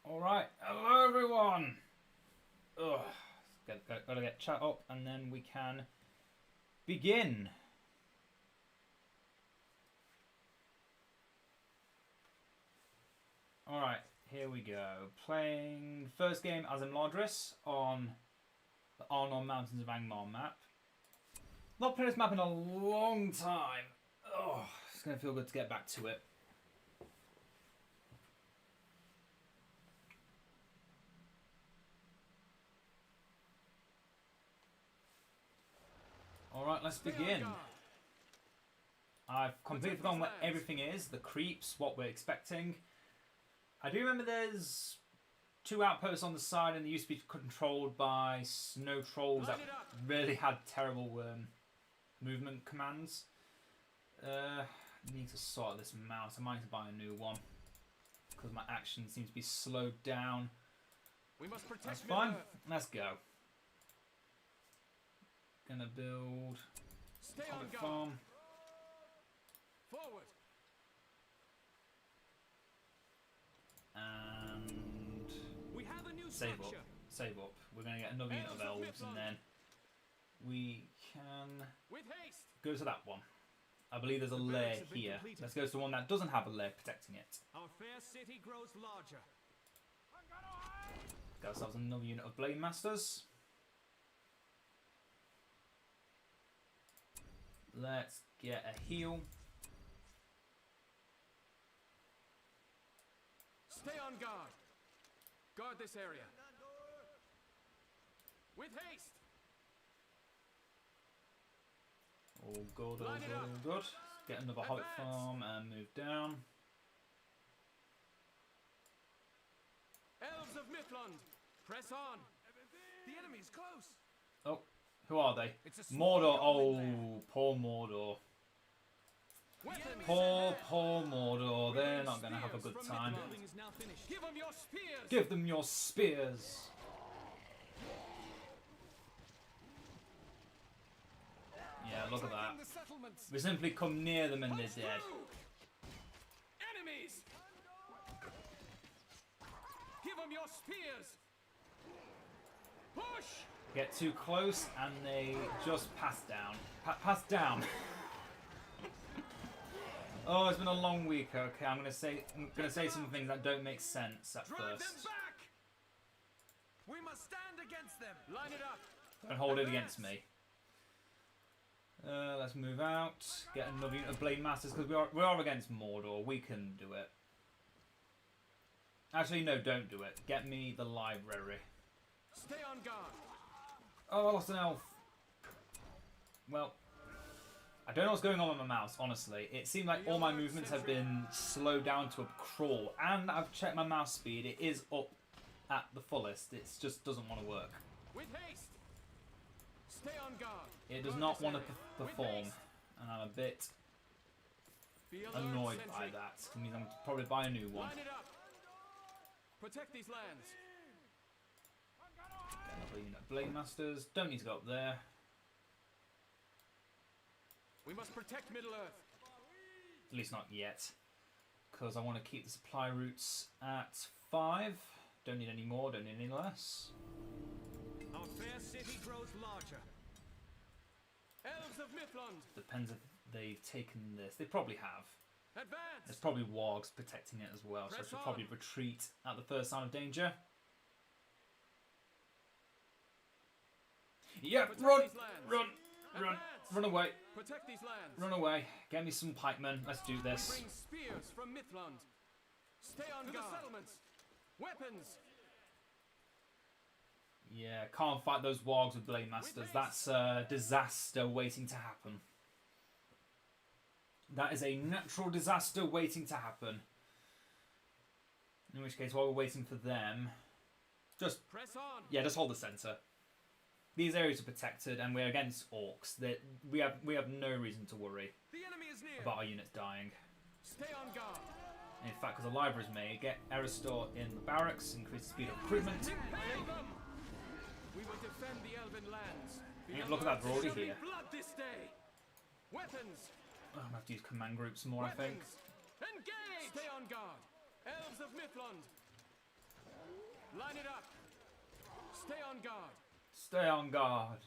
Alright, hello everyone! Ugh. Gotta get chat up and then we can begin. Alright, here we go. Playing first game as Imladris on the Arnon Mountains of Angmar map. Not played this map in a long time. Oh, it's gonna feel good to get back to it. Alright, let's begin. I've completely forgotten what everything is. The creeps, what we're expecting. I do remember there's 2 outposts on the side and they used to be controlled by snow trolls that really had terrible movement commands. Need to sort this mouse. I might need to buy a new one because my action seems to be slowed down. That's fine. Let's go. Gonna build a farm. Forward. And we have a new save structure. up. Save up. We're gonna get another unit of elves and then we can go to that one. I believe there's a lair here. Let's go to the one that doesn't have a lair protecting it. Our fair city grows larger. Got ourselves another unit of blade masters. Let's get a heal. Stay on guard. Guard this area. With haste. All good, all good, all good. Get another hobbit farm and move down. Elves of Midland, press on. The enemy's close. Oh, who are they? Mordor. Oh, poor Mordor. Poor Mordor. They're not going to have a good time. Give them your spears. Give them your spears. Yeah, look at that. We simply come near them and they're dead. Enemies. Give them your spears. Push. Get too close and they just pass down. Pass down. Oh, it's been a long week. Okay, I'm gonna say some things that don't make sense at first. Them back. We must stand against them. Line it up. Don't hold it against me. Let's move out. Get another unit of blade masters because we are against Mordor. We can do it. Actually, no, don't do it. Get me the library. Stay on guard. Oh, I lost an elf. Well, I don't know what's going on with my mouse, honestly. It seemed like all my movements have been slowed down to a crawl. And I've checked my mouse speed. It is up at the fullest. It just doesn't want to work. With haste. Stay on guard. It does not want to perform. And I'm a bit annoyed by that. It means I'm probably buy a new one. Line it up. Protect these lands. Get another unit of blade masters. Don't need to go up there. We must protect Middle Earth. At least not yet. Because I want to keep the supply routes at 5. Don't need any more, don't need any less. Our fair city grows larger. Elves of Midland. Depends if they've taken this. They probably have. Advance. There's probably wargs protecting it as well, so I should probably retreat at the first sign of danger. Yeah, run! Run! Run! Run away! Protect these lands. Run away! Get me some pikemen. Let's do this. We bring spears from Midland. Stay on guard. The settlements. Weapons. Yeah, can't fight those wargs with blade masters. That's a disaster waiting to happen. That is a natural disaster waiting to happen. In which case, while we're waiting for them, just press on. Yeah, just hold the centre. These areas are protected, and we're against orcs. We have no reason to worry The enemy is near. about our units dying. Stay on guard. In fact, because the library is made, get Eristor in the barracks, increase the speed of recruitment. Impale them. We will defend the elven lands. Look at that, we're already here. Blood this day. Weapons. Oh, I'm going to have to use command groups more, I think. Engage. Stay on guard. Elves of Mithlund. Line it up. Stay on guard. Stay on guard.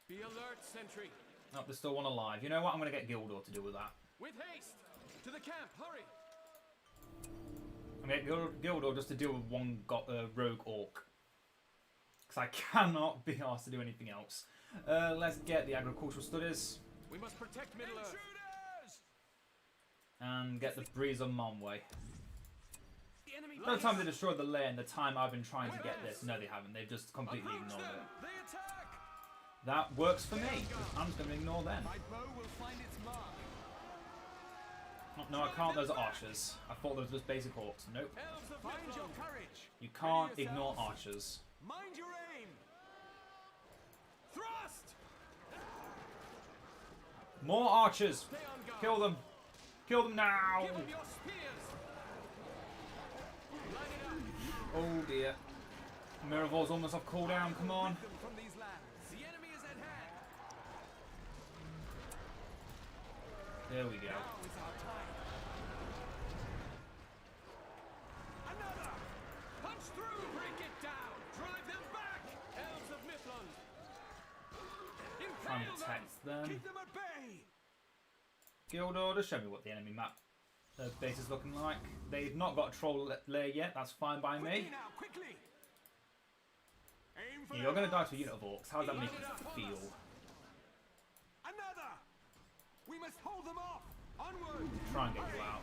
Be alert, sentry. Oh, there's still one alive. You know what? I'm going to get Gildor to deal with that. With haste. To the camp. Hurry. I'm going to get Gildor just to deal with one rogue orc. Because I cannot be asked to do anything else. Let's get the agricultural studies. We must protect Middle-earth. And get the breeze on Monway. The enemy No time they destroyed the lair in the time I've been trying to get this. No, they haven't. They've just completely ignored it. They attack. That works for me. I'm just going to ignore them. My bow will find its mark. Oh, no, I can't. Those are archers. I thought those were just basic orcs. Nope. Elves of Find your courage. You can't ignore archers. Mind your aim. Thrust. More archers. Stay on guard. Kill them. Kill them now. Give them your spears. Line it up. Oh dear. Miravol's almost off cooldown. Come on. Them from these lands. The enemy is at hand. There we go. Now is our time. Another. Punch through. Break it down. Drive them back. Elves of Mithlund. Trying Impale to text them. Keep them at bay. Gildor, just show me what the enemy map base is looking like. They've not got a troll lair yet. That's fine by me. Quickly now, quickly. Aim for You're going to the die to a unit of orcs. How does that make you feel? Another. We must hold them off. Onward. Try and get you out.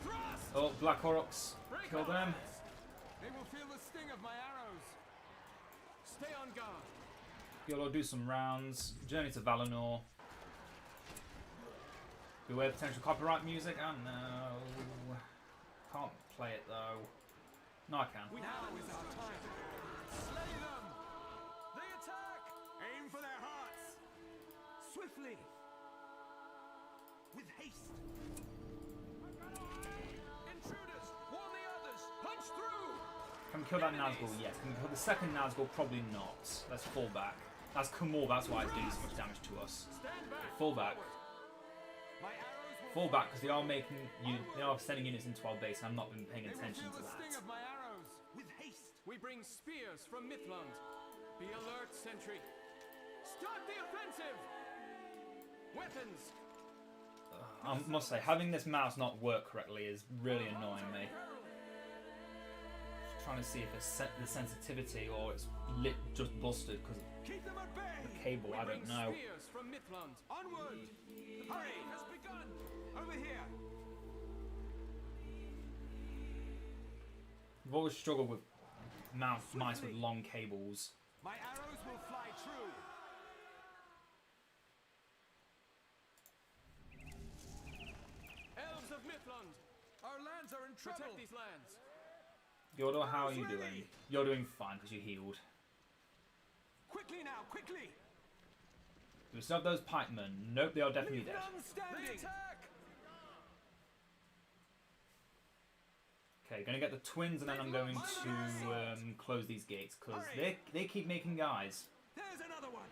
Thrust. Oh, Black Orcs. Kill them. They will feel the sting of my arrows. Stay on guard. Gildor, do some rounds. Journey to Valinor. Beware potential copyright music. Oh no. Can't play it though. No, I can. Now is our time. Slay them. They attack. Aim for their hearts. Swiftly. With haste. Intruders. Warn the others. Punch through. Can we kill that Nazgul? Yes. Can we kill the second Nazgul? Probably not. Let's fall back. That's Kumor. That's why it's doing so much damage to us. Stand back. Fall back. My arrows will Fall back because they are making they are sending units into our base. And I've not been paying attention to the sting that. of my arrows. With haste. We bring spears from Mithlund. Be alert, sentry. Start the offensive. Weapons. I must say, having this mouse not work correctly is really annoying me. Just trying to see if it's the sensitivity or it's just busted because Keep them at bay. the cable. I don't know. Spears from Mithlund. Onward. The parade has begun. Over here. I've always struggled with mice with long cables. My arrows will fly true. Elves of Mithlund. Our lands are in trouble. Protect these lands. Gildor, how are you doing? You're doing fine because you healed. Quickly now, quickly. Do we still have those pikemen? Nope, they are definitely dead. They attack. Okay, gonna get the twins and then I'm going to close these gates because they keep making guys. There's another one.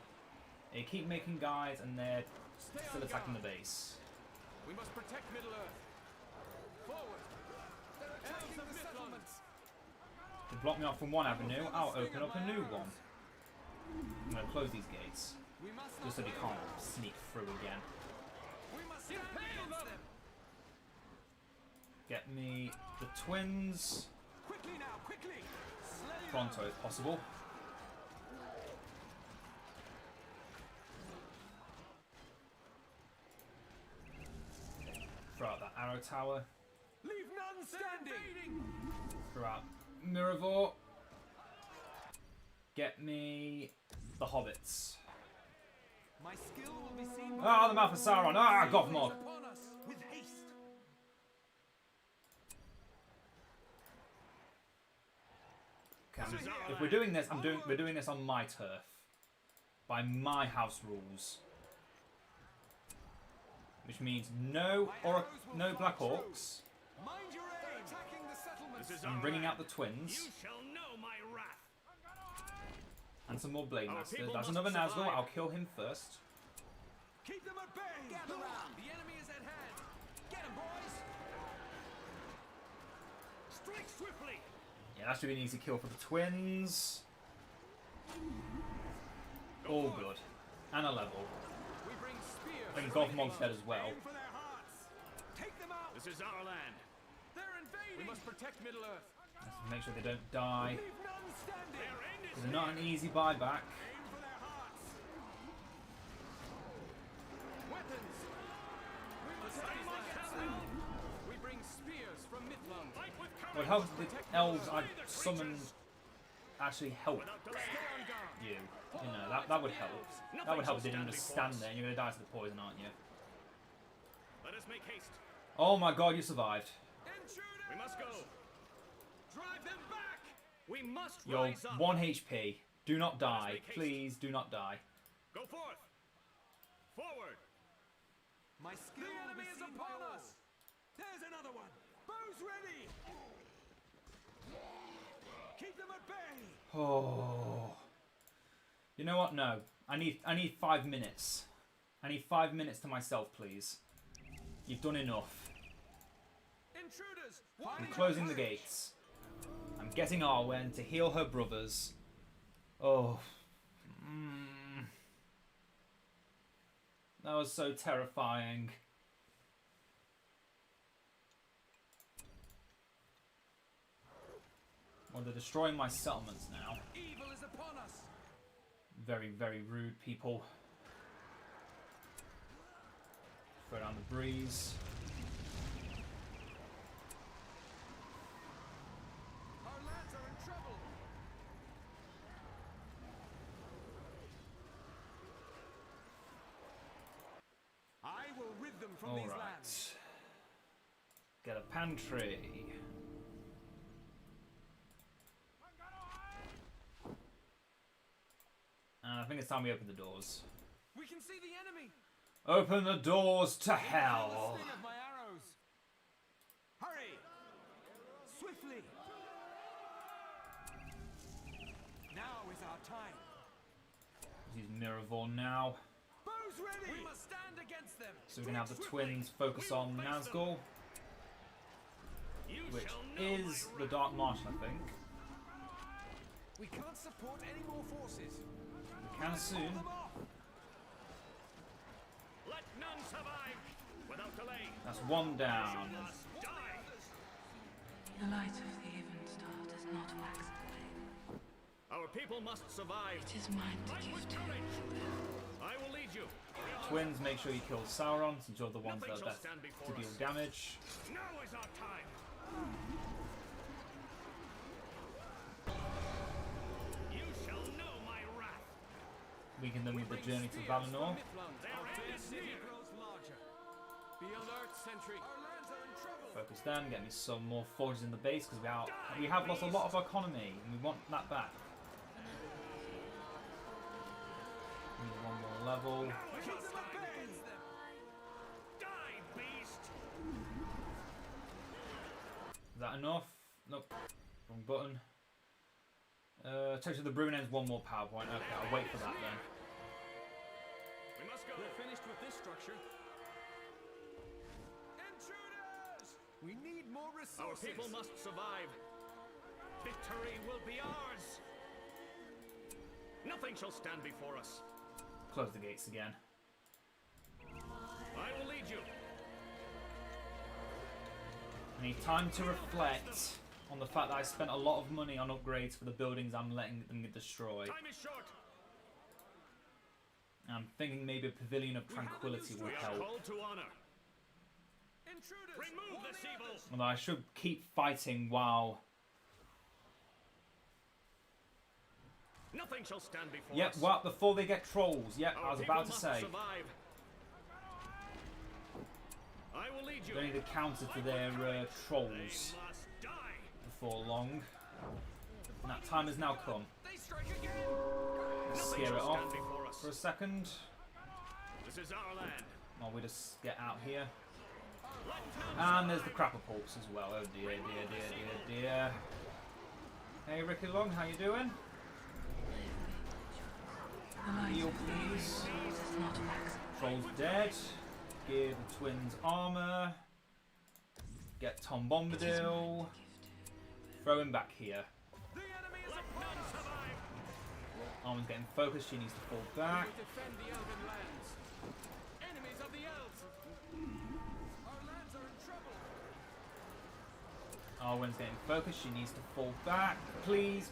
They keep making guys and they're still attacking the base. We must protect Middle-earth. Forward. Elves of Mithlund. They block me off from one avenue, I'll open up a new one. I'm gonna close these gates We must just so they can't sneak through again. We must impale them. Get me the twins Quickly now, quickly. Slay pronto if possible. Throw out that arrow tower. Leave none standing. Throw out Miravor. Get me the hobbits. My skill will be seen. Ah, the mouth of Sauron. Ah, Gothmog. Upon us with haste. Okay, if we're doing this, we're doing this on my turf, by my house rules, which means no Black Orcs. Mind your aim. Attacking the settlement. I'm bringing out the twins You shall know my wrath. and some more Blade Our Masters. people That's must another Nazgul. survive. I'll kill him first. Keep them at bay. Gather round. The enemy is at hand. Get him, boys. Strike swiftly. Yeah, that should be an easy kill for the twins. All good. And a level. We bring spears. I think Goth Mog's dead as well. Aim for their hearts. Take them out. This is our land. They're invading. We must protect Middle Earth. Let's make sure they don't die. Leave none standing. Their end is They're not an easy buyback. Aim for their hearts. Weapons. We must save my castle. We bring spears from Midland. Fight with courage. Would help the elves I summon actually help Stay on guard. you. You know, that would help. That would help if they didn't just stand there and you're going to die to the poison, aren't you? Let us make haste. Oh my god, you survived. Intruders. We must go. Drive them back. We must You're rise up. 1 HP. Do not die. Please do not die. Go forth. Forward. My skill. The enemy is upon us. There's another one. Bows ready. Keep them at bay. Oh. You know what? No. I need 5 minutes. I need 5 minutes to myself, please. You've done enough. Intruders. I'm closing the gates. I'm getting Arwen to heal her brothers. Oh. That was so terrifying. Well, they're destroying my settlements now. Evil is upon us. Very, very rude people. Throw down the breeze. Our lands are in trouble. I will rid them from these lands. Alright. Get a pantry. And I think it's time we open the doors. We can see the enemy. Open the doors to hell. The sting of my arrows. Hurry. Swiftly. Now is our time. Use Mirrorvor now. Bows ready. We must stand against them. So we can have the twins focus on Nazgul, which is the Dark Martian, I think. We can't support any more forces. We can soon. Let none survive without delay. That's one down. The light of the even star does not wax and wane. Our people must survive. It is mine to give to you. I will lead you. Twins, make sure you kill Sauron, since you're the ones that are best to deal damage. Now is our time. You shall know my wrath. Weaken them with the journey to Valinor. Be alert, sentry. Our lands are in trouble. Focus them, get me some more forges in the base, because we have lost a lot of economy, and we want that back. Need one more level. Die, beast. Is that enough? Nope. Wrong button. Touch of the Brewing ends one more PowerPoint. Okay, I'll wait for that then. We must go. We're finished with this structure. Intruders! We need more resources. Our people must survive. Victory will be ours. Nothing shall stand before us. Close the gates again. I will lead you. I need time to reflect on the fact that I spent a lot of money on upgrades for the buildings I'm letting them get destroyed. Time is short. I'm thinking maybe a Pavilion of Tranquility will We are help. called to honor. Intruders! Remove this evil! Although I should keep fighting while... Nothing shall stand before Yep, us. well, before they get trolls. Yep, Our I was people about to must say. survive. I will lead you. They need a counter to their trolls They must die. before long. And that time has now come. They strike again. Let's Nothing scare it shall off stand before us. for a second. This is our land. While we just get out here. Let And there's the Crapperpulse as well. Oh dear, dear, dear, dear, dear. Hey Ricky Long, how you doing? The light Heal of the please. does not wax and Troll's dead. Give the twins armor. Get Tom Bombadil. throw him back here. The enemy is upon us! Armin's getting focused. She needs to fall back. We defend the Elven lands. Enemies of the elves. Our lands are in trouble. Arwen's getting focused. She needs to fall back, please.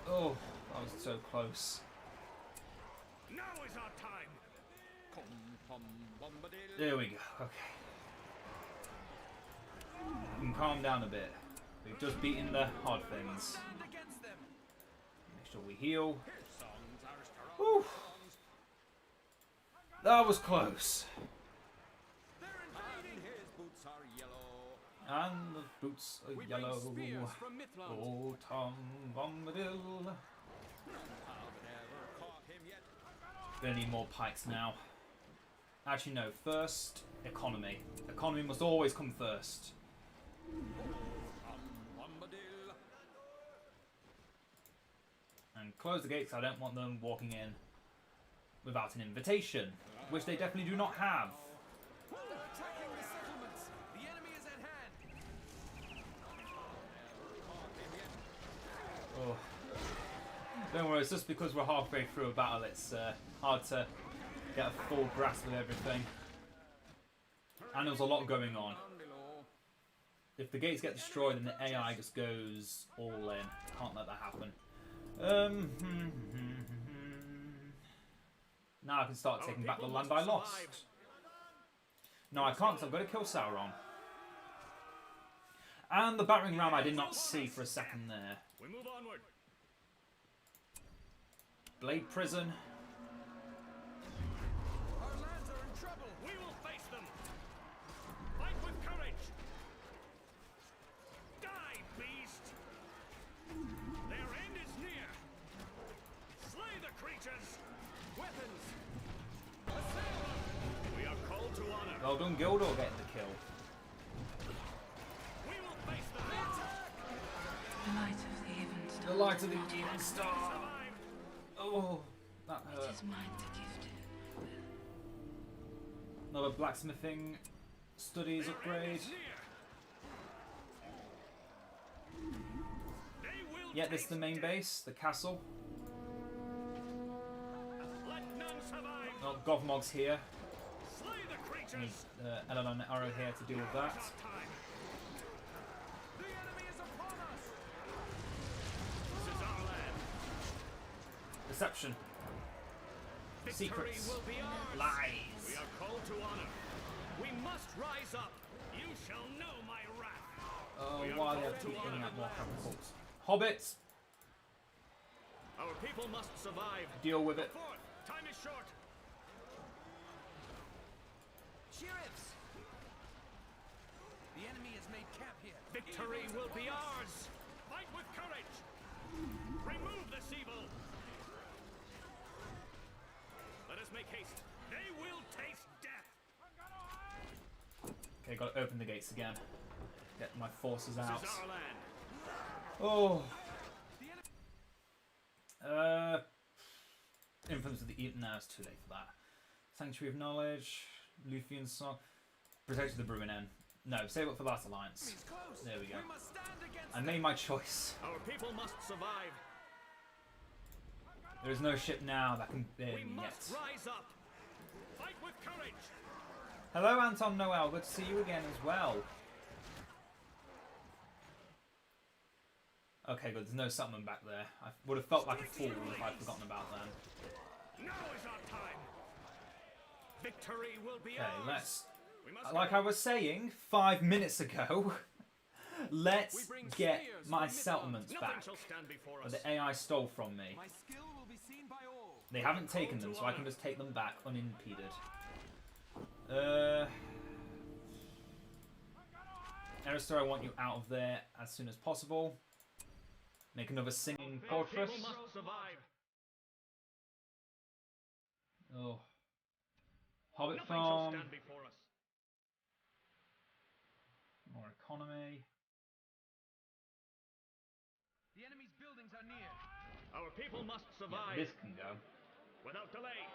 Oh, that was so close. Now is our time. There we go. Okay. You can calm down a bit. We've just beaten the hard things. Stand against them. Make sure we heal. Whew. That was close. They're invading. And the boots are We yellow. bring spears from Midland. Oh, Tom Bombadil. Gonna need more pikes now. Actually, no. First, economy. Economy must always come first. And close the gates. I don't want them walking in without an invitation, which they definitely do not have. They're attacking the settlements. The enemy is at hand. Oh. Don't worry, it's just because we're halfway through a battle, it's hard to get a full grasp of everything. And there's a lot going on. If the gates get destroyed, then the AI just goes all in. Can't let that happen. Now I can start taking back the land I lost. No, I can't, because I've got to kill Sauron. And the battering ram I did not see for a second there. We move onward. Blade Prison. Our lands are in trouble. We will face them. Fight with courage. Die, beast. Their end is near. Slay the creatures. Weapons. Assail them. We are called to honor. Well done, Gildor, getting the kill. We will face them. The light of the even star. The light of the does not even wax star. Survive. Oh, that away. It hurt. is mine to gift it. Another blacksmithing studies Their end upgrade. is near. They will Yeah, this is the taste main death. base, the castle. Let none survive. Oh, Govmog's here. Slay the Need creatures. Edain and Arrow here to deal with that. It's our time. The enemy is upon us. This is our land. Deception. Victory Secrets. will be ours. We Lies. are called to honor. We must rise up. You shall know my wrath. Oh, We are why they called have to to keep bringing honor out more the lands. catapults. Hobbits, Our people must survive. deal with it. Forth. Time is short. Sheriffs! The enemy has made camp here. Victory will be ours. Fight with courage. Remove this evil. Let us make haste. They will taste death. Okay, gotta open the gates again. Get my forces out. This is our land. Oh. Influence of the Eaton. No, it's too late for that. Sanctuary of Knowledge. Luthien Song. Protect of the Bruinen. No, save up for Last Alliance. Enemy's close. There we go. We must stand against I made my choice. Our people must survive. There is no ship now that can We bear me yet. must rise up. Fight with courage. Hello, Anton Noel. Good to see you again as well. Okay, good. There's no settlement back there. I would have felt like a fool if I'd forgotten about them. Now is our time. Victory will be Okay, ours. let's. We must Like I was saying 5 minutes ago, We let's bring get spears my from settlements Midland. Nothing back shall stand before that us. the AI stole from me. My skill will be seen by all. They haven't taken them, so I can just take them back unimpeded. Aristor, I want you out of there as soon as possible. Make another singing Our fortress. people must survive. Oh. Hobbit Nothing shall farm. stand before us. More economy. The enemy's buildings are near. Our people must Yeah, survive this can go. without delay.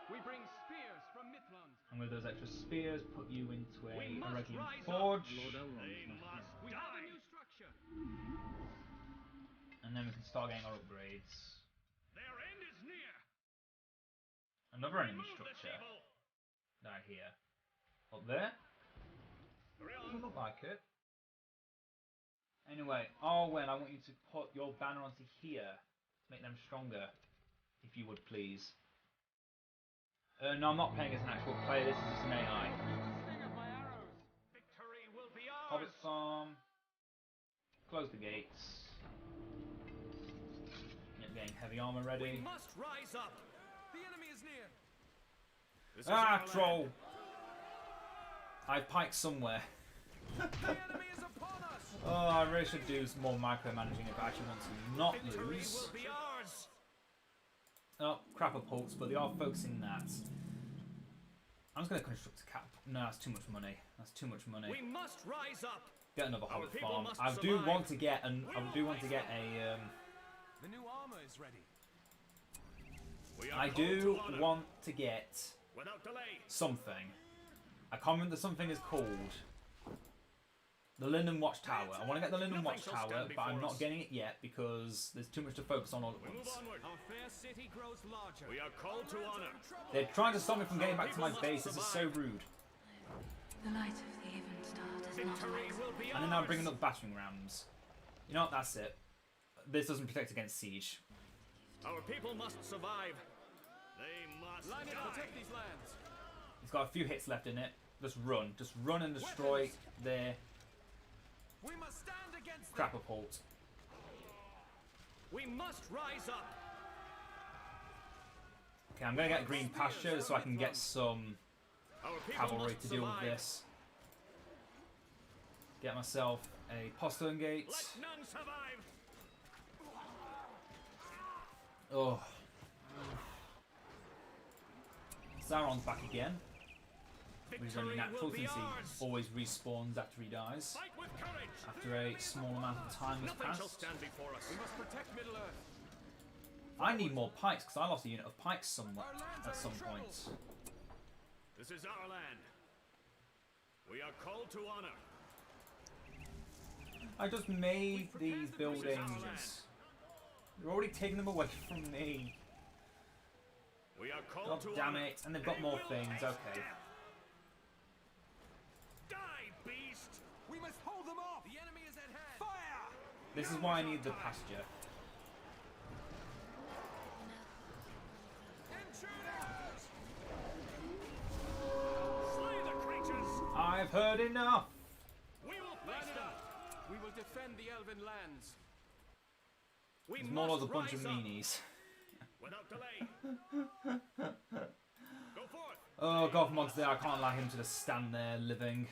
We bring spears from Mithlund. And with those extra spears, put you into a We must irregular rise forge. They must We have a die. new structure. And then we can start getting our upgrades. Their end is near. Another enemy Remove this structure. evil. Down here. Up there? Hurry Doesn't on. look like it. Anyway, Arwen, I want you to put your banner onto here to make them stronger, if you would please. No, I'm not playing as an actual player, this is just an AI. Sting of my arrows. Victory will be ours. Hobbit farm. Close the gates. Yep, getting heavy armor We ready. must rise up. The enemy is near. This is Ah, our troll! land. I have pikes somewhere. The enemy is upon us. Oh, I really should do some more micromanaging if I actually want to not Victory lose. will be ours. Oh, crap of pulse, but they are focusing that. I'm just going to construct a cap. No, that's too much money. That's too much money. We must rise up. Get another Our Hobbit people farm. must I do survive. want to get an. We I will do want to face get them. The new armor is ready. We are I called do to honor. want to get Without delay. something. I can't remember what something is called. The Linden Watchtower. I want to get the Linden Nothing shall Watchtower, stand but I'm before not us. getting it yet because there's too much to focus on all at We move once. onward. Our fair city grows larger. We are called to honor. They're trying to stop me from getting back to my People base. must This is so rude. The light of the even star does not Victory wax will be And then I'm ours. bringing up battering rams. You know what? That's it. This doesn't protect against siege. Our people must survive. They must Line it up. die. Protect these lands. It's got a few hits left in it. Just run. Just run and destroy their We must stand against them. crap of halt. We must rise up. Okay, I'm going to get green pastures so I can get some Our people cavalry must to deal with survive. this. Get myself a postern gate. Let none survive. Oh. Sauron's back again. Which is only Victory natural will be since he ours. always respawns after he dies. Fight with courage. After a small amount of time has Nothing shall passed. stand before us. We must protect Middle Earth. I need more pikes because I lost a unit of pikes somewhere Our lands at are some in trouble. point. This is our land. We are called to honor. I just made prepared these the buildings. You're already taking them away from me. We are called God to damn honor. it. And they've got They more will things. taste Okay. death. Die, beast. We must hold them off. The enemy is at hand. Fire! This is why I need the pasture. Intruders! Slay the creatures. I've heard enough. We will Line face it them. up. We will defend the elven lands. We It's more must like a bunch of rise up. meanies. Without delay. Go forth. Oh, Gothmog's there. I can't allow him to just stand there living.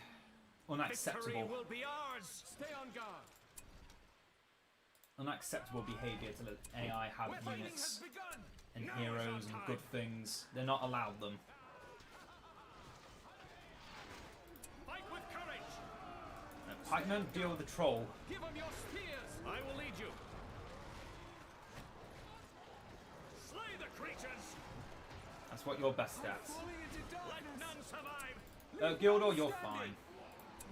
Victory Unacceptable. will be ours. Stay on guard. Unacceptable behaviour to let AI have Fighting units has begun. and Now is our heroes and time. good things. They're not allowed them. Fight with courage. Pikemen, deal with the troll. Give them your spears. I will lead you. Slay the creatures. That's what you're best at. Falling into Let darkness. none survive. Gildor, you're fine.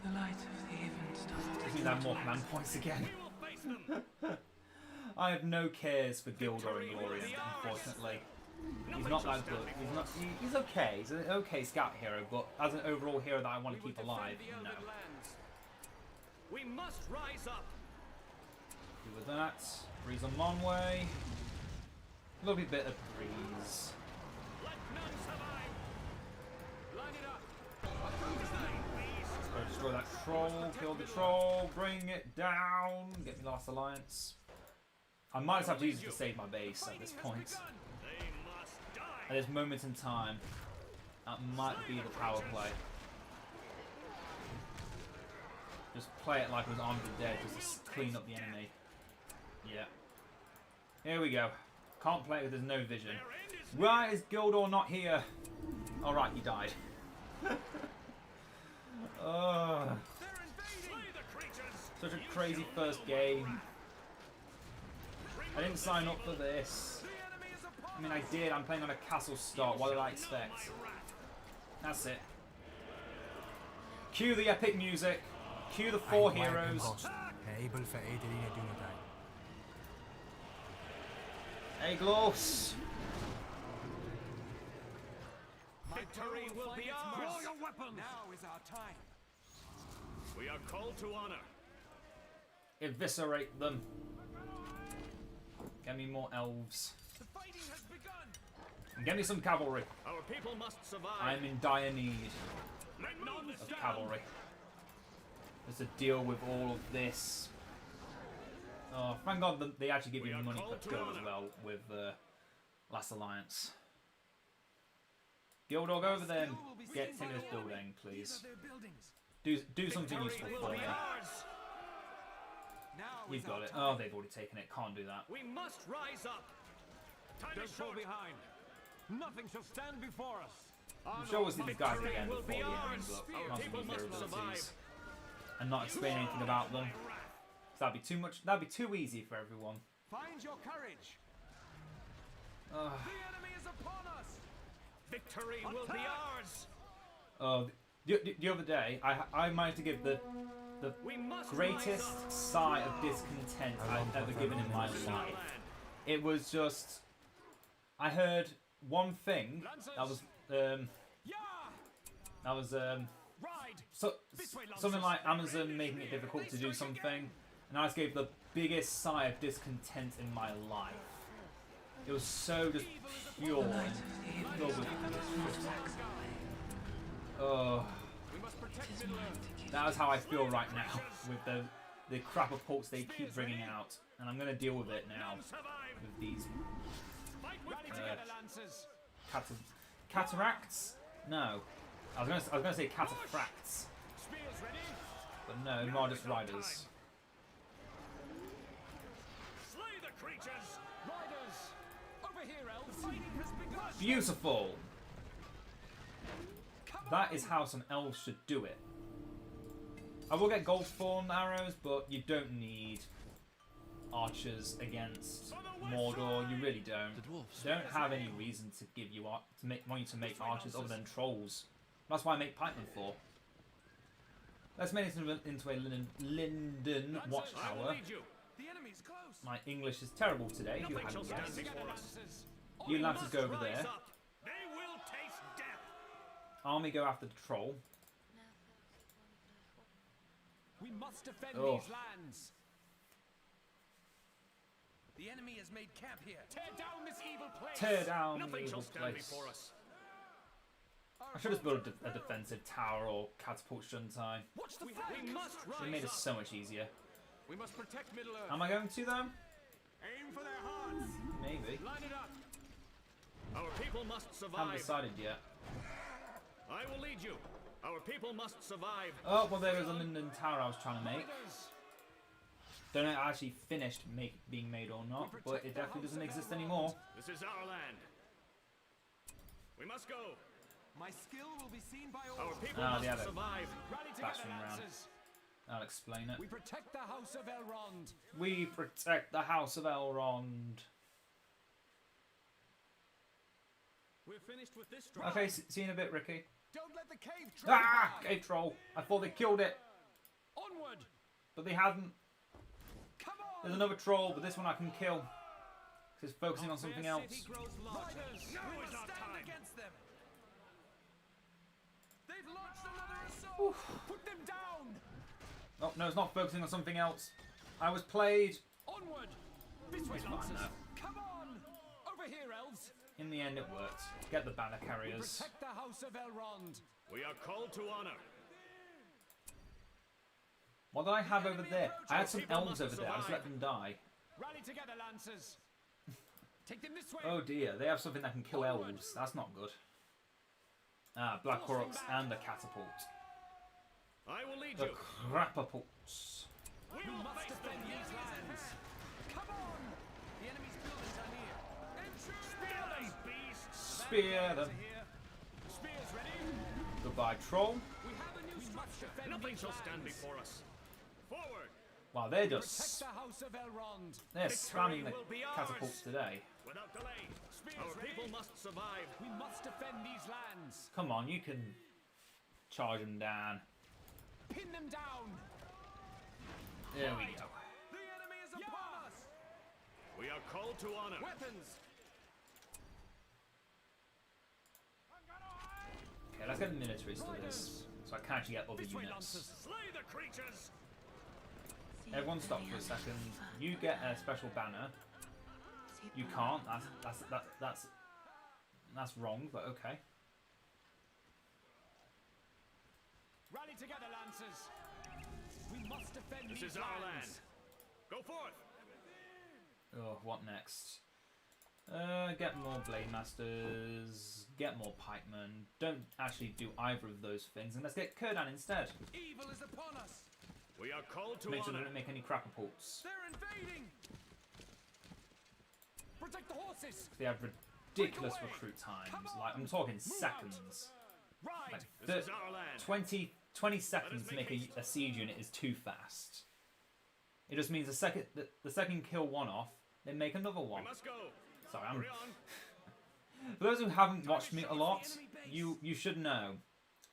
the light of the even star Just does need to have not more wax command points again. We will face them. I have no cares for Gildor and Victory will Glorian, be ours. unfortunately. He's Nothing not shall that stand good. He's before not. us. He's okay. He's an okay scout hero, but as an overall hero that I want We to will keep alive, defend the no. elven lands. We must rise up. Do with that. Breeze on Monway. Lovely bit of breeze. Let none survive. Line it up. Go destroy that troll. Kill the troll. Bring it down. Get me last alliance. I might just have to use it to save my base at this point. They must At die. this moment in time, that might be the power play. Just play it like it was Armed to Dead, just to clean up the enemy. Yeah. Here we go. Can't play it because there's no vision. Their end is Why is Gildor not here? Alright, he died. Ugh. They're invading. slay the creatures. Such a crazy first game. I didn't sign up for this. The enemy is upon I mean, I did. I'm playing on a castle start. What did I expect? That's it. Cue the epic music. Cue the 4 heroes. Eglos. Victory will be ours. Draw your weapons. Now is our time. We are called to honor. Eviscerate them. Get me more elves. The fighting has begun. And get me some cavalry. Our people must survive. I'm in dire need Let none of stand. cavalry. Just to deal with all of this. Oh, thank God that they actually give you money per go as well with Last Alliance. Guildog, go over there and get into this building, please. Do something useful for me. You've got it. Oh, they've already taken it. Can't do that. We must rise up. Time Don't is fall short. behind. Nothing shall stand before us. I'm sure we'll see these guys again will before be the end, ours. but Our not people use their must abilities survive. and not explain anything about them. So that'd be too much. That'd be too easy for everyone. Find your courage. Ugh. The enemy is upon us. Victory will be ours. Oh, the other day, I managed to give the We must rise greatest up. sigh of discontent I've ever given in my life. It was just, I heard one thing that was Yeah. Ride. something like Amazon making it difficult to do something, and I just gave the biggest sigh of discontent in my life. It was so just pure and filled with oh. We must protect Middle Earth. That is how I feel right now with the crap reports they keep bringing out, and I'm gonna deal with it now with these Rally together, Lancers. cataracts. No, I was gonna say cataphracts, Spears ready. but no, modest riders. Slay the creatures. Riders. Over here, elves. Fighting has begun. Beautiful. Come That on. is how some elves should do it. I will get gold thorn arrows, but you don't need archers against Mordor. You really don't. They don't have any reason to give you want you to make archers other than trolls. That's why I make pikemen for. Let's make it into a Linden I will watchtower. lead you. The enemy's close. My English is terrible today. If you Nothing shall haven't stand guessed. before us. Lancers. You We lancers must go over rise there. up. They will taste death. Army go after the troll. We must defend Oh. these lands. The enemy has made camp here. Tear down this evil place. Tear down the Nothing evil shall stand place. before us. I should have built a defensive tower or catapult, shouldn't I? Watch the We flank. must It rise made it up. so much easier. We must protect Middle Earth. Am I going to though? Aim for their hearts. Maybe. Line it up. Our people must Haven't survive. decided yet. I will lead you. Our people must survive. Oh, well, there was a Linden Tower I was trying to make. Riders. Don't know if it actually finished being made or not, but it definitely doesn't exist anymore. This is our land. We must go. My skill will be seen by all. Our people Ah, must they have it. survive. Rally together, Bashing round. Lancers. I'll explain it. We protect the House of Elrond. We protect the House of Elrond. We're finished with this drive. Okay, see you in a bit, Ricky. Don't let the cave drive Ah! by. Cave troll. I thought they killed it, Onward. but they hadn't. Come on. There's another troll, but this one I can kill. Because it's focusing on something else. Riders. Now We is must our stand time. against them. They've launched another assault. Put them down. Oh, no, it's not focusing on something else. I was played. Onward. This way, It's fine Lancers. now. Come on. Over here, elves. In the end, it worked. Get the banner carriers. Protect the House of Elrond. We are called to honor. What did I have over there? I had some elves over there. I just let them die. Rally together, Lancers. Take them this way. Oh dear, they have something that can kill elves. That's not good. Ah, Black Horrocks and a catapult. I will lead The you. crapapults. We We will must face defend them. these lands. Come on. The enemy's buildings are near. Spear them, beasts. Spear them. Here. Spears ready. Goodbye, troll. We have a new structure. Defend Nothing these shall stand lands. before us. Forward. Wow, they're Protect just the House of Elrond. they're Victory spamming the will be ours. catapults today. Without delay. Spears Our people must survive. We must defend these lands. Come on, you can charge them down. Pin them down. There we go. The enemy is upon us. We are called to honor. Weapons. Okay, let's get the military to this, so I can actually get other This way, units. lancers. Slay the creatures. Everyone stop for a second. You get a special banner. You can't. That's wrong, but okay. Rally together, lancers. We must defend This these is our land. lands. Go forth. Oh, what next? Get more blade masters. Get more pikemen. Don't actually do either of those things, and let's get Kurdan instead. Evil is upon us. We are called to Make sure they honor. don't make any crapapults. They're invading. Protect the horses. They have ridiculous recruit times. Like, I'm talking seconds. Ride. Like, This is our land. 20 seconds to make a siege unit is too fast. It just means the second kill one off, they make another We one. must go. Sorry, I'm... Hurry on. For those who haven't watched me a lot, you should know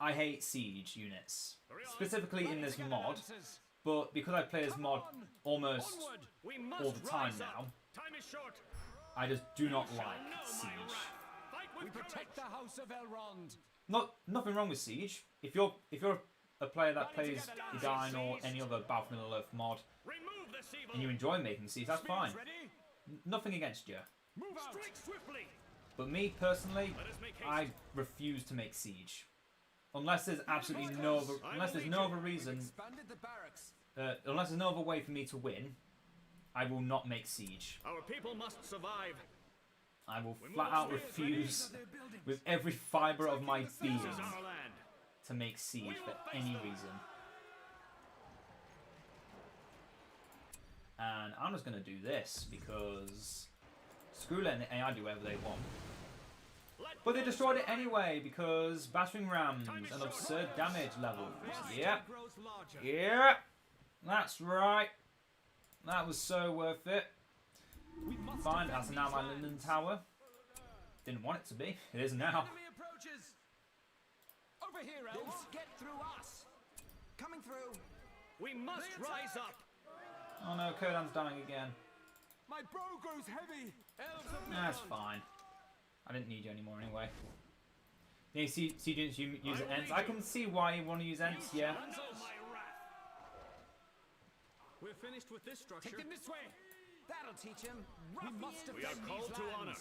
I hate siege units. Specifically in this mod, but because I play this mod almost Onward. We must all the time rise up. now, Time is short. I just do not Shall like know my siege. wrath. Fight We with protect the courage. house of Elrond. Nothing wrong with siege. If you're a player that plays Edain or any other Battlefield Earth mod Remove this evil. and you enjoy making siege, that's fine. Spears ready? Nothing against you. Move out. Strike swiftly. But me personally, Let us make haste. I refuse to make siege. Unless there's absolutely no other, unless there's no other reason, Expanded the barracks. unless there's no other way for me to win, I will not make siege. Our people must survive. I will flat out refuse Their buildings. with every fibre of my being This is our land. to make siege for any reason. And I'm just going to do this because screw letting the AI do whatever they want. Let But they destroyed it anyway because battering rams and absurd damage levels. Yep. Grows larger. Yeah, that's right. That was so worth it. We must Fine, defend that's now these my lands. Linden Tower. Didn't want it to be. It is now. Enemy approaches. Over here, elves. Get through us. Coming through. We must rise up. Oh no, Kurdan's dying again. My bow grows heavy. Elves of That's Elrond. fine. I didn't need you anymore anyway. Yeah, see, didn't you use Ents? I can see why you want to use Ents, yeah. Know my wrath. We're finished with this structure. Take them this way. That'll teach him. We must defend We are called these to lands. honor.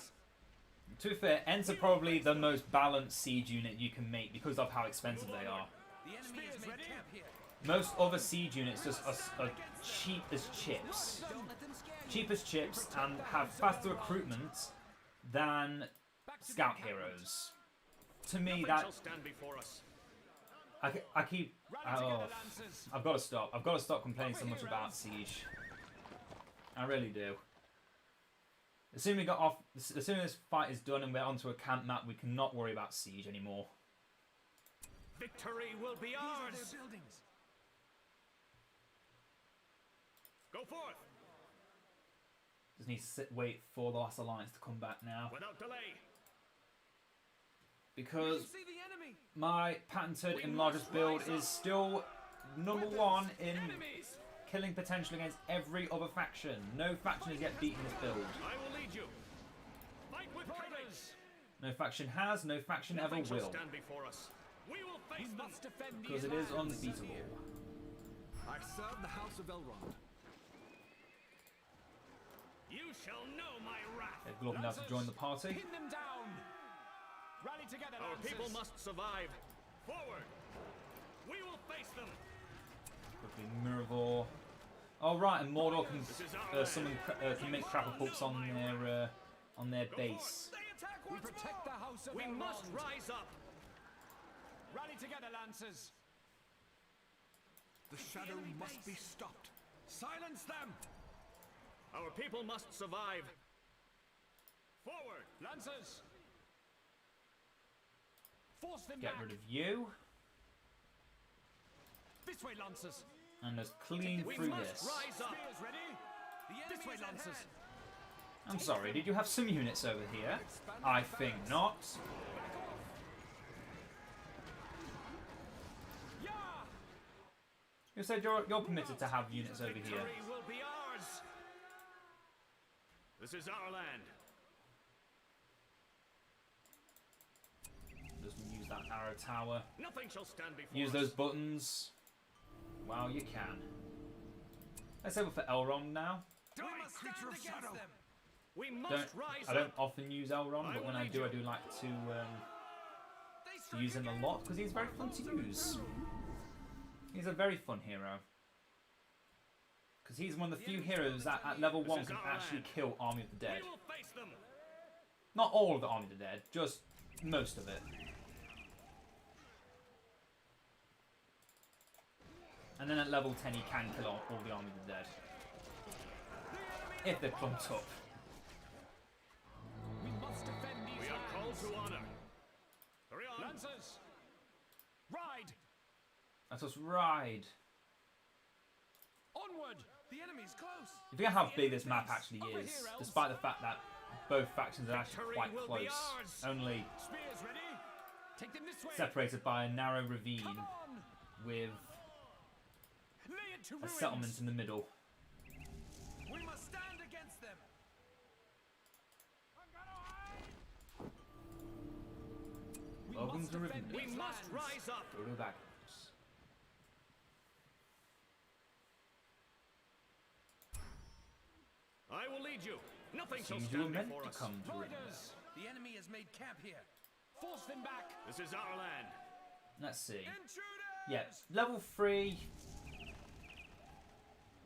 To be fair, Ents are probably the most balanced siege unit you can make because of how expensive they are. The enemy is made camp here. Most other siege units just are cheap as chips. Don't let them scare you. Cheap as chips and have faster recruitment than Back to the scout encampment. heroes. To me, Nothing that shall stand before us. I keep. Rally together, lancers. I've got to stop. I've got to stop complaining so Over much here, about elves. siege. I really do. As soon as we got off, as soon as this fight is done and we're onto a camp map, we cannot worry about siege anymore. Victory will be These are ours. their buildings. Go forth Just need to wait for the last alliance to come back now, without delay. We because can see the enemy. my patented enlarged build is still number one in Enemies. killing potential against every other faction. No faction has yet beaten this build. I will lead you. Fight with courage. No faction has, no faction ever Nothing shall will, stand before us. We will We face them. must defend these because it is lands. unbeatable. I serve the House of Elrond. You shall know my wrath. They're looking now to join the party. Pin them down. Rally together, Our lancers. people must survive. Forward. We will face them. Quickly, Mirror. Oh right, and Mordor can This is our summon, can make crapapults on their base. They attack We once protect more. the house of We Elrond. must rise up. Rally together, lancers. The shadow must be stopped. Silence them! Our people must survive. Forward. Lancers. Force them Get back. rid of you, This way, lancers. and just clean We through must this. rise up. Spears ready. The enemy This way, is at lancers. hand. I'm sorry, did you have some units over here? I think not. You said you're permitted to have units over here. Victory will be ours. This is our land. Just use that arrow tower. Nothing shall stand before Use us. those buttons. Well, you can. Let's over for Elrond now. We must stand against them. We must rise I don't up. often use Elrond, but when I do like to use him a lot because he's very fun to use. He's a very fun hero. Because he's one of the few heroes that at level 1 can actually kill Army of the Dead. We will face them. Not all of the Army of the Dead, just most of it. And then at level 10 he can kill all the Army of the Dead. If they're clumped up. We must defend these We are called lands. to honor. Hurry on. Lancers, ride Let us ride. onward. The enemy's close. You forget how big this map actually is, despite the fact that both factions are actually quite Victory will be close. ours. Only Spears ready. Take them this way. separated by a narrow ravine Come on. with Lay it to a ruins. settlement in the middle. We must stand against them. We Welcome must to defend Riven. We these must lands. rise up. Go to back. I will lead you. Nothing shall Seems you were stand meant before to us. come to Riven. Riders, the enemy has made camp here. Force them back. This is our land. Let's see. Intruders. Yeah, level 3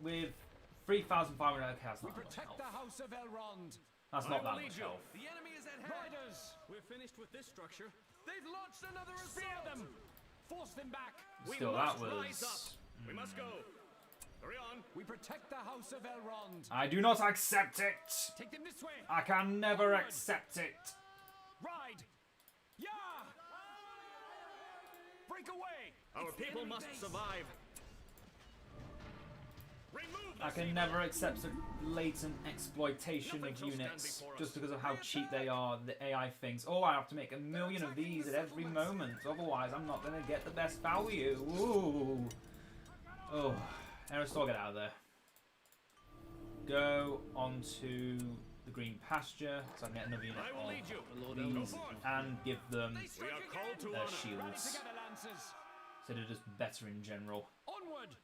with 3,500 okay, that's We not that much protect health. the house of Elrond. That's I not will that lead much you. health. The enemy is at hand. Riders, We're finished with this structure. they've launched another assault. Spear them. Force them back. We Still, that must rise up. was... We must go. Hurry on. We protect the house of Elrond. I do not accept it! Take them this way. I can never accept it! Ride. Yeah. Break away. Our It's the people enemy must base. survive. Remove I this can evil. never accept a blatant exploitation Nothing of shall stand units before us. just because of how cheap they are. The AI thinks, oh, I have to make 1 million of these at every moment, otherwise I'm not going to get the best value. Ooh. Oh, Aerosol, get out of there. Go onto the green pasture so I can get another unit I will lead you. of Go these forth. and give them They We strike are called to their honor. Rally shields together, Lancers. so they're just better in general. Onward.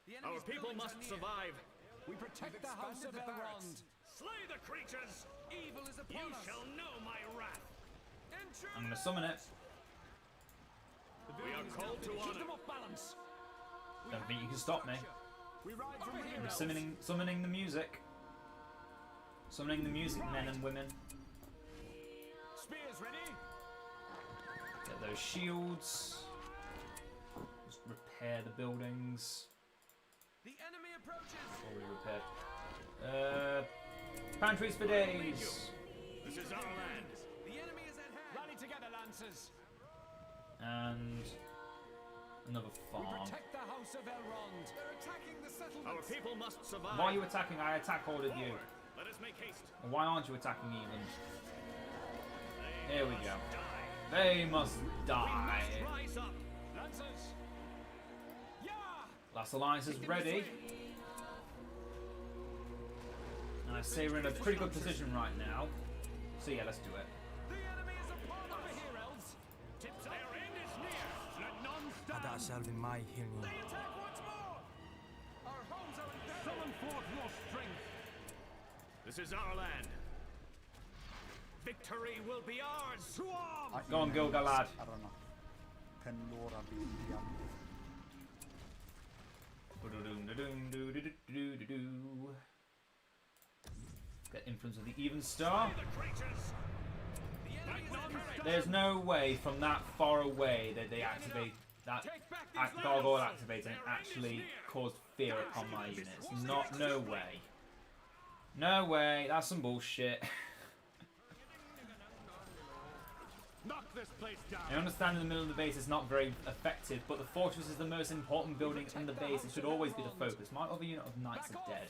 The Our enemy's people buildings must are near. survive. We protect the house of Elrond. Slay the creatures. Evil is You upon us. shall know my wrath. I'm going to summon it. We are called to Keep honor. them off balance. Don't think you can stop me. We ride from here. I'm summoning the music. Summoning the music, men and women. Spears ready. Get those shields. Just repair the buildings. The enemy approaches. Already repaired. Pantries for days. This is our land. The enemy is at hand. Rally together, Lancers. And another We farm. protect the house of Elrond. They're attacking the settlement. Our people must survive. Why are you attacking? I attack ordered you. Forward. Let us make haste. Why aren't you attacking even? They Here we must go. die. They must We die. must rise up. Lancers. Yeah. Last alliance is ready. And I say we're in a pretty good position right now. So yeah, let's do it. The enemy is upon us. Over here, elves. Tips up. Their end is near. Let none stand. Adasal in my hearing. They attack once more. Our homes are in peril. Summon forth your strength. This is our land. Victory will be ours. To arms. Go on, Gil-galad. Arana. Pendora Billiam. Get influence of the even star. The creatures. Let none stand. There's no way from that far away that they activate that gargoyle activator and actually caused fear upon my units. No way. No way. That's some bullshit. Knock this place down. I understand in the middle of the base is not very effective, but the fortress is the most important building in the base. It should always be the focus. My other unit of knights are dead.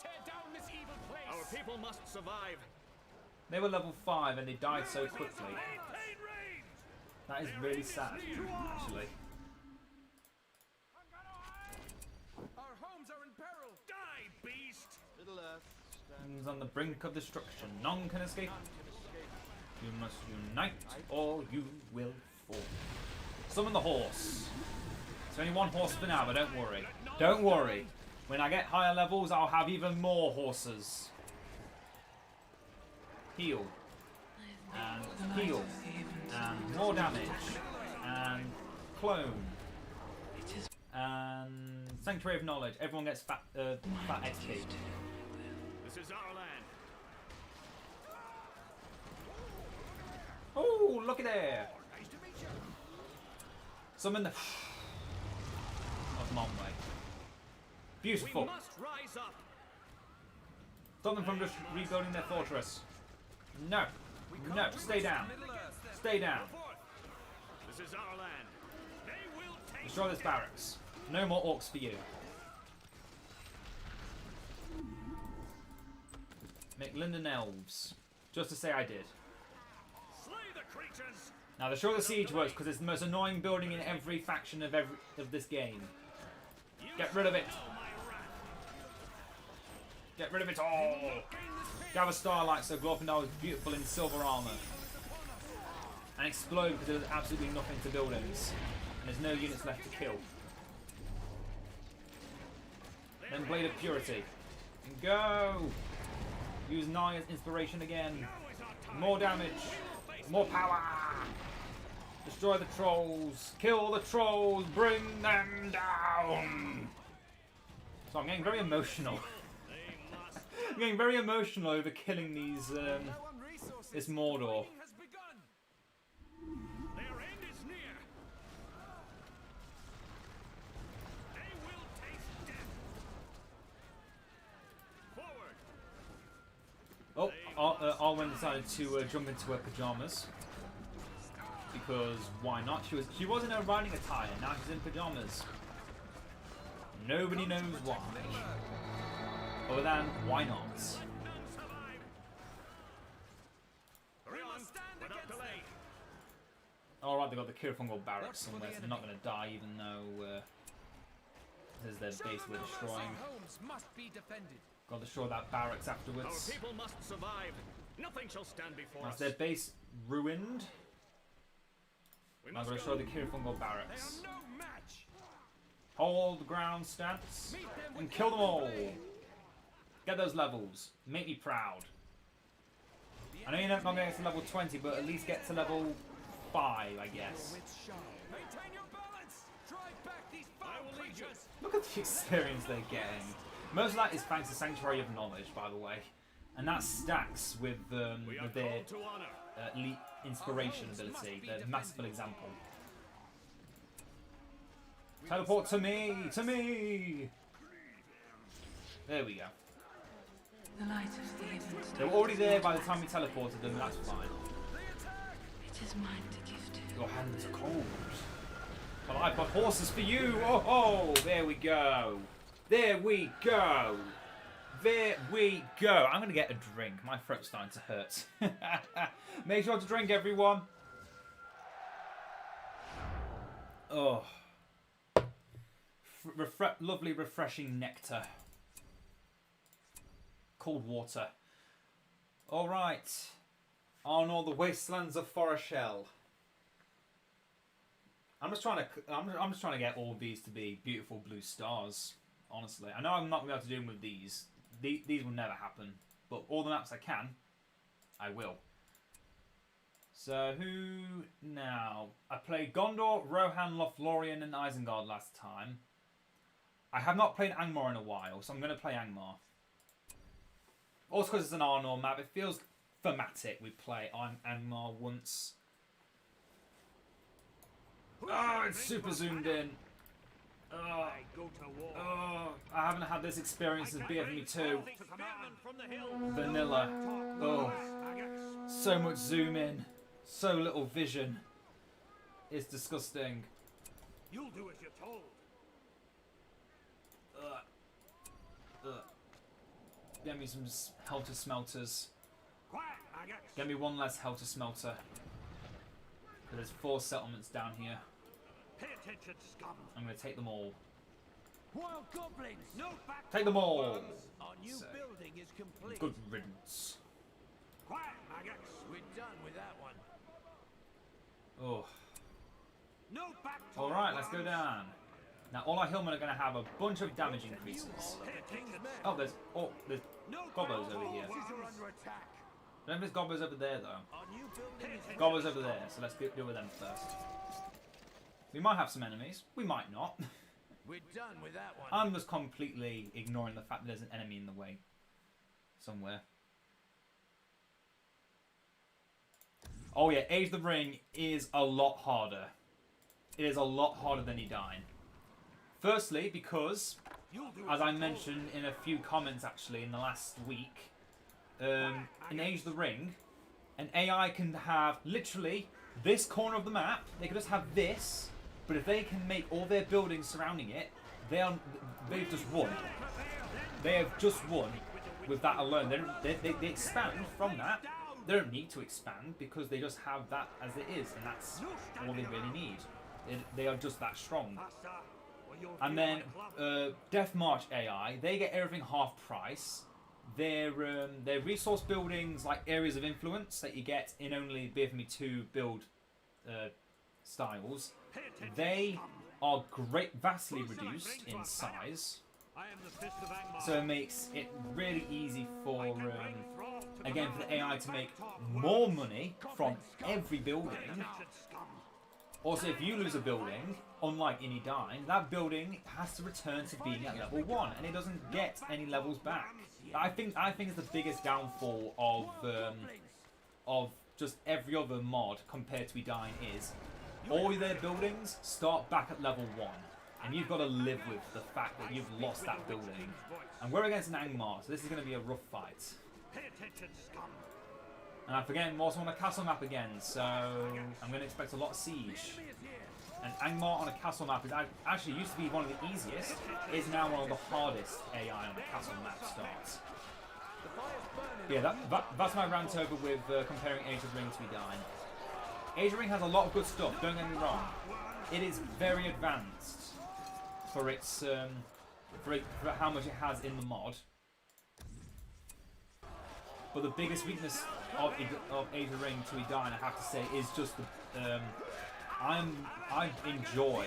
Tear down this evil place. Our people must survive. They were level 5 and they died so quickly. Maintain range! That is really sad, actually. Our homes are in peril. Die, beast! Little Earth stands He's on the brink of destruction. None can escape. You must unite or you will fall. Summon the horse. It's only one horse for now, but don't worry. Don't worry. When I get higher levels, I'll have even more horses. Heal. And heal. And more damage. And clone. And Sanctuary of Knowledge. Everyone gets fat XP. This is our land. Oh, look at there. Summon the... Of Monway. We Beautiful. must rise up. Stop them from just rebuilding their fortress. No. No, stay down. Stay down. This is our land. They will take Destroy this barracks. No more orcs for you. Make Linden elves. Just to say I did. slay the creatures. Now the Shore of the Siege works because it's the most annoying building in every faction of this game. Get rid of it. Get rid of it all. Gather starlight so Glorfindel is beautiful in silver armor. And explode because there's absolutely nothing to buildings. And there's no units left to kill. Then Blade of Purity. And go! Use Naya's inspiration again. More damage. More power! Destroy the trolls. Kill the trolls. Bring them down! So I'm getting very emotional. I'm getting very emotional over killing these, this Mordor. Has begun. Their end is near. They will taste death. Forward. Oh, Arwen decided to jump into her pajamas. Because why not? She was in her riding attire, now she's in pajamas. Nobody knows why. Other than, why not? None survive. Hurry on, without delay. Alright, they got the Kirfungal barracks somewhere, so they're not going to die even though this is their base we're destroying. Our homes must be defended. Got to destroy that barracks Our afterwards. people must survive. Nothing shall stand before That's us. their base ruined. We I'm must going to go. destroy the Kirfungal They barracks. are no match. Hold the ground stance Meet them and with kill them all. flame. Get those levels. Make me proud. I know you're not going to get to level 20, but at least get to level 5, I guess. Maintain your balance. Drive back these foul I will lead you. creatures. Look at the experience they're getting. Most of that is thanks to Sanctuary of Knowledge, by the way. And that stacks with, We are with their called to honor. elite inspiration ability, the masterful example. Teleport to me! To me! There we go. The light of the even They were already there by the time we teleported them, that's fine. It is mine to give to. Your hands are cold. Well, I've got horses for you! Oh, oh! There we go! There we go! There we go! I'm gonna get a drink. My throat's starting to hurt. Make sure to drink, everyone! Oh. Lovely, refreshing nectar. Cold water. Alright. On all the wastelands of Foreshell. I'm just trying to get all of these to be beautiful blue stars. Honestly, I know I'm not going to be able to do them with these. These will never happen. But all the maps I can, I will. So who now? I played Gondor, Rohan, Lothlorien, and Isengard last time. I have not played Angmar in a while, so I'm going to play Angmar. Also because it's an Arnor map, it feels thematic. We play on Angmar once. Oh, it's super zoomed in. Oh, I go to war. oh, I haven't had this experience since BFME 2. Spearmen from the hills. Vanilla. Oh, so much zoom in, so little vision. It's disgusting. You'll do as you're told. Ugh. Ugh. get me some helter smelters. Quiet, maggots. Get me one less helter smelter. But there's 4 settlements down here. Pay attention, scum. I'm going to take them all. Wild goblins! No back. Take them all! Our new So, building is complete. good riddance. Quiet, maggots. We're done with that one. Oh. No back. Alright, let's go down. Now all our hillmen are going to have a bunch of damage increases. Pay attention. Oh, there's No gobblers back. over here. Forces are under attack. Don't know if there's gobblers over there though. Our new building is Gobblers over there, so let's deal with them first. We might have some enemies. We might not. We're done with that one. I'm just completely ignoring the fact that there's an enemy in the way. Somewhere. Oh yeah, Age of the Ring is a lot harder. It is a lot harder than Edain. Firstly, because, as I mentioned in a few comments actually in the last week, in Age of the Ring, an AI can have literally this corner of the map. They could just have this, but if they can make all their buildings surrounding it, they've just won. They have just won with that alone. They expand from that. They don't need to expand because they just have that as it is, and that's all they really need. They are just that strong. And then Death March AI, they get everything half price. Their resource buildings, like areas of influence that you get in only BFME 2 build styles, they are vastly reduced in size. I am the fist of Angmar. So it makes it really easy for, again, for the AI to make more money from every building. Also, if you lose a building, unlike in Edain, that building has to return to being at level 1, and it doesn't get any levels back. I think it's the biggest downfall of just every other mod compared to Edain is all their buildings start back at level 1. And you've got to live with the fact that you've lost that building. And we're against an Angmar, so this is going to be a rough fight. Pay attention, scum. And I forget, I'm also on a castle map again, so I'm going to expect a lot of siege. And Angmar on a castle map is actually used to be one of the easiest. Is now one of the hardest AI on a castle map starts. But yeah, that's my rant over with comparing Age of Ring to Edain. Age of Ring has a lot of good stuff, don't get me wrong. It is very advanced for its for how much it has in the mod. But the biggest weakness of Age of Ring to Edain, I have to say, is just the I enjoy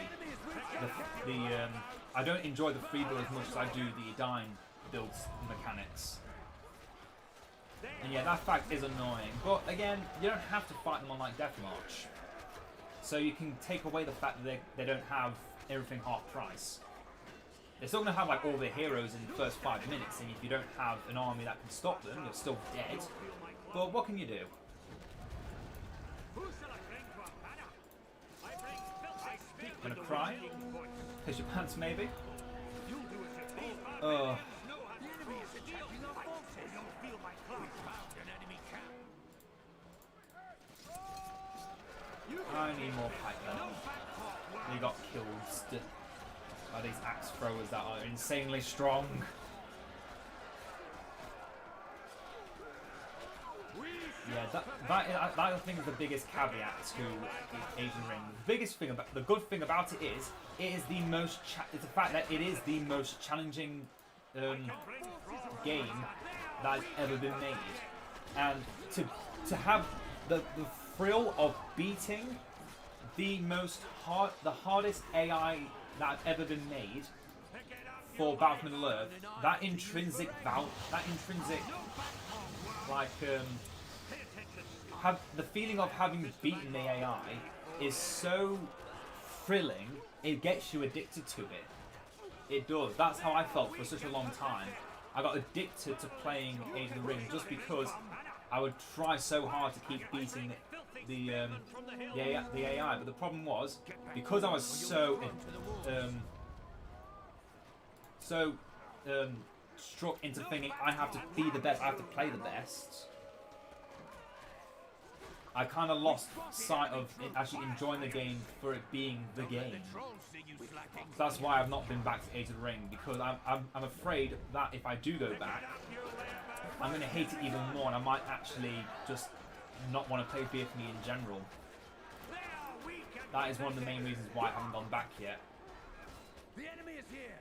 the I don't enjoy the free build as much as I do the Edain builds mechanics. And yeah, that fact is annoying. But again, you don't have to fight them on like Death March. So you can take away the fact that they don't have everything half price. They're still going to have like all their heroes in the first 5 minutes, and if you don't have an army that can stop them, you're still dead. But what can you do? Gonna cry? Piss your pants maybe? I need more pikemen. They got killed by these axe throwers that are insanely strong. Yeah, that I think is the biggest caveat to Age of Ring. The good thing about it is the most. It's the fact that it is the most challenging game that has ever been made, and to have the thrill of beating the hardest AI that have ever been made for Battle for Middle-earth, that intrinsic like have the feeling of having beaten the AI is so thrilling. It gets you addicted to it. It does. That's how I felt for such a long time. I got addicted to playing Age of the Ring just because I would try so hard to keep beating the AI. But the problem was, because I was so struck into thinking I have to be the best, I have to play the best. I kind of lost sight of it actually enjoying the game for it being the game. That's why I've not been back to Age of the Ring, because I'm afraid that if I do go back, I'm going to hate it even more, and I might actually just not want to play BFME in general. That is one of the main reasons why I haven't gone back yet.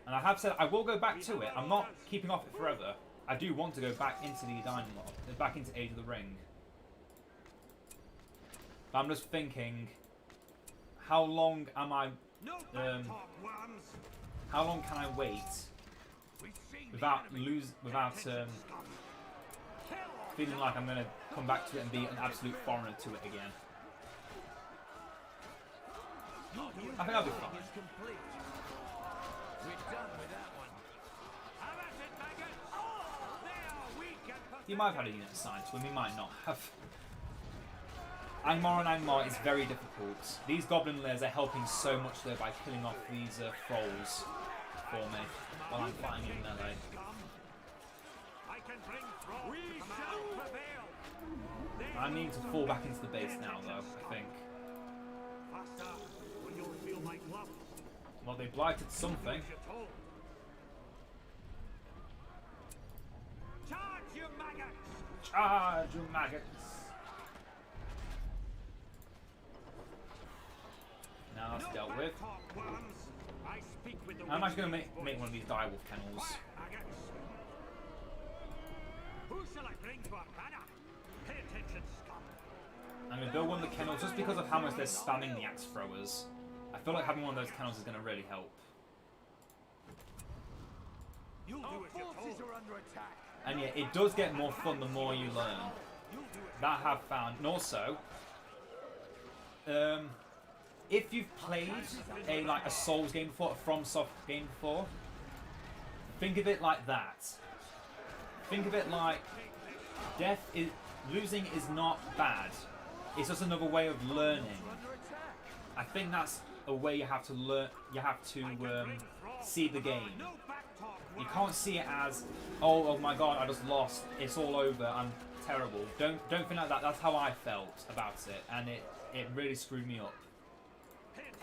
And I have said I will go back to it. I'm not keeping off it forever. I do want to go back into the Edain Mod, back into Age of the Ring. But I'm just thinking, how long am I? How long can I wait without feeling like I'm going to come back to it and be an absolute foreigner to it again? I think I'll be fine. He might have had a unit assigned to him, he might not have. Angmar and Angmar is very difficult. These goblin layers are helping so much though by killing off these thralls for me while I'm fighting in melee. I need to fall back into the base now though, I think. Well, they blighted something. Charge, you maggots! Charge, you maggots! Now that's dealt with. I'm actually going to make one of these direwolf kennels. Who shall I bring to our banner? Pay attention, scum. I'm going to build one of the kennels just because of how much they're spamming the axe throwers. I feel like having one of those kennels is going to really help. You'll do as you're told. And yeah, it does get more fun the more you learn. That I have found. And also, if you've played a Souls game before, a FromSoft game before, think of it like that. Think of it like losing is not bad. It's just another way of learning. I think that's a way you have to learn. You have to see the game. You can't see it as, oh my god, I just lost. It's all over. I'm terrible. Don't think like that. That's how I felt about it, and it really screwed me up.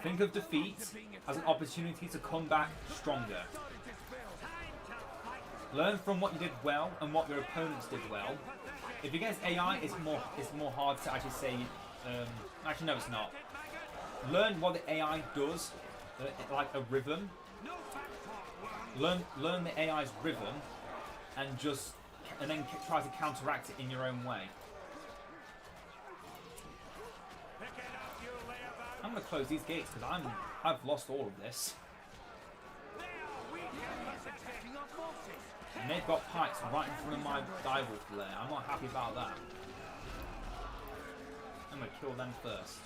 Think of defeat as an opportunity to come back stronger. Learn from what you did well and what your opponents did well. If you're against AI, it's more hard to actually say. Actually, no, it's not. Learn what the AI does, like a rhythm. Learn the AI's rhythm, and then try to counteract it in your own way. I'm going to close these gates because I've lost all of this. And they've got pikes right in front of my direwolf lair. I'm not happy about that. I'm going to kill them first.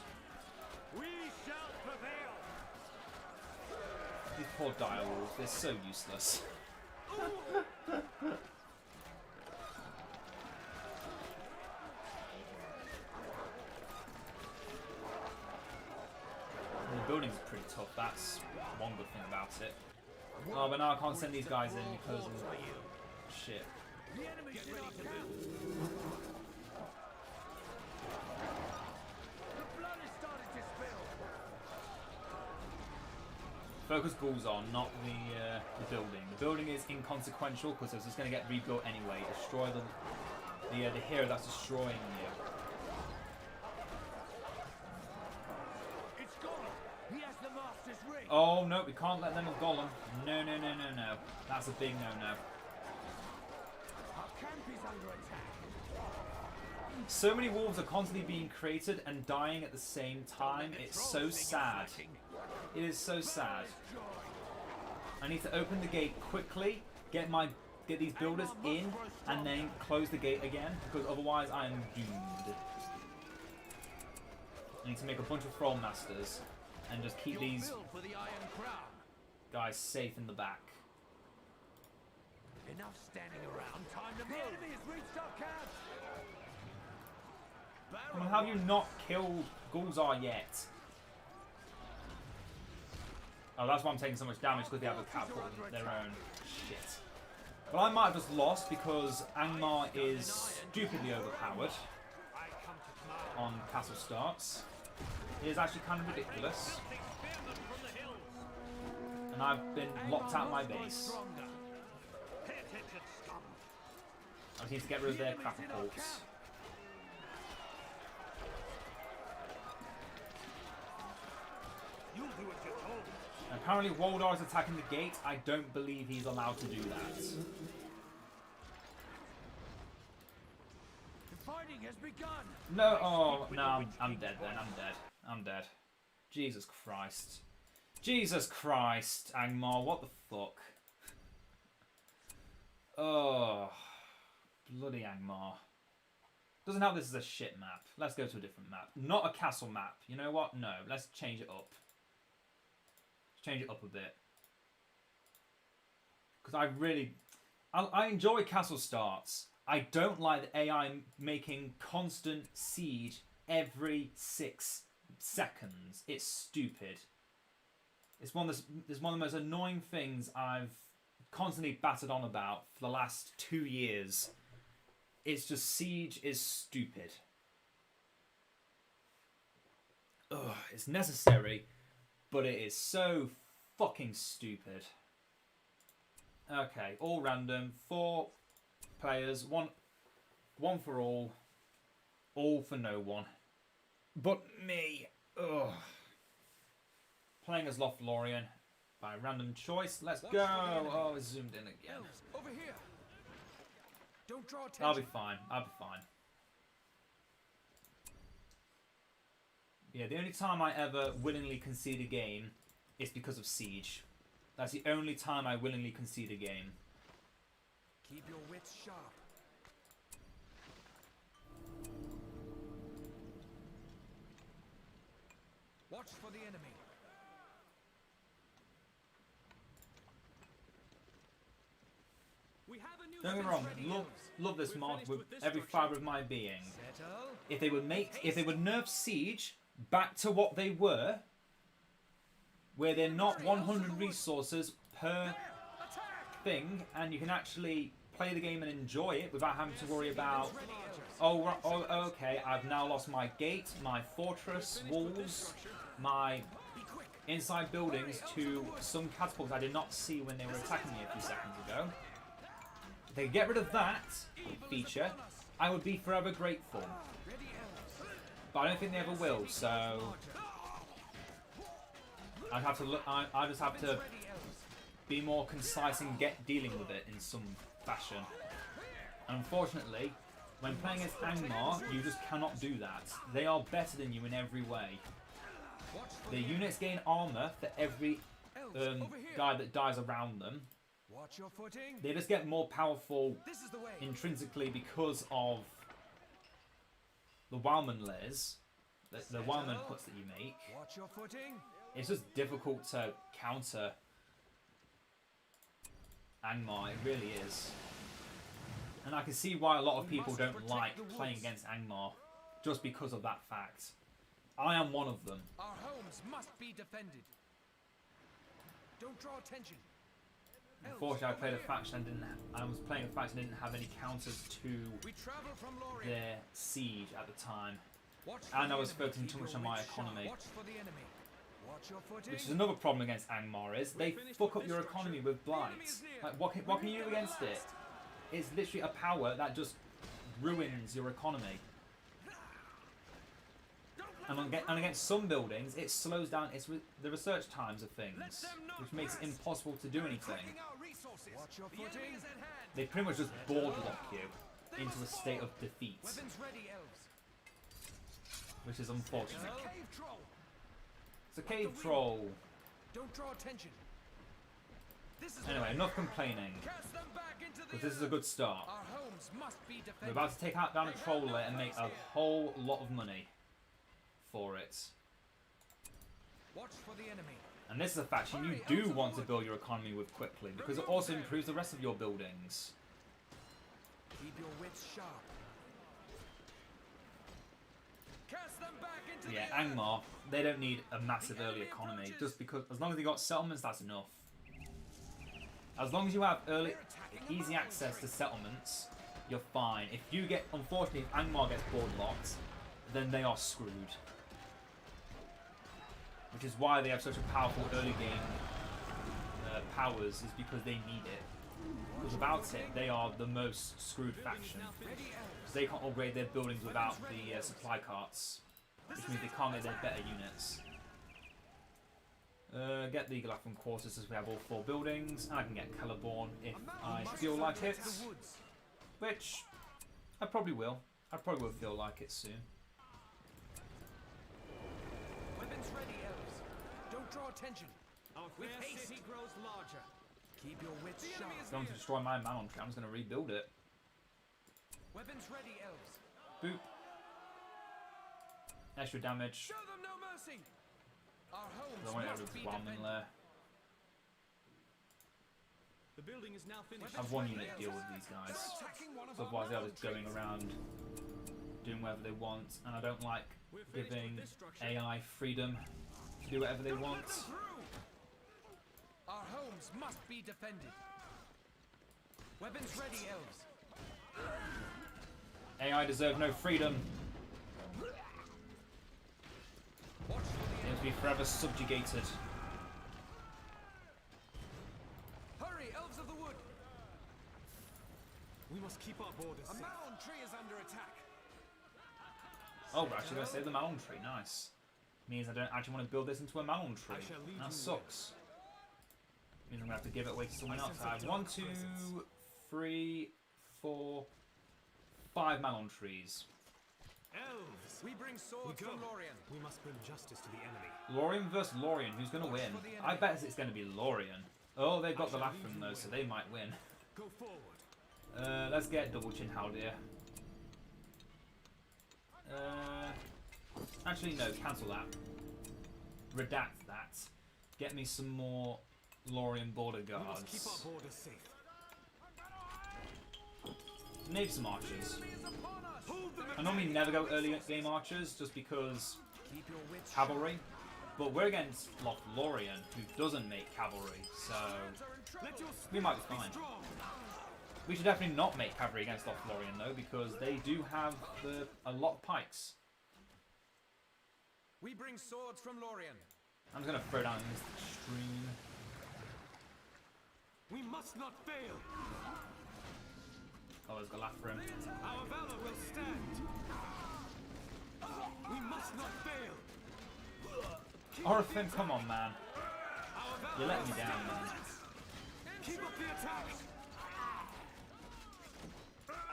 We shall prevail. These poor direwolves, they're so useless. The building's pretty tough, that's one good thing about it. Oh, but now I can't send these guys in because of shit. Focus ghouls on, not the building. The building is inconsequential because it's just going to get rebuilt anyway. Destroy the hero that's destroying you. Oh no, we can't let them have Golem. No. That's a big no. So many wolves are constantly being created and dying at the same time. It's so sad. It is so sad. I need to open the gate quickly, get these builders in, and then close the gate again, because otherwise I am doomed. I need to make a bunch of Thrall Masters and just keep these guys safe in the back. Enough standing around. Time to move. The enemy has reached our camp. Well, have you not killed Gulzar yet? Oh, that's why I'm taking so much damage, because they have a catapult of their own. Shit. Well, I might have just lost because Angmar is stupidly overpowered. I come to command. on castle starts is actually kind of ridiculous. And I've been locked out of my base. I just need to get rid of their catapults. Apparently Woldar is attacking the gate. I don't believe he's allowed to do that. The fighting has begun. No, oh, no, I'm dead then. I'm dead. Jesus Christ. Jesus Christ, Angmar, what the fuck? Oh, bloody Angmar. Doesn't help this is a shit map. Let's go to a different map. Not a castle map. You know what? No, let's change it up. Change it up a bit. Because I enjoy castle starts. I don't like the AI making constant siege every 6 seconds. It's stupid. It's one of the most annoying things I've constantly battered on about for the last 2 years. It's just siege is stupid. Ugh, it's necessary, but it is so fucking stupid. Okay, all random, 4 players, one for all for no one. But me. Ugh. Playing as Lothlorien by random choice. Let's go. Oh, it's zoomed in again. Over here. Don't draw attention. I'll be fine. Yeah, the only time I ever willingly concede a game is because of siege. That's the only time I willingly concede a game. Keep your wits sharp. Watch for the enemy. We have a new Don't get me wrong, love this mod with every fibre of my being. Settle. If they would nerf siege back to what they were, where they're not 100 resources per thing, and you can actually play the game and enjoy it without having to worry about, oh okay, I've now lost my gate, my fortress walls, my inside buildings to some catapults I did not see when they were attacking me a few seconds ago. If they could get rid of that feature, I would be forever grateful. But I don't think they ever will, so I'd have to look. I just have to be more concise and dealing with it in some fashion. And unfortunately, when playing as Angmar, you just cannot do that. They are better than you in every way. The units gain armor for every guy that dies around them. Watch your footing. They just get more powerful This is the way. intrinsically because of the Wildman layers, the Wildman puts that you make. Watch your footing. It's just difficult to counter Angmar, it really is. And I can see why a lot of people don't like playing against Angmar, just because of that fact. I am one of them. Our homes must be defended. Don't draw attention. Unfortunately, I played a faction I was playing a faction that didn't have any counters to We travel from Lorien. their siege at the time. Watch And for I was the enemy. focusing too Keep much your on my wits sharp. economy. Watch for the enemy. Watch your footing. Which is another problem against Angmar is they fuck up your economy with blight. Like what can you do against it? It's literally a power that just ruins your economy. And against some buildings, it slows down the research times of things, which makes it impossible to do anything. Taking our resources. Watch your footing. They pretty much just board lock you into a state of defeat, Weapons ready, elves. which is unfortunate. Cave troll. It's a cave troll. Don't draw attention. This is Anyway, enough complaining, Cast them back into the because this is a good start. Our homes must be We're defended. about to take down a troll layer and make a whole lot of money for it. Watch for the enemy. And this is a faction you do want to build your economy with quickly, because it also improves the rest of your buildings. Keep your wits sharp. Cast them back into Yeah, the earth. Angmar, they don't need a massive early economy, just because as long as they got settlements, that's enough. As long as you have easy access to settlements, you're fine. If you get, unfortunately, if Angmar gets board locked, then they are screwed. Which is why they have such a powerful early game powers, is because they need it. Because without it, they are the most screwed faction. They can't upgrade their buildings without the supply carts, which means they can't get their better units. Get the Galafan quarters as we have all 4 buildings, and I can get Celeborn if I feel like it. Which I probably will. I probably will feel like it soon. Weapons ready, elves. Don't draw attention. Our With fair haste. city grows larger. Keep your wits sharp. I'm going to destroy my Manon tree. I'm just going to rebuild it. Weapons ready, elves. Boop. Extra damage. Show them no mercy. Our I homes want must be everything whelming defended. there. The building is now finished. I have 1 unit deal with these guys. Attacking one of So our otherwise they're mountain just going trees. around doing whatever they want, and I don't like We're finished giving with this structure. AI freedom to do whatever they Don't want. let them through. Our homes must be defended. Weapons ready, elves. AI deserve no freedom. Watch for the They must be forever subjugated. Hurry, elves of the wood. We must keep our borders A safe. mound tree is under attack. Oh, we're actually going to save the Manon tree. Nice. Means I don't actually want to build this into a Manon tree. I shall lead That you sucks. Means I'm going to have to give it away to someone I else. sense a I have dark 1, 2, presence. 3, 4, 5 Manon trees. Elves! We bring swords We go. from Lorien. We must bring justice to the enemy. Lorien versus Lorien. Who's going to Watch win? for the I enemy. bet it's going to be Lorien. Oh, they've got the I shall lead Lathram you though, in. so they might win. Go forward. Let's get double chin Haldir. Actually, no, cancel that. Redact that. Get me some more Lorien border We must keep guards. our borders safe. Maybe some archers. Enemy is upon us. Hold them I normally never go early game archers just because Keep your wits sharp. cavalry. But we're against Lothlorien, who doesn't make cavalry, so Barons are in trouble. Let your we might be spirit fine. strong. We should definitely not make cavalry against Lothlorien though, because they do have a lot of pikes. We bring swords from Lorien. I'm just gonna throw down in this stream. We must not fail. Oh, there's Galafrim. Our valor will stand. We must not fail. Orifin, come on, man. Our valor You're letting will me down, stand. man. Keep up the attack.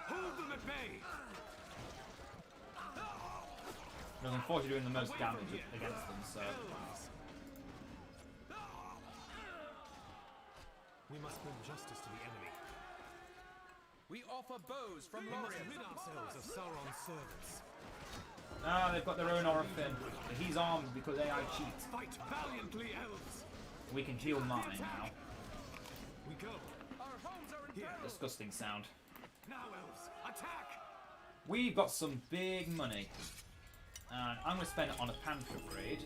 Hold them at bay. Because unfortunately doing the most damage against them, so... Elves. We must bring justice to the enemy. We offer bows from We must Lorien. rid ourselves of Sauron's servants. Ah, they've got their own Orifin. But he's armed because AI cheats. Fight valiantly, elves. We can heal mine now. We go. Our homes are in Here. peril. Disgusting sound. Now, elves, attack. We've got some big money. And I'm going to spend it on a panther upgrade.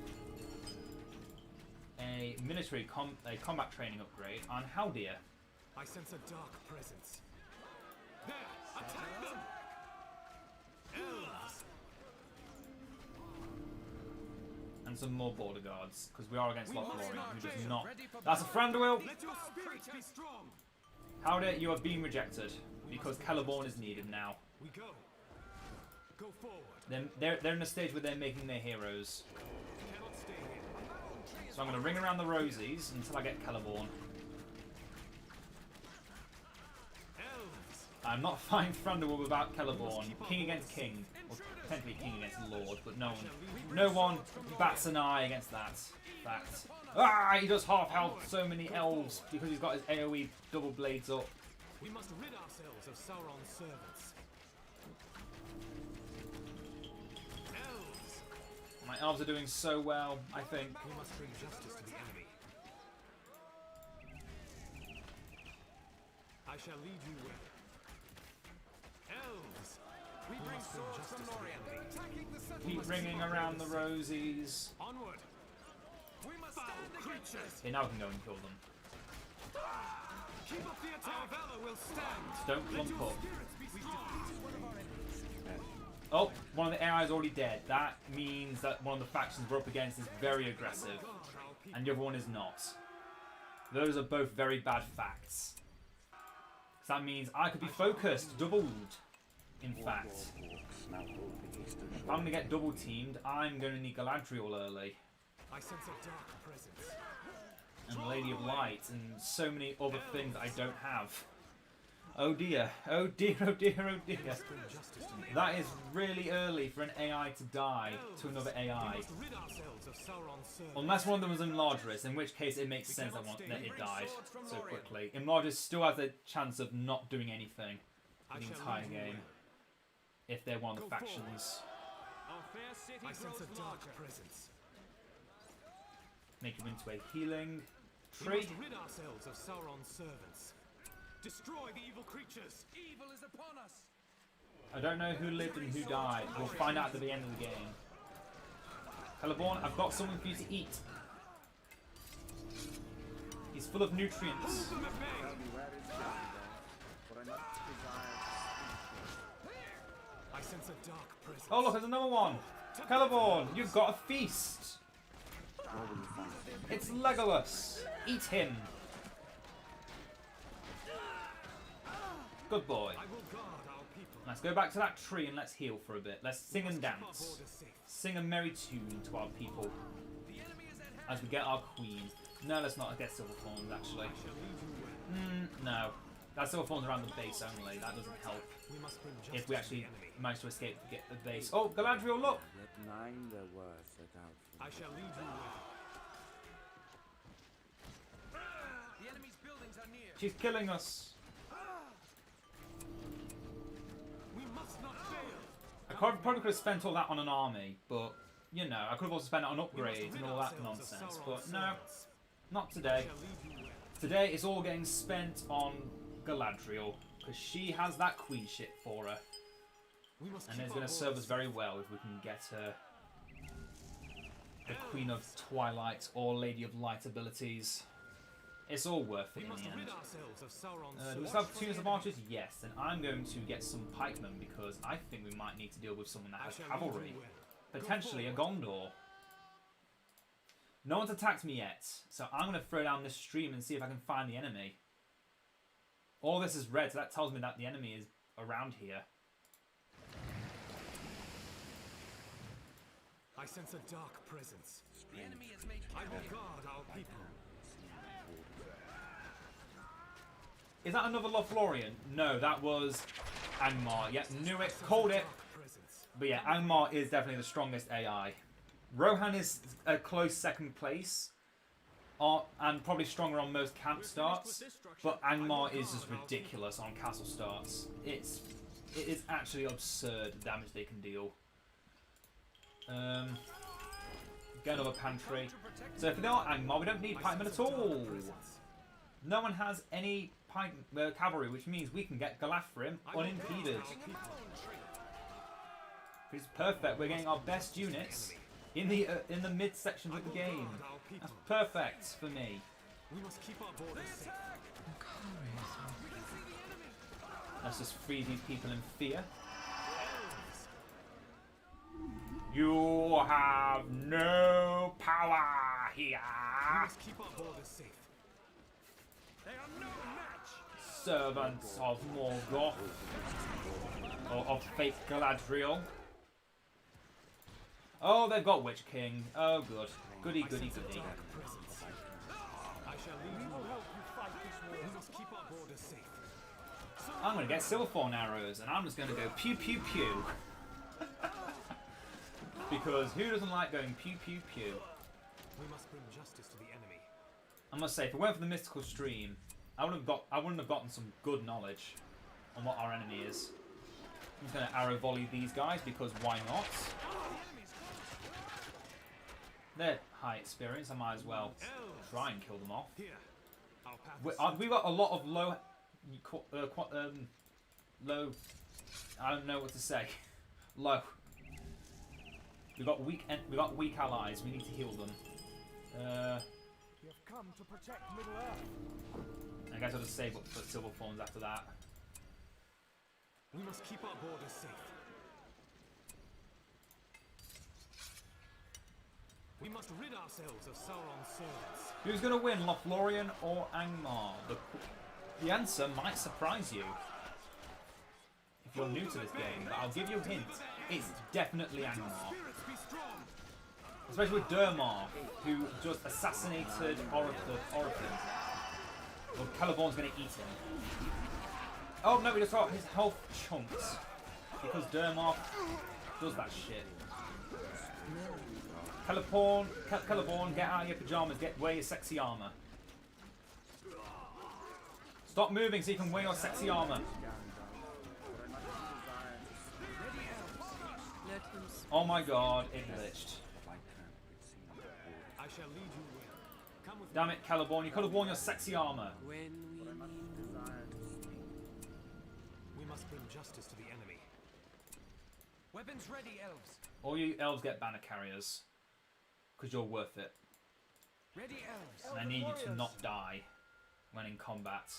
A military combat training upgrade on Haldir. I sense a dark presence. There, attack them. Elves. And some more border guards, because we are against We must Lothlorien, not who does fail. not... Ready for That's a battle. Thranduil! Let your spirits be strong. Haldir, you are being rejected, because Celeborn is needed now. We go. Go forward. They're in a stage where they're making their heroes. Cannot stay here. So I'm going to ring around the rosies until I get Celeborn. Elves. I'm not fighting Thranduil without Celeborn. King against king. Or technically king against lord, but no one bats an eye against that. Fact. Ah, he does half health so many elves because he's got his AoE double blades up. We must rid ourselves of Sauron's servants. Elves. My elves are doing so well, I think. We must bring justice to the enemy. I shall lead you well. Elves. We bring must bring swords justice from to the Lorien. enemy. They're attacking the Keep settlements. ringing around the rosies. Onward. We must Foul stand against creatures. Okay, now we can go and kill them. Keep up the attack. Our valor will stand. Don't Let clump your up. spirits be strong. one of our enemies. Oh, one of the AI is already dead. That means that one of the factions we're up against is very aggressive, and the other one is not. Those are both very bad facts. So that means I could be focused, doubled, in fact. If I'm going to get double teamed, I'm going to need Galadriel early. I sense a dark presence. And Lady of Light, and so many other things I don't have. Oh dear, oh dear, oh dear, oh dear. That is really early for an AI to die to another AI. Unless one of them was Enlargerus, in which case it makes sense that it died so quickly. Enlargerus still has a chance of not doing anything for the entire game if they're one of the factions. I sense a dark presence. Make him into a healing We tree. must rid ourselves of Sauron's servants. Destroy the evil creatures. Evil is upon us. I don't know who lived and who died. We'll find out at the end of the game. Celeborn, I've got something for you to eat. He's full of nutrients. I sense a dark presence. Oh look, there's another one. Celeborn, you've got a feast. It's Legolas. Eat him. Good boy. I will guard our people. Let's go back to that tree and let's heal for a bit. Let's sing and Keep our dance. borders safe. Sing a merry tune to our people The enemy is at hand. as we get our queen. No, let's not get Silverthorns actually. Shall lead you well. No. That Silverthorns around the base only. That doesn't help. We must bring justice If we to actually the enemy. manage to escape to get the base. Oh, Galadriel, look! Let neither word set out for I shall lead you well. The enemy's buildings are near. She's killing us. We must not fail. I probably could have spent all that on an army, but, you know, I could have also spent it on upgrades and all that nonsense. But no, not today. Shall lead you well. Today it's all getting spent on Galadriel, because she has that queen shit for her. We must And keep it's our going to serve borders us very well if we can get her the Queen of Twilight or Lady of Light abilities. It's all worth it We in must the end. rid ourselves of Sauron's Do we swords. still have tunes of archers? Yes, and I'm going to get some pikemen because I think we might need to deal with someone that I has shall lead you cavalry. well. Potentially a Gondor. No one's attacked me yet, so I'm going to throw down this stream and see if I can find the enemy. All this is red, so that tells me that the enemy is around here. I sense a dark presence. The enemy has made I camp will here. guard our people. Is that another Lothlorien? No, that was Angmar. Yep, knew it, called it. Dark presence. But yeah, Angmar is definitely the strongest AI. Rohan is a close second place, and probably stronger on most camp starts. But Angmar is just ridiculous on castle starts. It is actually absurd the damage they can deal. Get another pantry. So if they're not Angmar, we don't need pikemen at all. No one has any cavalry, which means we can get Galafrim unimpeded. It's perfect. We're getting our best units in the mid sections of the game. That's perfect for me. We must keep our borders safe. Let's just free these people in fear. You have no power here. We must keep our borders safe. They are no match. Servants of Morgoth. Or of fake Galadriel. Oh, they've got Witch King. Oh, good. Goody, goody, goody. Dark presence. I shall lead you well. We must keep our borders safe. I'm going to get Silverthorn arrows, and I'm just going to go pew, pew, pew. Because who doesn't like going pew, pew, pew? We must bring justice to the enemy. I must say, if it weren't for the mystical stream, I wouldn't have gotten some good knowledge on what our enemy is. I'm just going to arrow volley these guys because why not? They're high experience. I might as well try and kill them off. Here, our path is We've got a lot of low. I don't know what to say. Low. We got weak allies. We need to heal them. You have come to protect Middle Earth. I guess I'll just save up for Silverthorns after that. We must keep our borders safe. We must rid ourselves of Sauron's servants. Who's going to win, Lothlorien or Angmar? The answer might surprise you if you're new to this game, but I'll give you a hint. It's definitely Angmar. Spirits be strong. Especially with Durmar, who just assassinated Orifin. Well, Celeborn's going to eat him. Oh no, we just got his health chunks. Because Durmar does that shit. Celeborn, get out of your pajamas, wear your sexy armor. Stop moving so you can wear your sexy armor. Let him speak. Oh my god, it glitched. I shall lead you well. Come with Damn me. it, Celeborn, you could have worn your sexy armor. When we need We must bring justice to the enemy. Weapons ready, elves. All you elves get banner carriers. Because you're worth it. Ready, elves. And I need you to not die when in combat.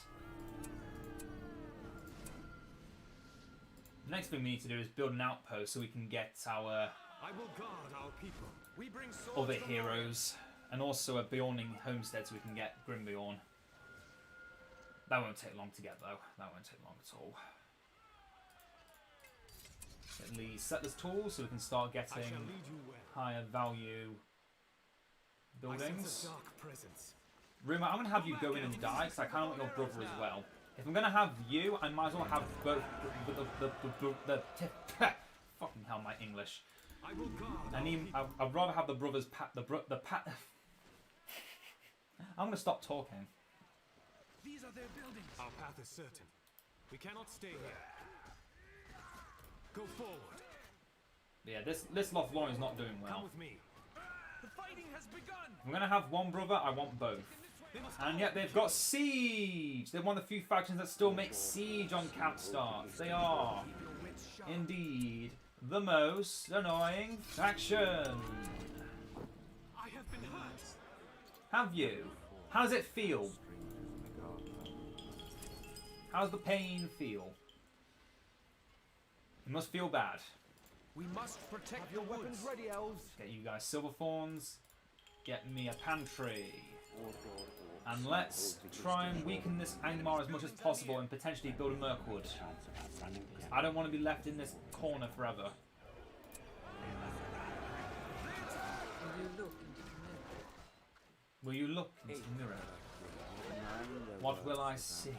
The next thing we need to do is build an outpost so we can get our I will guard our people. We bring swords other from heroes. And also a Bjorning homestead so we can get Grimbjorn. That won't take long to get though. That won't take long at all. Get the settlers tools so we can start I shall getting lead you well. higher value I buildings. sense a dark presence. Rumor, I'm going to have you go in and die because I kind of want your brother as well. If I'm going to have you, I might as well have both the fucking hell, my English. I will guard I our need. people. I'd rather have the brothers pat the pat. I'm going to stop talking. These are their buildings. Our path is certain. We cannot stay here. Go forward. Yeah, this Lothlorien is not doing Come well. with me. The fighting has begun. If I'm going to have one brother, I want both. They must And yet they've got siege. They're one of the few factions that still make siege on camp starts. They are indeed the most annoying faction. I have been hurt. Have you? How does it feel? How's the pain feel? It must feel bad. We must protect your weapons ready, elves. Get you guys silver thorns. Get me a pantry. And let's try and weaken this Angmar as much as possible and potentially build a Mirkwood. I don't want to be left in this corner forever. Will you look into the mirror? Will you look into the mirror? What will I see?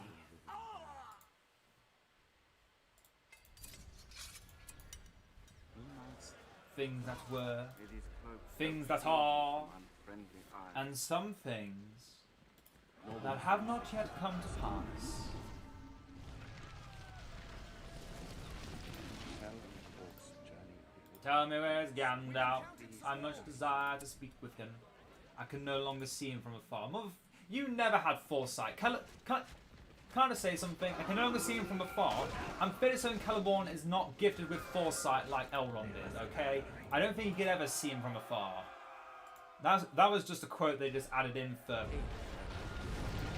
Things that were, things that are, and some things that have not yet come to pass. Tell me where's Gandalf. I much desire to speak with him. I can no longer see him from afar. You never had foresight. Can I just say something? I can no longer see him from afar. I'm fairly certain Celeborn is not gifted with foresight like Elrond is, okay? I don't think he could ever see him from afar. That was just a quote they just added in for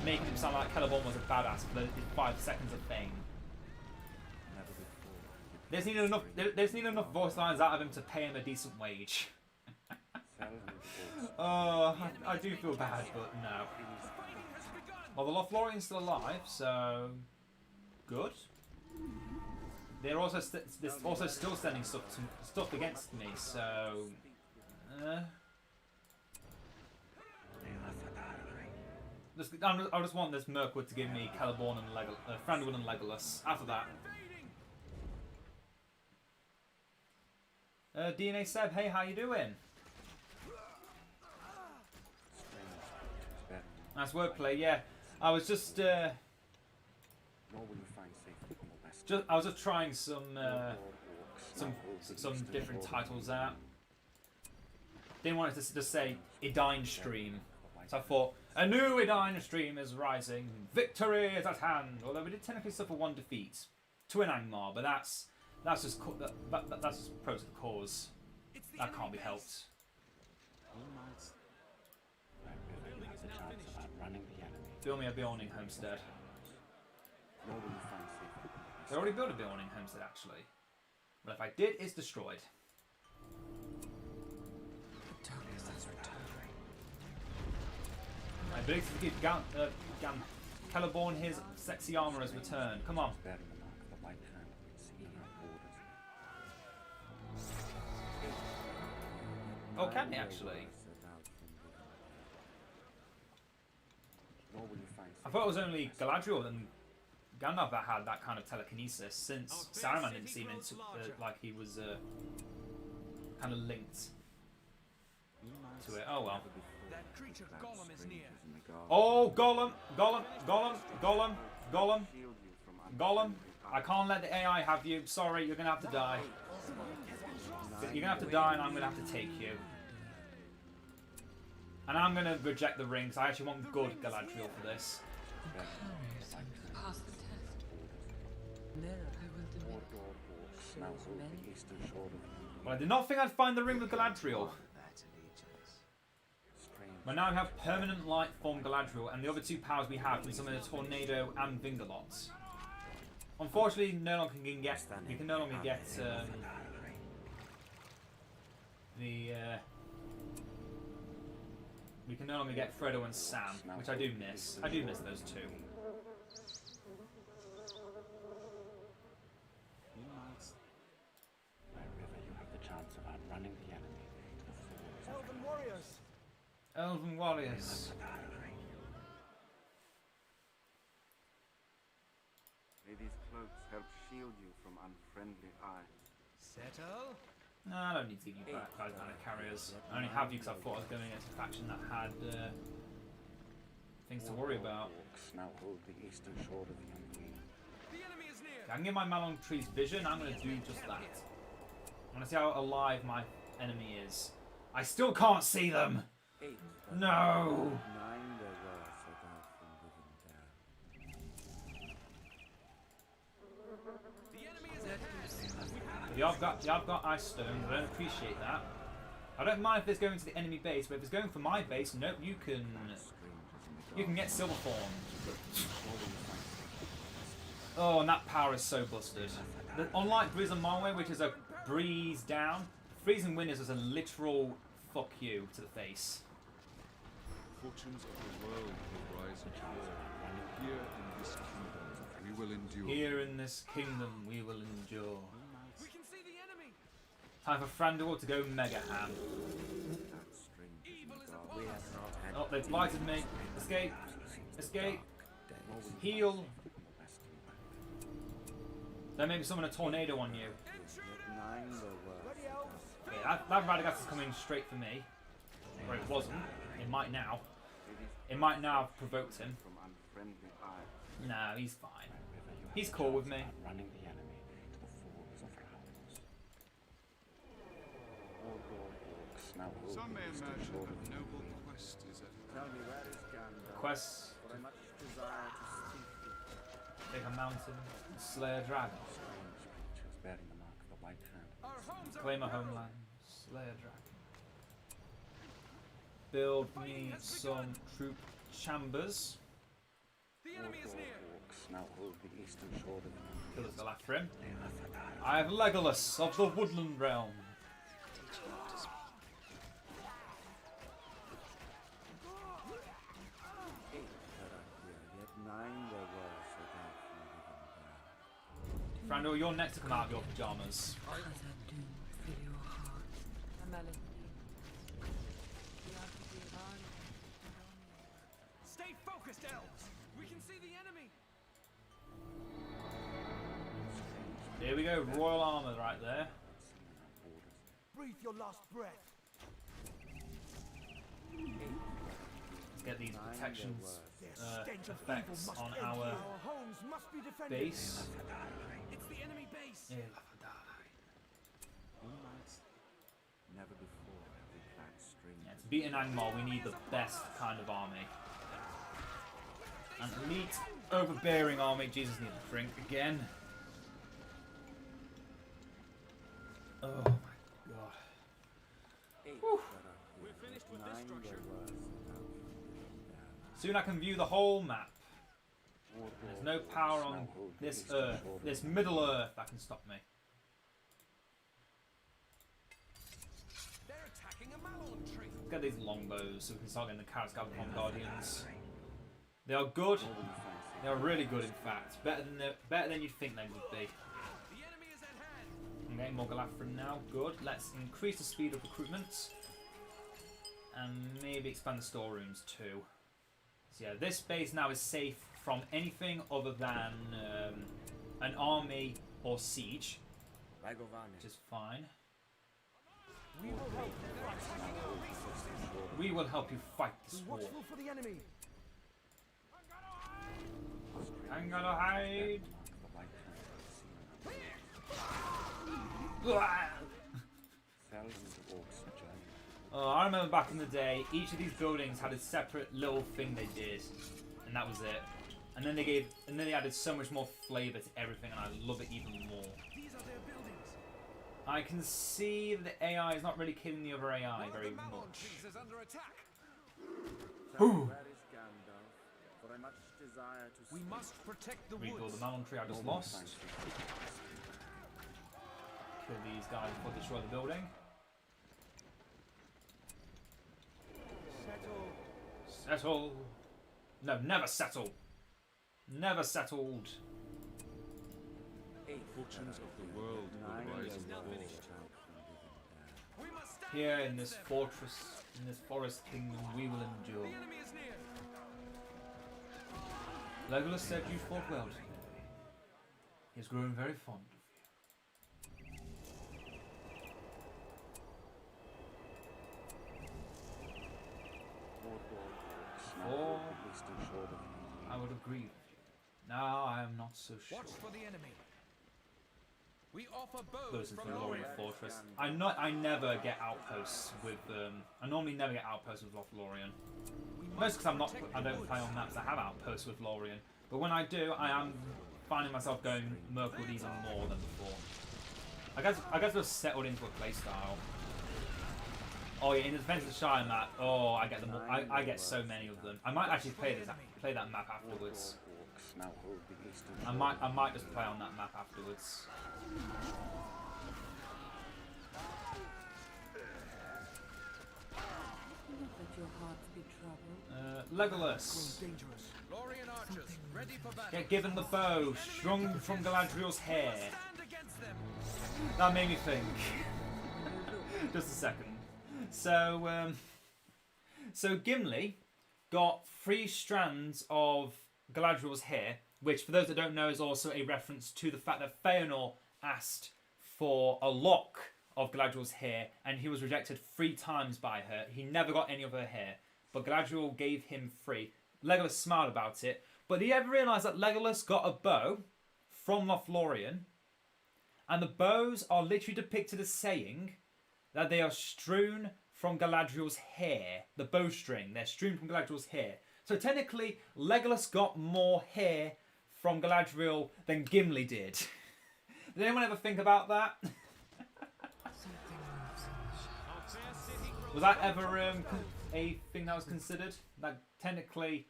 making him sound like Celeborn was a badass for the 5 seconds of fame. There's needed enough voice lines out of him to pay him a decent wage. Oh, I do feel bad, but no. Well, the Lothlorien's still alive, so good. They're also still sending stuff against me, so I just want this Mirkwood to give me Celeborn and Thranduil and Legolas. After that, DNA Seb, hey, how you doing? Nice wordplay, yeah. I was just I was just trying some different titles out. Didn't want it to just say Edain stream, so I thought a new Edain stream is rising, victory is at hand. Although we did technically suffer one defeat to an Angmar, but that's just that's just pros to the cause. That can't be helped. Build me a Bjorning homestead. I already built a Bjorning homestead actually, but if I did, it's destroyed. Darkness has returned. Ability to give Celeborn his sexy armor has returned. Come on. Bearing the mark of the white hand we'd seen on our borders. Oh, can he actually? Nor will you find I thought it was only Galadriel and Gandalf that had that kind of telekinesis, since Saruman didn't seem into, like he was kind of linked to it. Oh well. That creature Gollum is near. Oh, Gollum! Gollum! Gollum! Gollum! Gollum! Gollum! I can't let the AI have you. Sorry, you're gonna have to die. You're gonna have to die, and I'm gonna have to take you. And I'm gonna reject the ring, because I actually want good Galadriel for this. Pass the test. I will demand Well, I did not think I'd find the ring with Galadriel. But now we have permanent light form Galadriel, and the other two powers we have can summon a tornado and Vingerlot. Unfortunately, we can no longer get we can no longer get Frodo and Sam, which I do miss. I do miss those two. By river, you have the chance of outrunning the enemy to the falls of Elven warriors! Elven warriors. May these cloaks help shield you from unfriendly eyes. Settle. No, I don't need to give you back guys mana carriers. I only have you because I thought I was going against a faction that had things to worry about. Orcs now hold the eastern shore of the Unclean. The enemy is near. I can get my Malon Tree's vision. I'm going to do just that. I want to see how alive my enemy is. I still can't see them. No. 9 there were set out from within there. The enemy is near. I've got ice stones. I don't appreciate that. I don't mind if it's going to the enemy base, but if it's going for my base, nope. You can get Silverthorn. Oh, and that power is so busted. Unlike Breeze and Marway, which is a breeze down, Freezing Wind is a literal fuck you to the face. Fortunes of the world will rise and fall. Here in this kingdom, we will endure. Here in this kingdom, we will endure. We can see the enemy. Time for Thranduil to go mega ham. Evil is upon us. Oh, they've blighted me. Escape. Escape. Heal. Don't make me summon a tornado on you. 9 there were. Yeah, that Radagast is coming straight for me. Or it wasn't. It might now. It might now have provoked him. From unfriendly eyes. No, he's fine. He's cool with me. Running the enemy to the falls of Rhodes. Mordor orcs now hold Some the may eastern imagine shore a of the noble Unclean. quest is at Tell me, where is Gandalf? Quest. For I much desire to speak with Take a mountain. Slay a dragon. strange creatures bearing the mark of the white hand. Our homes are Claim a in peril. homeland. Slay a dragon. Build me some troop chambers. The enemy is near. Orcs now hold the eastern shore of the Unclean. Kill us the last for him. I have Legolas of the Woodland Realm. There are here, yet 9 there were set out from within there. Thranduil, you're next to come out of your pajamas. Khazad-dûm, fill your heart. Stay focused, elves. We can see the enemy. Here we go, royal armor right there. Breathe your last breath. Let's get these protections Stench of evil effects must on end. our Our homes must be defended. base. It's the enemy base. Never before have we clad strings. Yeah, to beat an Angmar, we need the best kind of army. An elite, overbearing army. Jesus needs a drink again. Oh my god. We're finished with this 9 structure. there were set out from within there. Soon I can view the whole map. There's no power on this earth, this middle earth that can stop me. They're attacking a Malon tree. get these longbows so we can start getting the Karas Galvatron Guardians. They are good. They are really good, in fact. Better than you'd think they would be. The enemy is at hand. Okay, more Galafrin now. Good. Let's increase the speed of recruitment. And maybe expand the storerooms too. So yeah, this base now is safe from anything other than an army or siege, which is fine. We will help you fight this war. Watchful for the enemy. I'm gonna hide. Oh, I remember back in the day, each of these buildings had a separate little thing they did, and that was it. And then they added so much more flavour to everything, and I love it even more. These are their buildings. I can see that the AI is not really killing the other AI very The Mammon much. Trees is under attack. Where is Gandalf? For I much desire to We see must protect the Rebuild woods. the Mammon Tree I just lost. Kill these guys before they destroy the building. Settle. No, never settle. Never settled. Fortunes of the world will rise and fall. We must stand Here in against this them. fortress, in this forest kingdom, we will endure. The enemy is near. Legolas said you fought well today. He has grown very fond of you. For I would agree with you. Now I am not so sure. Watch for the enemy. We offer bows Close into from the Lorien Lorien. Fortress. I never get outposts with I normally never get outposts with Lothlorien. Most because I don't play on maps that have outposts with Lorien. But when I do, I am finding myself going Merkled even more than before. I guess we've settled into a playstyle. Oh yeah, in the Defense of the Shire map, oh I get them all, I get so many of them. I might actually play that map afterwards. I might just play on that map afterwards. Let your hearts be troubled. Legolas, Dangerous. Lorien archers, ready for battle. get given the bow, strung from Galadriel's hair. Stand against them. That made me think. Just a second. So, so Gimli got 3 strands of Galadriel's hair, which, for those that don't know, is also a reference to the fact that Feanor asked for a lock of Galadriel's hair, and he was rejected 3 times by her. He never got any of her hair, but Galadriel gave him 3. Legolas smiled about it, but did he ever realise that Legolas got a bow from Lothlorien, and the bows are literally depicted as saying that they are strewn from Galadriel's hair. The bowstring, they're strewn from Galadriel's hair. So technically, Legolas got more hair from Galadriel than Gimli did. Did anyone ever think about that? Was that ever a thing that was considered? That technically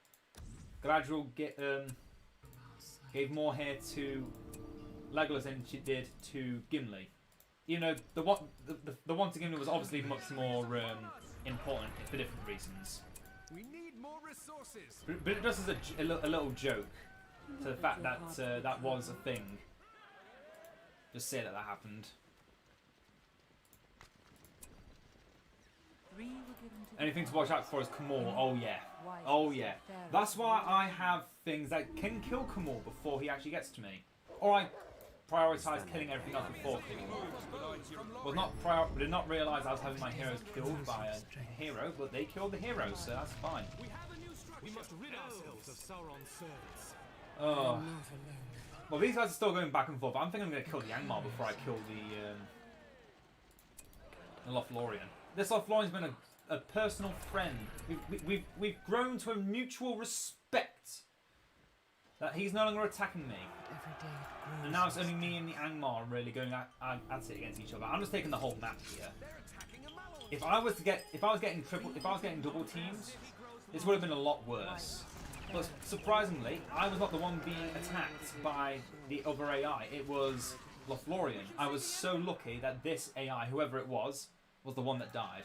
Galadriel gave more hair to Legolas than she did to Gimli. Even though the one to Gimli was obviously much more important for different reasons. We need more resources. But it just as a little joke to the fact that that was a thing. Just say that happened. Anything to watch out for is Kamor. Oh yeah. Oh yeah. That's why I have things that can kill Kamor before he actually gets to me. Or I prioritise killing everything else before Kamor. Did not realise I was having my heroes killed by a hero, but they killed the hero, so that's fine. We have a new structure. We must rid ourselves of Sauron's servants. Oh. Well, these guys are still going back and forth. I'm thinking I'm going to kill the Angmar before I kill the Lothlorien. This Lothlorien's been a personal friend. We've grown to a mutual respect. That he's no longer attacking me. And now it's only me and the Angmar really going at it against each other. I'm just taking the whole map here. If I was getting double teams, this would have been a lot worse. But surprisingly, I was not the one being attacked by the other AI. It was Lothlorien. I was so lucky that this AI, whoever it was the one that died.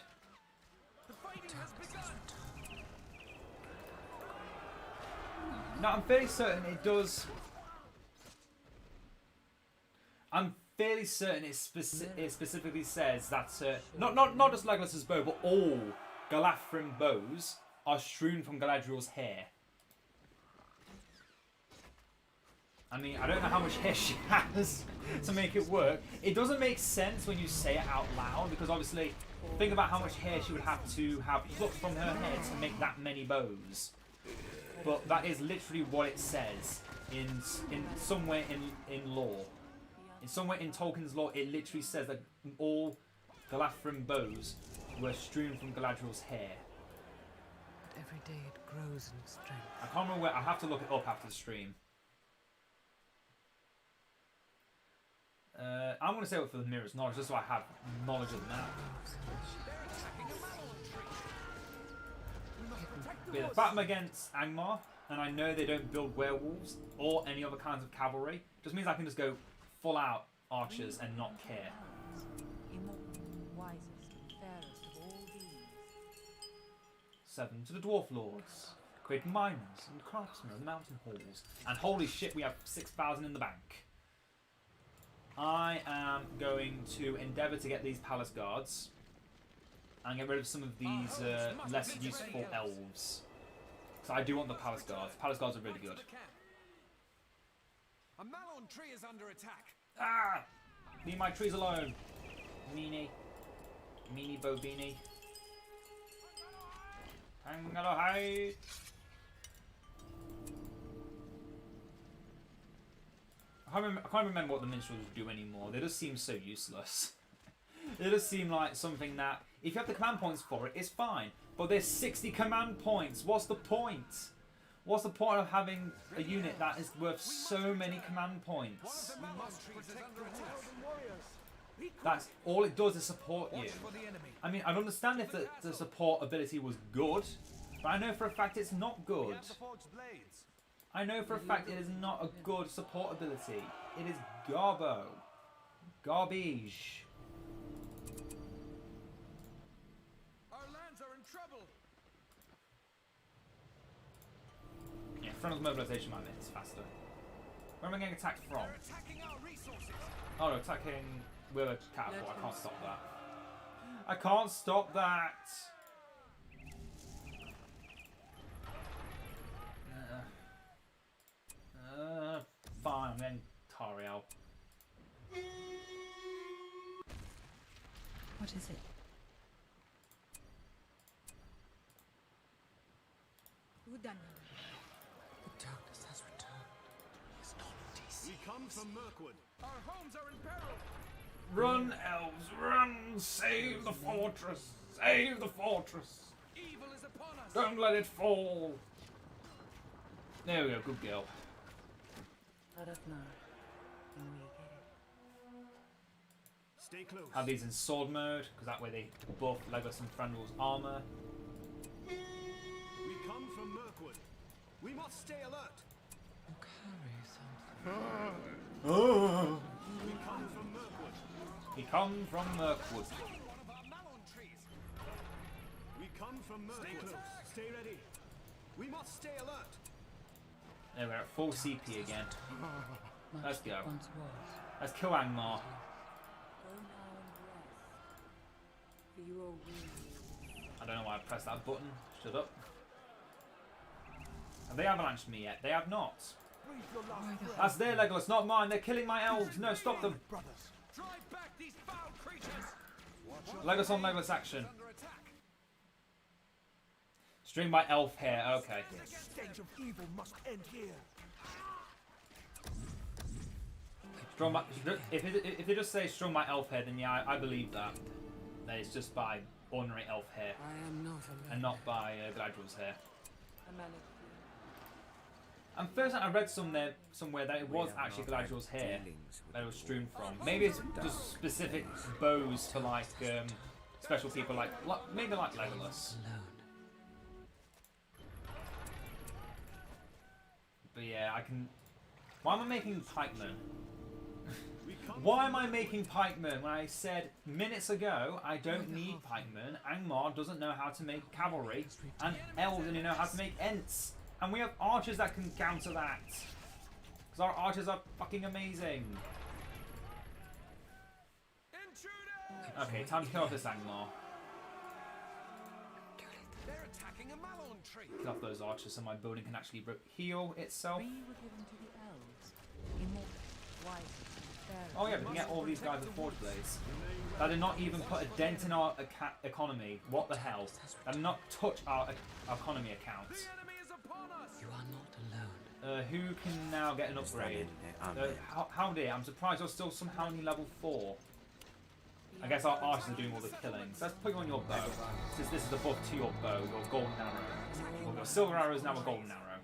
fighting has begun. No, I'm fairly certain it does. I'm fairly certain it specifically says that not just Legolas's bow, but all Galafrim bows are strewn from Galadriel's hair. I mean, I don't know how much hair she has to make it work. It doesn't make sense when you say it out loud, because obviously, think about how much hair she would have to have plucked from her head to make that many bows. But that is literally what it says in somewhere in lore. In somewhere in Tolkien's lore, it literally says that all Galafrim bows were strewn from Galadriel's hair. But every day it grows in strength. I can't remember where. I have to look it up after the stream. I'm going to say it for the mirror's knowledge, just so I have knowledge of the map. But yeah, battle against Angmar, and I know they don't build werewolves or any other kinds of cavalry. Just means I can just go full out archers and not care. Immortal, wisest, and fairest of all beings. 7 to the dwarf lords. Create miners and craftsmen in the mountain halls. And holy shit, we have 6,000 in the bank. I am going to endeavour to get these palace guards and get rid of some of these less useful elves. So I do want the palace guards. Palace guards are really good. A Malon tree is under attack. Ah! Leave my trees alone. Meanie. Meanie Bobini. Hangalohai! I can't remember what the minstrels do anymore. They just seem so useless. They just seem like something that, if you have the command points for it, it's fine. But there's 60 command points. What's the point? What's the point of having a unit that is worth so many command points? That's all it does is support you. I mean, I'd understand if the support ability was good, but I know for a fact it's not good. I know for a fact it is not a good support ability. It is garbo. Garbage. Our lands are in trouble. Yeah, frontal mobilization might make this faster. Where am I getting attacked from? They're attacking our resources. Oh no, attacking with a catapult. I can't stop that. I can't stop that! Fine, I'm getting Tariel. What is it? Who done The darkness has returned. It's not easy. We come from Mirkwood. Our homes are in peril. Run, elves, run! Save the fortress! Save the fortress! Evil is upon us. Don't let it fall! There we go, good girl. Stay close. Have these in sword mode, because that way they buff Legolas and Thranduil's armour. We come from Mirkwood. We must stay alert. Oh. We come from Mirkwood. We come from Mirkwood. One of our Malon trees. We come from Mirkwood. Stay ready. We must stay alert. There, we're at full CP again. Let's go. Once was. Let's kill Angmar. Go now and rest. For you are weary. I don't know why I pressed that button. Shut up. Have they avalanched me yet? They have not. Breathe your last breath. That's their Legolas, not mine. They're killing my elves. No, stop them. Brothers. Drive back these foul creatures. Legolas on Legolas action. Under attack. String my elf hair. Okay. The stench of evil must end here. Strung my, if they just say strung my elf hair, then yeah, I believe that. That it's just by ordinary elf hair I am not a and not by Galadriel's hair. A man And first I read somewhere that it was actually Galadriel's hair that it was strewn from. Maybe it's just specific bows for like special people like maybe like Legolas. alone. But yeah, I can. Why am I making pikemen? Why am I making pikemen when I said minutes ago I don't need pikemen? Angmar doesn't know how to make cavalry, and El doesn't know how to make ents. And we have archers that can counter that. Because our archers are fucking amazing. Okay, time to kill off this Angmar. They're attacking a Malon tree. Kill off those archers so my building can actually heal itself. We were given to the elves. Immortal, wise, and fair. Oh yeah, we can get all these guys with forge blades. That did not even put a dent in our economy. What the hell? That did not touch our economy account. The enemy is upon us. You are not alone. Who can now get an upgrade? Howdy, I'm surprised you're still somehow only level 4. I guess our archers are doing all the killing. So let's put you on your bow. Since this is the buff to your bow, your golden arrow. Well, your silver arrow is now a golden arrow.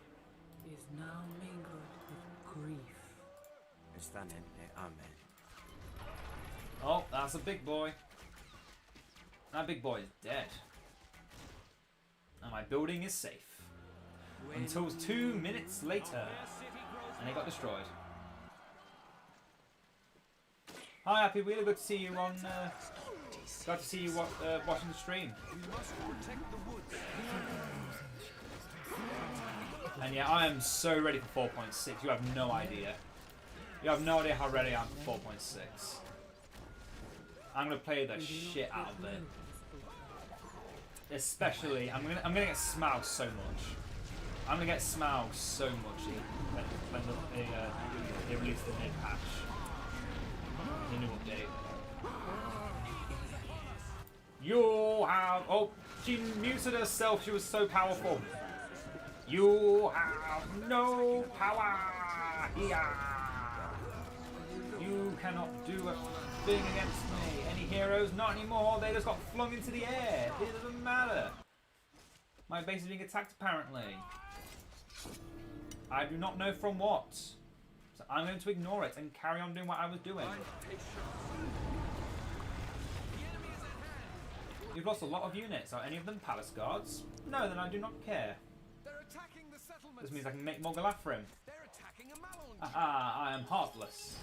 Is now mingled with grief. Amen. Oh, that's a big boy. That big boy is dead. And my building is safe. Until 2 minutes later. And it got destroyed. Hi Happy, really good to see you on glad to see you watching the stream. And yeah, I am so ready for 4.6, you have no idea. You have no idea how ready I am for 4.6. I'm gonna play the shit out of it. Especially, I'm gonna get Smaug so much. I'm gonna get Smaug so much when they release the mid patch. The new update. You have... Oh, she muted herself. She was so powerful. You have no power here. You cannot do a thing against me. Any heroes? Not anymore. They just got flung into the air. It doesn't matter. My base is being attacked apparently. I do not know from what. So I'm going to ignore it and carry on doing what I was doing. You've lost a lot of units. Are any of them palace guards? No, then I do not care. They're attacking the settlements. This means I can make more Galafrim. They're attacking a Malon. Ah, I am heartless.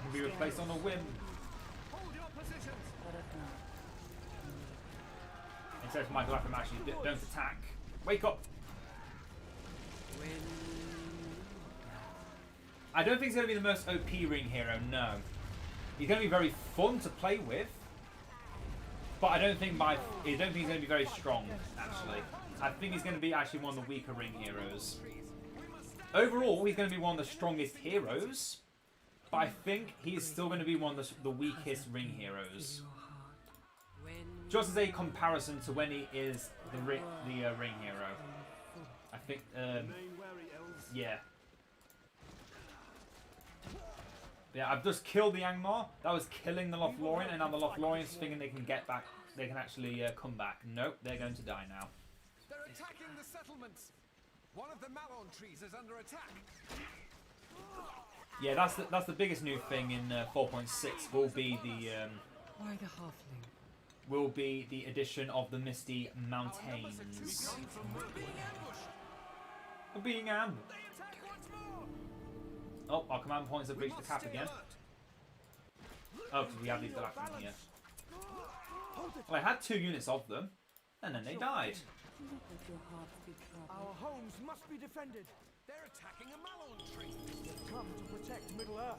Can be replaced on a whim. Hold your positions. Instead of my Galafrim actually don't attack. Wake up! I don't think he's going to be the most OP ring hero, no. He's going to be very fun to play with. But I don't think he's going to be very strong, actually. I think he's going to be actually one of the weaker ring heroes. Overall, he's going to be one of the strongest heroes. But I think he is still going to be one of the weakest ring heroes. Just as a comparison to when he is the ring hero. I think, yeah. Yeah, I've just killed the Angmar. That was killing the Lothlorien, and now the Lothlorien's thinking they can get back. They can actually come back. Nope, they're going to die now. They're attacking the settlements. One of the Malon trees is under attack. Yeah, that's the biggest new thing in 4.6. Will be the Why the halfling? will be the addition of the Misty Mountains. We're being ambushed. They attack once more. Oh, our command points have reached the cap again. Oh, because we have these Galafrim here. Well, I had 2 units of them, and then they died. Let your hearts be troubled. Our homes must be defended. They're attacking a Malon tree. We've come to protect Middle Earth.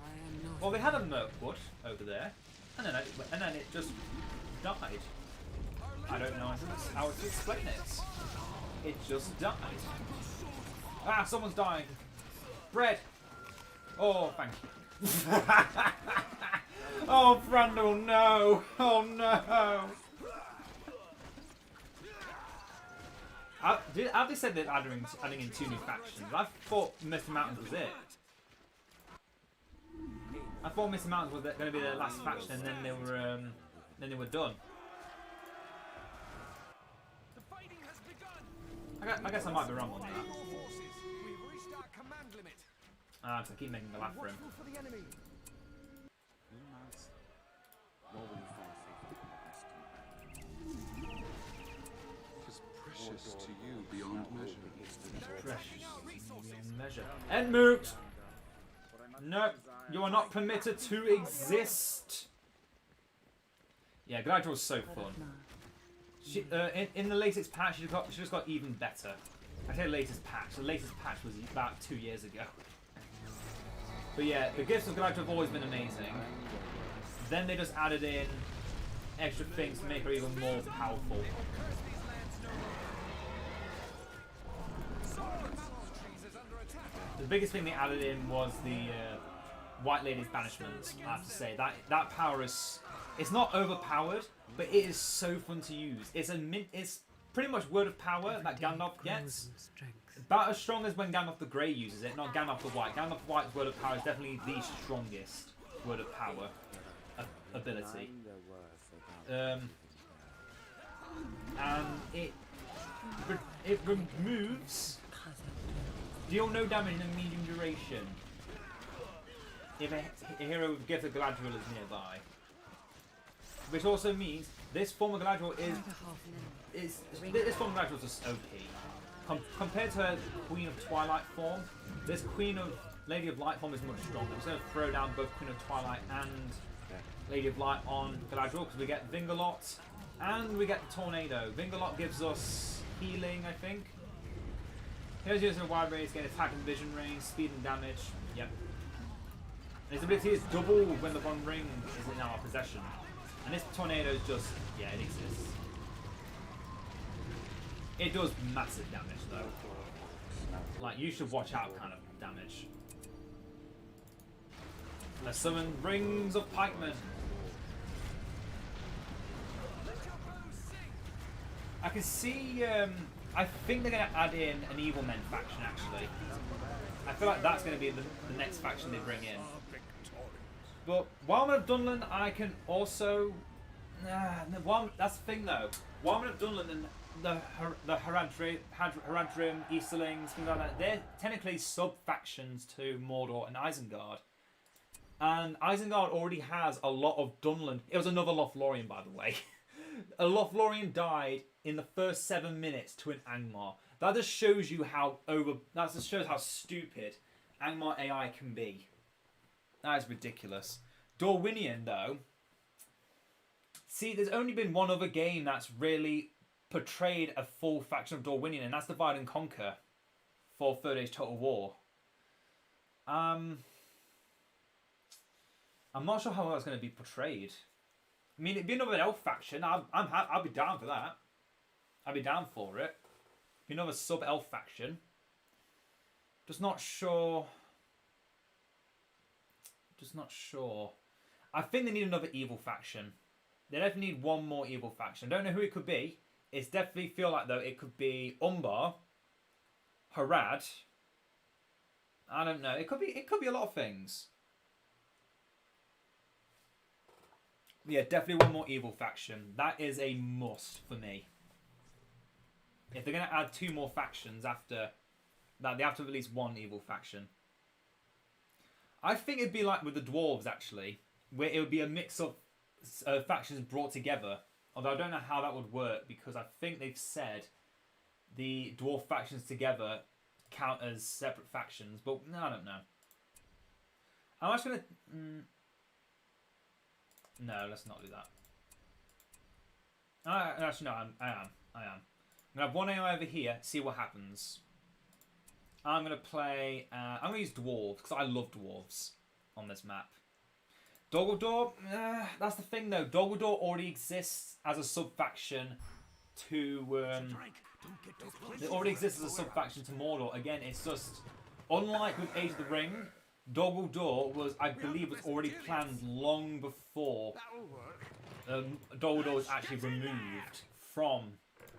I am not. Well, they had a Mirkwood over there, and then it just died. I don't know how to explain it. It just died. Ah, someone's dying. Bread. Oh, thank you. Oh, Brandel, no. Oh, no. Have they said they're adding in 2 new factions? I thought Misty Mountains was it. I thought Misty Mountains was going to be their last faction, and then they were done. The fighting has begun. I guess I might be wrong on that. More forces. We've reached our command limit. Ah, because I keep making the laugh for him. Watchful for the enemy. Nor will you find safety in the Western Realm. It is precious to you beyond measure. treasure. End moot! No, you are not permitted to exist. Yeah, Galadriel's so fun. She, in the latest patch, she just got even better. I say latest patch. The latest patch was about 2 years ago. But yeah, the gifts of Galadriel have always been amazing. Then they just added in extra things to make her even more powerful. The biggest thing they added in was the White Lady's Banishment. I have to say that power is, it's not overpowered, but it is so fun to use. It's pretty much Word of Power that Gandalf gets. About as strong as when Gandalf the Grey uses it, not Gandalf the White. Gandalf the White's Word of Power is definitely the strongest Word of Power ability. And it removes deal no damage in a medium duration if a hero with Gift of Galadriel is nearby. Which also means this form of Galadriel is this form of Galadriel is just OP. Compared to her Queen of Twilight form, this Queen of Lady of Light form is much stronger. I'm just going to throw down both Queen of Twilight and Lady of Light on Galadriel because we get Vingalot and we get the Tornado. Vingalot gives us healing, I think. Heroes using a wide range, gain attack and vision range, speed and damage. Yep. And his ability is double when the One Ring is in our possession. And this Tornado is just, yeah, it exists. It does massive damage though. Like, you should watch out kind of damage. Let's summon Rings of Pikemen. I can see, I think they're going to add in an Evil Men faction actually. I feel like that's going to be the next faction they bring in. But while I'm at Dunland, I can also... that's the thing though. While I'm at Dunland and the Haradrim, Easterlings, things like that, they're technically sub-factions to Mordor and Isengard. And Isengard already has a lot of Dunland. It was another Lothlorien, by the way. A Lothlorien died in the first 7 minutes to an Angmar. That just shows you how that just shows how stupid Angmar AI can be. That is ridiculous. Dorwinion, though. See, there's only been one other game that's really portrayed a full faction of Dorwinion, and that's Divide and Conquer for Third Age Total War. I'm not sure how that's going to be portrayed. I mean, it'd be another elf faction. I'll be down for that. I'll be down for it. Be another sub-elf faction. Just not sure. Just not sure. I think they need another evil faction. They definitely need one more evil faction. I don't know who it could be. It's definitely feel like though it could be Umbar, Harad. I don't know. It could be a lot of things. Yeah, definitely one more evil faction. That is a must for me. If they're going to add 2 more factions after that, they have to release one evil faction. I think it'd be like with the dwarves, actually, where it would be a mix of factions brought together. Although I don't know how that would work, because I think they've said the dwarf factions together count as separate factions. But no, I don't know. I'm actually going to... No, let's not do that. Actually, no, I am. I'm going to have one AI over here, see what happens. I'm going to play... I'm going to use dwarves, because I love dwarves on this map. Dol Guldur, that's the thing though. Dol Guldur already exists as a sub-faction to... it already exists as a sub-faction to Mordor. Again, it's just... Unlike with Age of the Ring, Dol Guldur was, I believe, was already planned long before Dol Guldur was actually removed from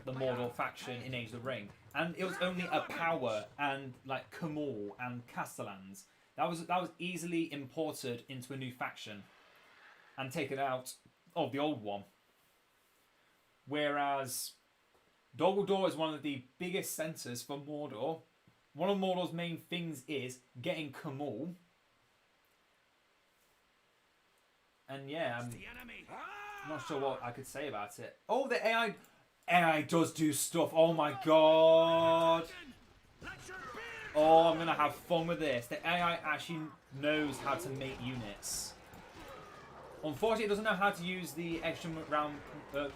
the Mordor faction in Age of the Ring. And it was only a power and like Camul and Castellans. That was easily imported into a new faction and taken out of the old one. Whereas Dol Guldur is one of the biggest centres for Mordor. One of Mordor's main things is getting Camul. And yeah, I'm not sure what I could say about it. Oh, the AI does do stuff. Oh my god. Oh, I'm gonna have fun with this. The AI actually knows how to make units. Unfortunately, it doesn't know how to use the extra round per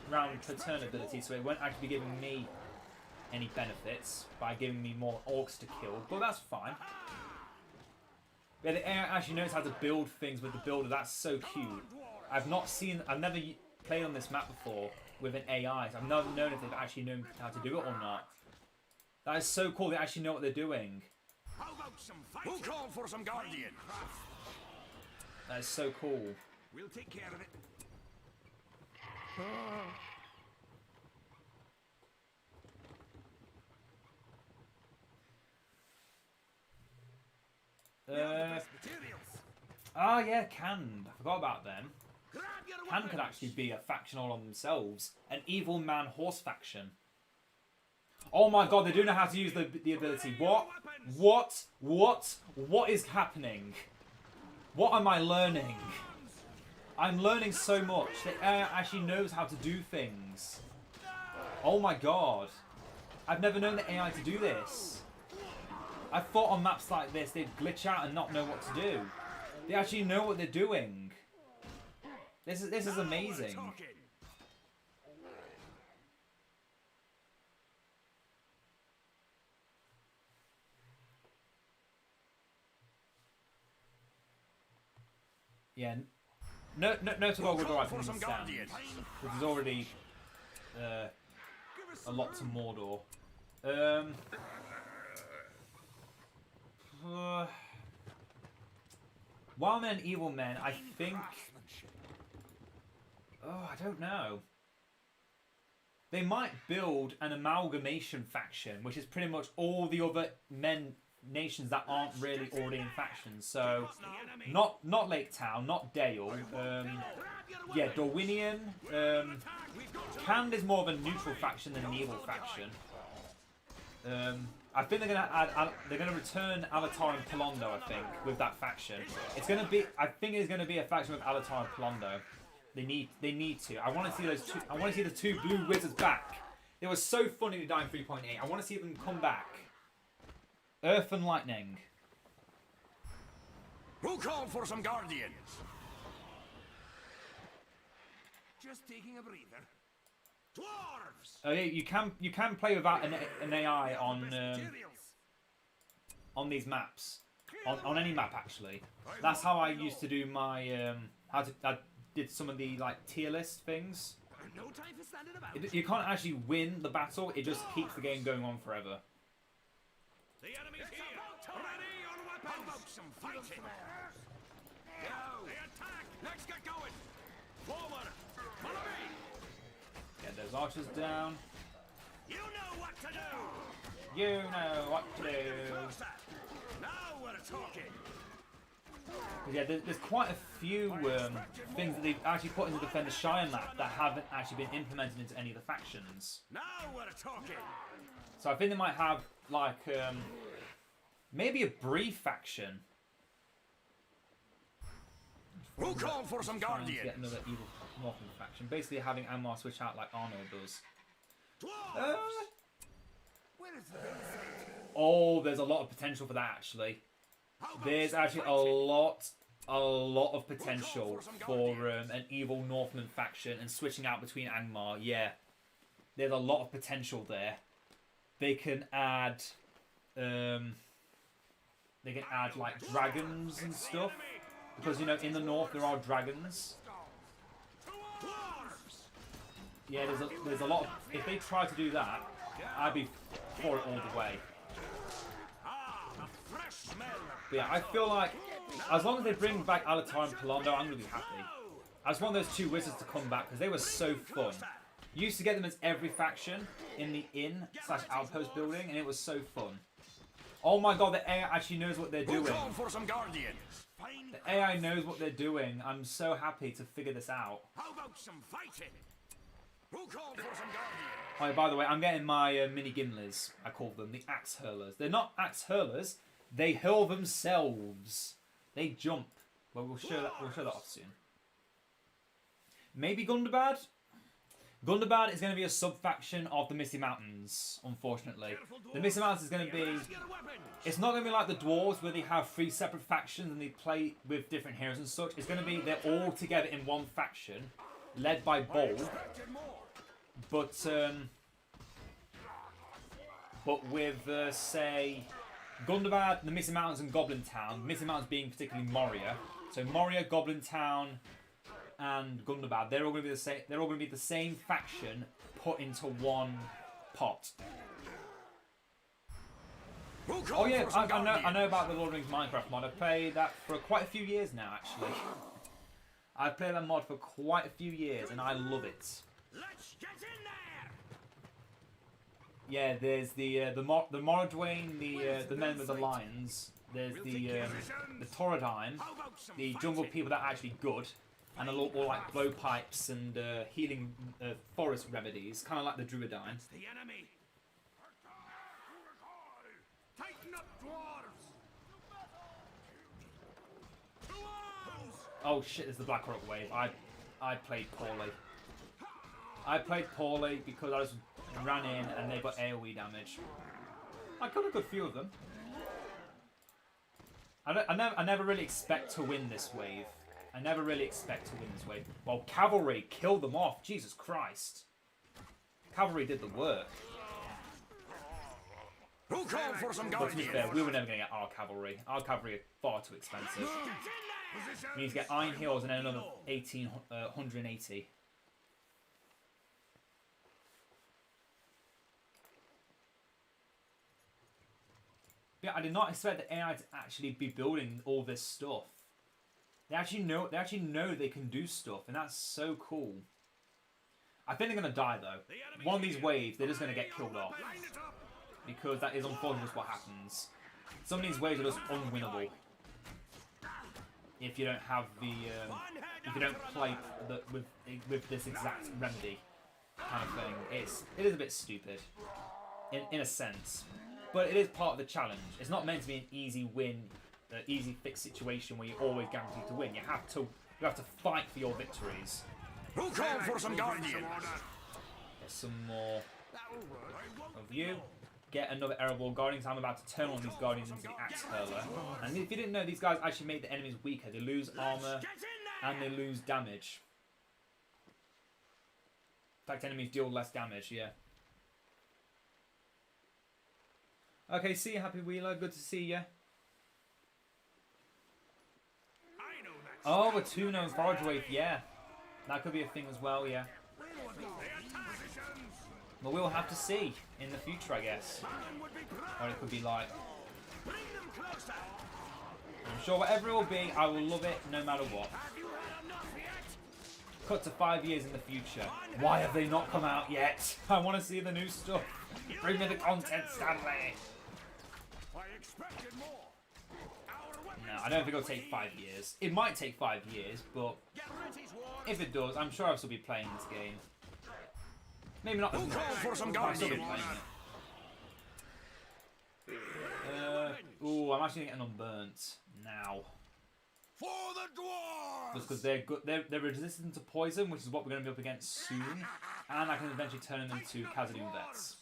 turn ability, so it won't actually be giving me any benefits by giving me more orcs to kill, but that's fine. Yeah, the AI actually knows how to build things with the builder. That's so cute. I've never played on this map before with an AI, so I've never known if they've actually known how to do it or not. That is so cool. They actually know what they're doing. How about some fighting? We'll call for some guardian. That is so cool. We'll take care of it. Materials. Oh yeah, Canned. I forgot about them. Grab your Canned could weapons. actually be a faction all on themselves. An evil man horse faction. Oh my god, they do know how to use the ability. What is happening? What am I learning? I'm learning so much. The AI actually knows how to do things. Oh my god. I've never known the AI to do this. I thought on maps like this they'd glitch out and not know what to do. They actually know what they're doing. This is amazing. Yeah, no to go with right from the stand. There's already a lot to Mordor. Wild Men and Evil Men, I think... Oh, I don't know. They might build an amalgamation faction, which is pretty much all the other nations that aren't really already in factions. So, not Lake Town, not Dale. Yeah, Dorwinian. Canned is more of a neutral faction than an evil faction. I think they're gonna return Alatar and Palondo. I think with that faction, it's gonna be. I think it's gonna be a faction with Alatar and Palondo. They need to. I want to see those two. I want to see the two blue wizards back. They were so funny to die in 3.8. I want to see them come back. Earth and Lightning. Who called for some guardians? Just taking a breather. Dwarves. Oh yeah, you can play without an AI on these maps, on any map actually. That's how I used to do my I did some of the like tier list things. No time for standing about. You can't actually win the battle. It just keeps the game going on forever. The enemy's here. Ready your weapons. How about some fighting? Go. The attack. Let's get going. Forward. Follow me. Get those archers down. You know what to do. You know what to do. Closer. Now we're talking. Yeah, there's quite a few things that they've actually put into Defender Shire map that haven't actually been implemented into any of the factions. Now we're talking. So I think they might have like maybe a brief faction. Who called for some Trying to guardians? get another evil Northern faction. Basically having Amar switch out like Arnold does. Dwarves. Where is the Oh, there's a lot of potential for that actually. There's actually a lot of potential for an evil Northman faction and switching out between Angmar. Yeah, there's a lot of potential there. They can add, like dragons and stuff because you know in the north there are dragons. Yeah, there's a lot. If they try to do that, I'd be for it all the way. But yeah, I feel like as long as they bring back Alatar and Palondo, I'm going to be happy. I just want those two wizards to come back because they were so fun. Used to get them as every faction in the inn/outpost building, and it was so fun. Oh my god, the AI actually knows what they're doing. For some guardians? The AI knows what they're doing. I'm so happy to figure this out. How about some fighting? Who called for some guardians? Oh, by the way, I'm getting my mini Gimlis. I call them the axe hurlers. They're not axe hurlers. They hurl themselves. They jump. Well, we'll show that off soon. Maybe Gundabad. Gundabad is going to be a sub-faction of the Misty Mountains, unfortunately. The Misty Mountains is going to be... It's not going to be like the Dwarves where they have 3 separate factions and they play with different heroes and such. It's going to be they're all together in one faction, led by Bold. But with, say, Gundabad, the Misty Mountains and Goblin Town. Misty Mountains being particularly Moria. So Moria, Goblin Town, and Gundabad, they're all going to be the same. They're all going to be the same faction put into one pot. Oh yeah, I know about the Lord of the Rings Minecraft mod. I've played that for quite a few years now, actually. I've played that mod for quite a few years, and I love it. Let's get in there. Yeah, there's the Moradwain, the men with the lions. There's the Taurodime, the jungle people that are actually good. And a lot more like blowpipes and healing forest remedies, kind of like the Druidine. The enemy. Tighten up, dwarves. Oh shit! There's the Black Rock wave. I played poorly. I played poorly because I just ran in and they got AOE damage. I killed a good few of them. I never really expect to win this wave. I never really expect to win this wave. Well, cavalry killed them off. Jesus Christ. Cavalry did the work. Who called for some But to be fair, we were never going to get our cavalry. Our cavalry are far too expensive. We need to get Iron Heels and then another 180. Yeah, I did not expect the AI to actually be building all this stuff. They actually know they can do stuff, and that's so cool. I think they're gonna die though. One of these waves, they're just gonna get killed off. Because that is unfortunately just what happens. Some of these waves are just unwinnable. If you don't have the if you don't play with this exact remedy kind of thing. It is a bit stupid. In a sense. But it is part of the challenge. It's not meant to be an easy win. The easy fix situation where you're always guaranteed to win. You have to fight for your victories. Who called for some guardians? Get some more of you. Get another Erebor Guardians. I'm about to turn on these Guardians into the Axe Hurler. And if you didn't know, these guys actually make the enemies weaker. They lose armor and they lose damage. In fact, enemies deal less damage, yeah. Okay, see you, Happy Wheeler. Good to see you. Oh, a 2-nose Forage Wave, yeah. That could be a thing as well, yeah. But we'll have to see in the future, I guess. Or it could be like... I'm sure whatever it will be, I will love it no matter what. Cut to 5 years in the future. Why have they not come out yet? I want to see the new stuff. Bring me the content, Stanley. I expected more. No, I don't think it'll take 5 years. It might take 5 years, but if it does, I'm sure I'll still be playing this game. Maybe not as much, but I'll still be playing it. Ooh, I'm actually getting unburnt now. For the dwarves! Just because they're good, they're resistant to poison, which is what we're going to be up against soon, and I can eventually turn them into Khazad-dûm vets.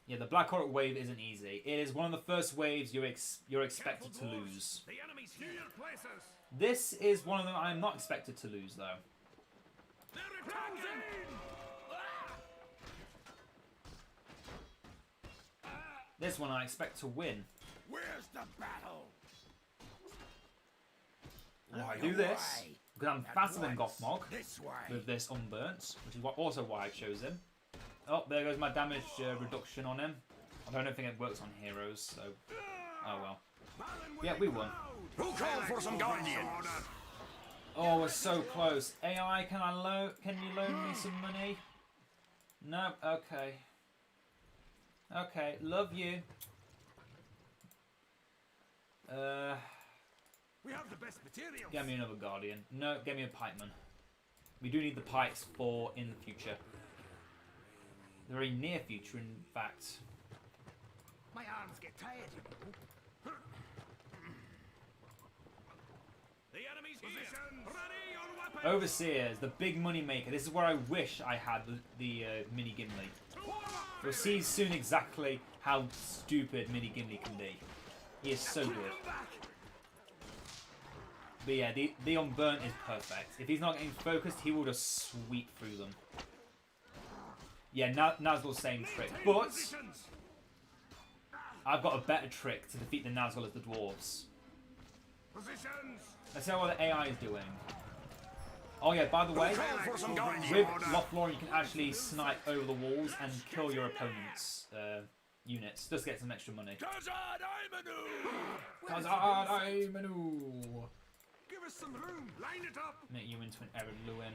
Yeah, the Black Orc wave isn't easy. It is one of the first waves you're expected to lose. The enemy's here. Places. This is one of them I'm not expected to lose, though. They're attacking! This one I expect to win. Where's the battle? Why do this? Because I'm faster than Gothmog This way. with this Unburnt, which is also why I chose him. Oh, there goes my damage reduction on him. I don't think it works on heroes, so... Oh well. Yeah, we won. Who called for some guardians? Oh, we're so close. AI, can you loan me some money? No, okay. Okay, love you. We have the best materials. Get me another Guardian. No, get me a Pikeman. We do need the Pikes for in the future. The very near future, in fact. My arms get tired, you know. The Overseers, the big money maker. This is where I wish I had the Mini Gimli. We'll see soon exactly how stupid Mini Gimli can be. He is so good. But yeah, the Unburnt is perfect. If he's not getting focused, he will just sweep through them. Yeah, Nazgul's same trick. But I've got a better trick to defeat the Nazgul as the dwarves. Let's see what the AI is doing. Oh yeah, by the way, with Lothlorien you can actually snipe over the walls and kill your opponent's units. Just get some extra money. Khazad Aimanu! Give us some room. Line it up. Make you into an Ered Luin.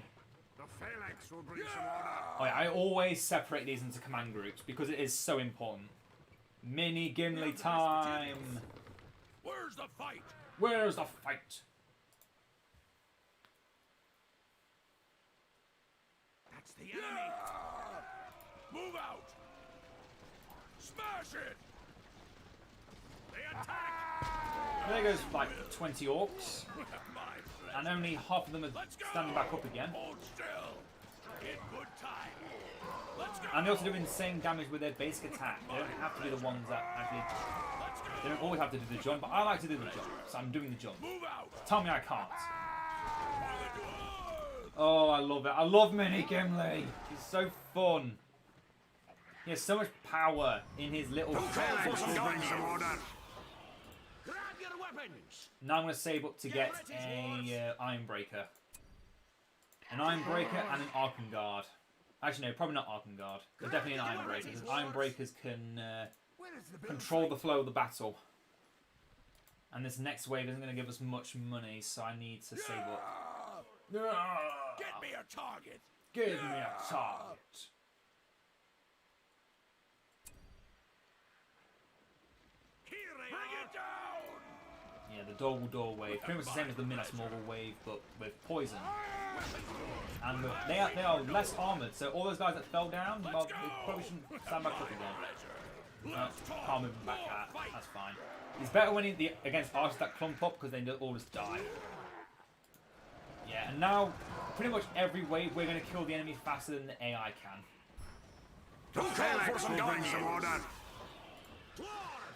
The phalanx will bring some order. Oh yeah, I always separate these into command groups because it is so important. Mini Gimli time! Where's the fight? Where's the fight? That's the enemy. Move out. Smash it. They attack. There goes like 20 orcs. And only half of them are standing back up again. Hold still. In good time. Let's go. And they also do insane damage with their basic attack. They don't have to be the ones that actually... They don't always have to do the jump, but I like to do the jump. So I'm doing the jump. Move out. Tell me I can't. Oh, I love it. I love Mini Gimli. He's so fun. He has so much power in his little... Now I'm going to save up to get a Ironbreaker. An Ironbreaker and an Arkengard. Actually, no, probably not Arkengard. But definitely an Ironbreaker. Because Ironbreakers can control the flow of the battle. And this next wave isn't going to give us much money, so I need to save up. Get me a target. Give me a target. Bring it down. Yeah, the Dol wave. Pretty much the same as the Minas Morgul wave, but with poison. And they are less armoured, so all those guys that fell down, well, they probably shouldn't stand back up again. Can't move them back out. That's fine. It's better when against archers that clump up because they all just die. Yeah, and now pretty much every wave we're going to kill the enemy faster than the AI can.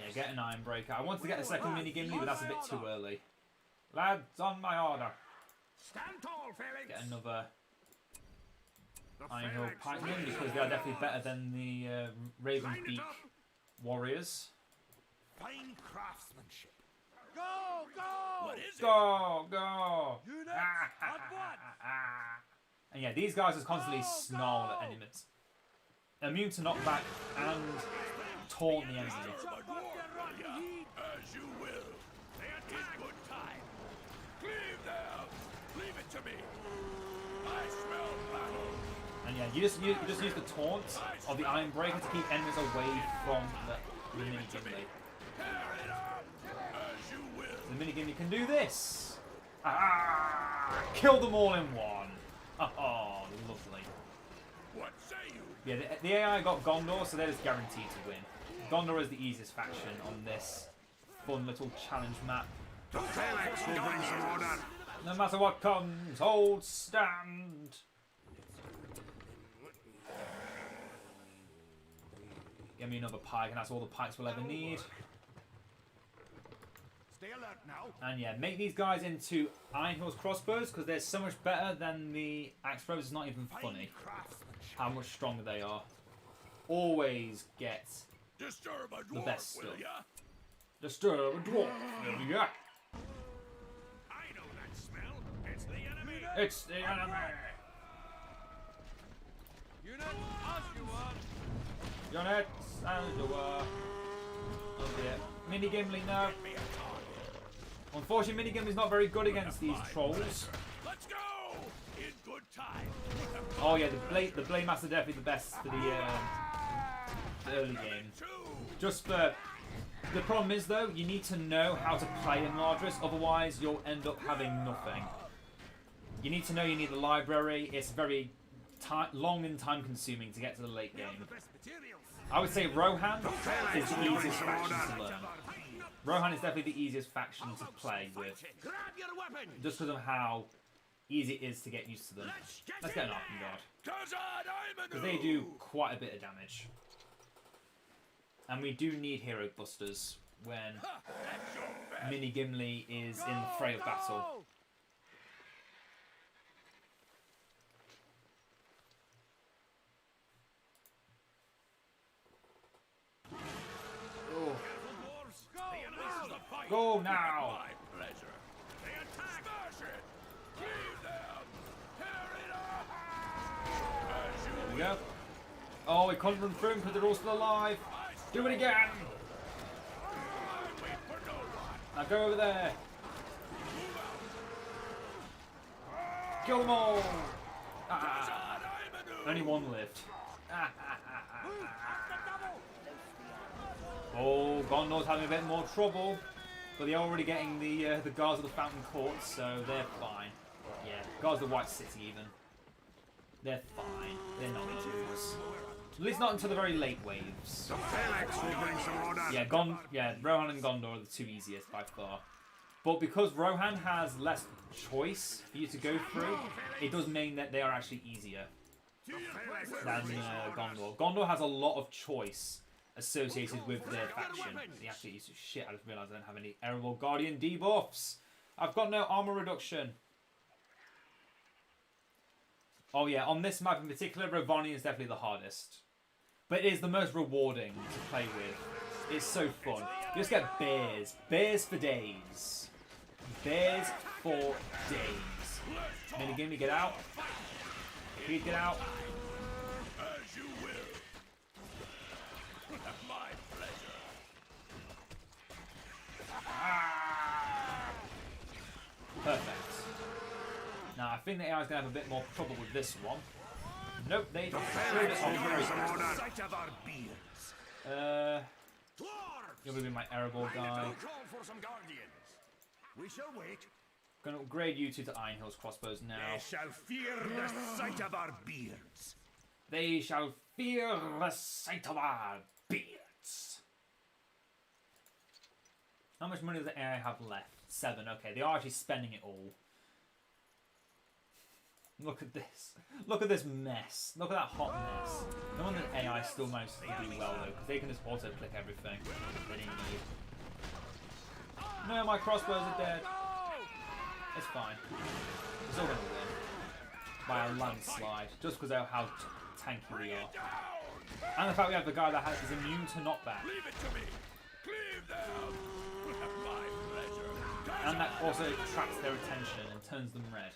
Yeah, get an Ironbreaker. I want to get a second Mini Gimli, but that's a bit too early. Lads, on my order. Stand tall, phalanx. Get another Iron Hill Pikemen because they are definitely better than the Raven's Beak Warriors. Fine craftsmanship. Go, go! What is it? Go! Units, on what? And yeah, these guys just constantly snarl at enemies. Immune to knockback and taunt the enemy. As you will. They attack. Good time. Cleave them. Leave it to me. I smell battle. And yeah, you just use the taunt of the Ironbreaker to keep enemies away from the Mini Gimli. As you will. The Mini Gimli can do this. Kill them all in one. Oh, lovely. What say you? Yeah, the AI got Gondor, so they're just guaranteed to win. Gondor is the easiest faction on this fun little challenge map. No matter what comes, hold stand. Give me another pike, and that's all the pikes we'll ever need. Stay alert now. And yeah, make these guys into Iron Hills crossbows because they're so much better than the axe throws. It's not even funny how much stronger they are. Always get Disturb a dwarf, the best will stuff. ya? Disturb a dwarf. Yeah. I know that smell. It's the enemy. It's the enemy. Unit, as you are. Units, as you were. Oh dear. Mini Gimli, no. Unfortunately, Mini Gimli's not very good against these trolls. Let's go. In good time. Oh yeah, the Blade Master definitely the best for the early game. Just for the problem is though, you need to know how to play in Lardris, otherwise you'll end up having nothing. You need to know you need the library. It's very long and time consuming to get to the late game. I would say Rohan is the easiest faction to learn. Rohan is definitely the easiest faction to play with, Grab your weapons. just because of how easy it is to get used to them. Let's get an Arkham Guard, because they do quite a bit of damage. And we do need hero busters when Mini Gimli is in the fray of battle. Oh. Go now! They attack. Smash it. Cleave them. Tear it up. There we go. Oh, we can't run through them because they're all still alive. Do it again! Now go over there. Kill them all! Ah. Only one lived. Oh, Gondor's having a bit more trouble, but they're already getting the guards of the Fountain Court, so they're fine. Yeah, guards of the White City even. They're fine. They're not going to lose. At least not until the very late waves. Yeah, Rohan and Gondor are the two easiest by far. But because Rohan has less choice for you to go through, it does mean that they are actually easier than Gondor. Gondor has a lot of choice associated with their faction. Actually, shit, I just realised I don't have any Erebor Guardian debuffs. I've got no armor reduction. Oh yeah, on this map in particular, Ravani is definitely the hardest. But it is the most rewarding to play with. It's so fun. You just get bears. Bears for days. Bears for days. Mini Gimli, get out. Please get out. As you will. My pleasure. Perfect. Now, I think the AI is going to have a bit more trouble with this one. Nope, they screwed it on very you're going to be my Erebor guy. For some guardians. We shall wait. Going to upgrade you two to Iron Hills crossbows now. They shall fear the sight of our beards. They shall fear the sight of our beards. How much money does the AI have left? 7. Okay, they are actually spending it all. Look at this. Look at this mess. Look at that hot mess. No wonder the AI still manages to do well though, because they can just auto-click everything they need. No, my crossbows are dead. It's fine. We're still going to win. By a landslide. Just because of how tanky we are. And the fact we have the guy that is immune to knockback. Leave it to me. Cleave them. My pleasure. And that also attracts their attention and turns them red.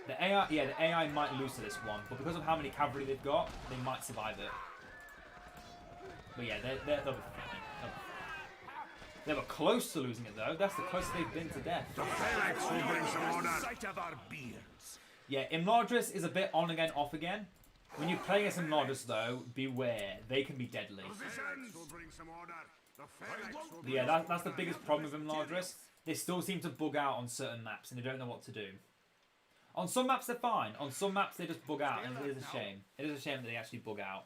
The AI, yeah, the AI might lose to this one, but because of how many cavalry they've got, they might survive it. But yeah, they'll be fine. They were close to losing it though. That's the closest they've been to death. Yeah, Imladris is a bit on again, off again. When you play against Imladris though, beware. They can be deadly. But yeah, that's the biggest problem with Imladris. They still seem to bug out on certain maps and they don't know what to do. On some maps they're fine. On some maps they just bug out and it is a shame. It is a shame that they actually bug out.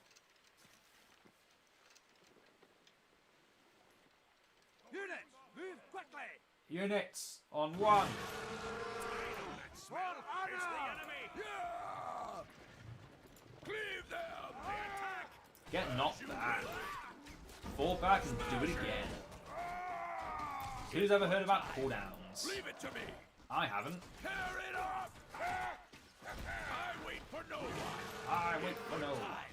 Units, move quickly! Units on 1. It's the enemy. Yeah. Cleave them. They attack. Get knocked back. Fall back and do it again. Who's ever heard about cooldowns? Leave it to me. I haven't. Tear it up. I wait for no one. I wait for no one.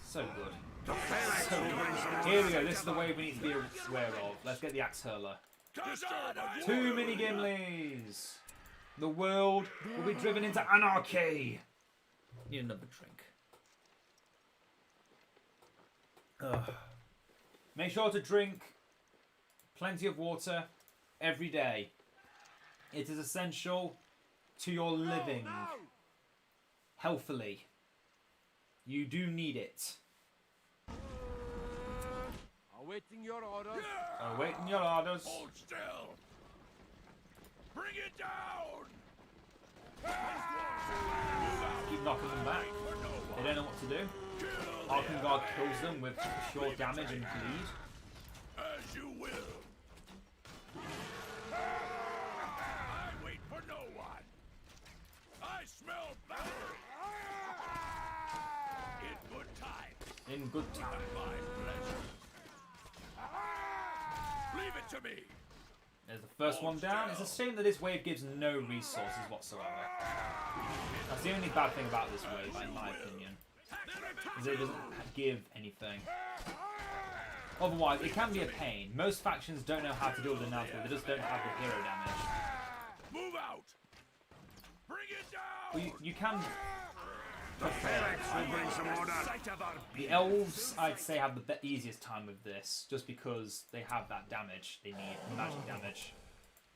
So good. So good. Here we go. This is the wave we need to be aware of. Let's get the axe hurler. 2 mini Gimlis. The world will be driven into anarchy. Need another drink. Ugh. Make sure to drink plenty of water every day. It is essential to your living healthily. You do need it. Awaiting your orders. Awaiting your orders. Hold still. Bring it down. Keep knocking them back. They don't know what to do. Arkham Guard kills them with pure damage and bleed. As you will. I wait for no one. I smell battle. In good time. In good time. My pleasure. Leave it to me. There's the first one down. It's a shame that this wave gives no resources whatsoever. That's the only bad thing about this wave, in my opinion. Is it doesn't give anything. Otherwise, it can be a pain. Most factions don't know how to deal with the Nazgul. They just don't have the hero damage. Move out. Bring it down. Well, you can... will bring some order. The elves, I'd say, have the easiest time with this, just because they have that damage. They need magic damage.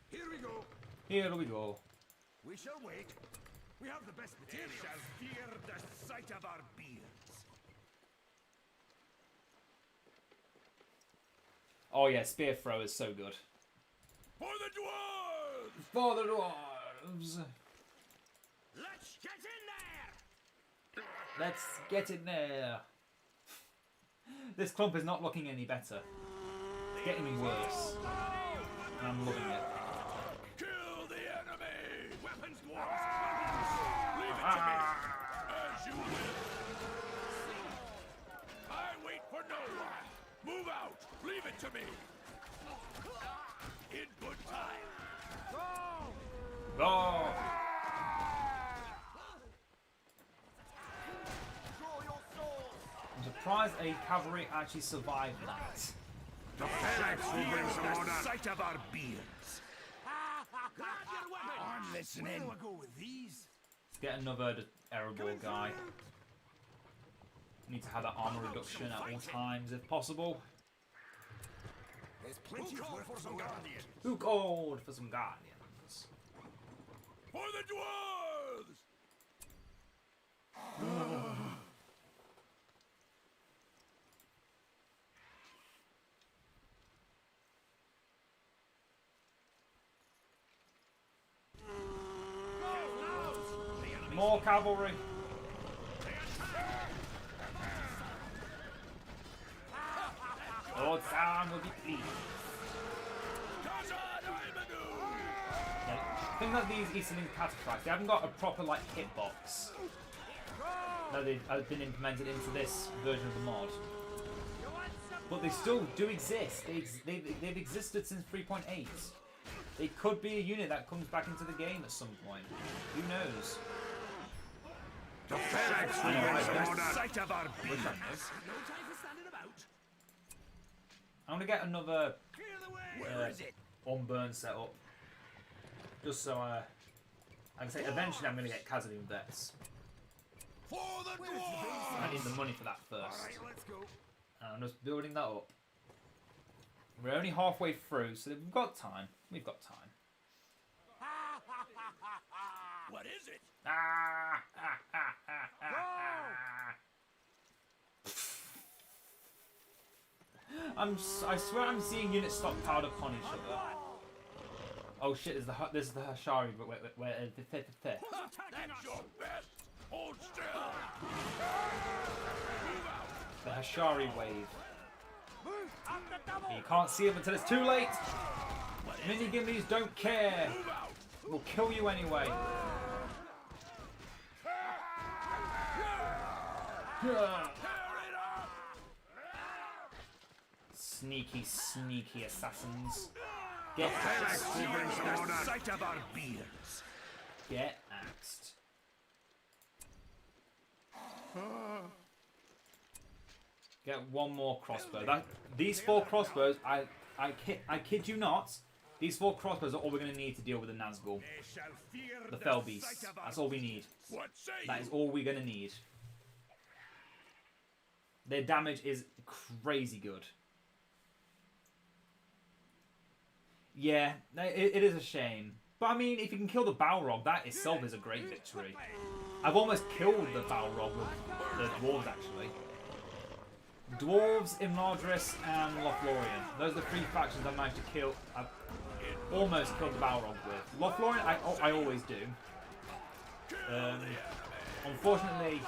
Here we go. Here we go. We shall wait. We have the best material. We shall fear the sight of our beards. Oh yeah, spear throw is so good. For the dwarves! For the dwarves! Let's get in there! Let's get in there. This clump is not looking any better. It's getting worse. And I'm loving it. Kill the enemy! Weapons, dwarves! Weapons! Leave it to me! As you will! I wait for no one! Move out! Leave it to me! In good time! Go! I'm surprised a cavalry actually survived that. The phalanx will bring some order. The sight of our beards. I'm listening. Where do I go with these? Let's get another Erebor guy. Need to have that armor reduction at all times if possible. There's plenty of work for some guardians. Who called for some guardians? For the dwarves! More cavalry. Lord Sam will be pleased. Yeah, the thing about these Eastern cataphracts, they haven't got a proper like hitbox. No, they've been implemented into this version of the mod. But they still do exist. They've existed since 3.8. They could be a unit that comes back into the game at some point. Who knows? The phalanx will bring some order. Sight of our beards. I'm gonna get another Where is it? unburn set up. Just so I can say eventually I'm gonna get Khazad vets. For the dwarves! I need the money for that first. Alright, let's go. And I'm just building that up. We're only halfway through, so we've got time. We've got time. What is it? I swear I'm seeing units stockpiled upon each other. Oh shit! This is the Hashari, but where That's your best. Hold still. the Hashari wave. You can't see them until it's too late. Mini gimmies don't care. We'll kill you anyway. Sneaky, sneaky assassins. Get axed. Sight of our beards. Get axed. Get one more crossbow. These 4 crossbows, I kid you not, these 4 crossbows are all we're going to need to deal with the Nazgul. The Fell Beasts. That's all we need. That is all we're going to need. Their damage is crazy good. Yeah, it is a shame. But I mean, if you can kill the Balrog, that itself is a great victory. I've almost killed the Balrog with the Dwarves, actually. Dwarves, Imladris, and Lothlorien. Those are the 3 factions I managed to kill. I've almost killed the Balrog with. Lothlorien, I always do. Unfortunately,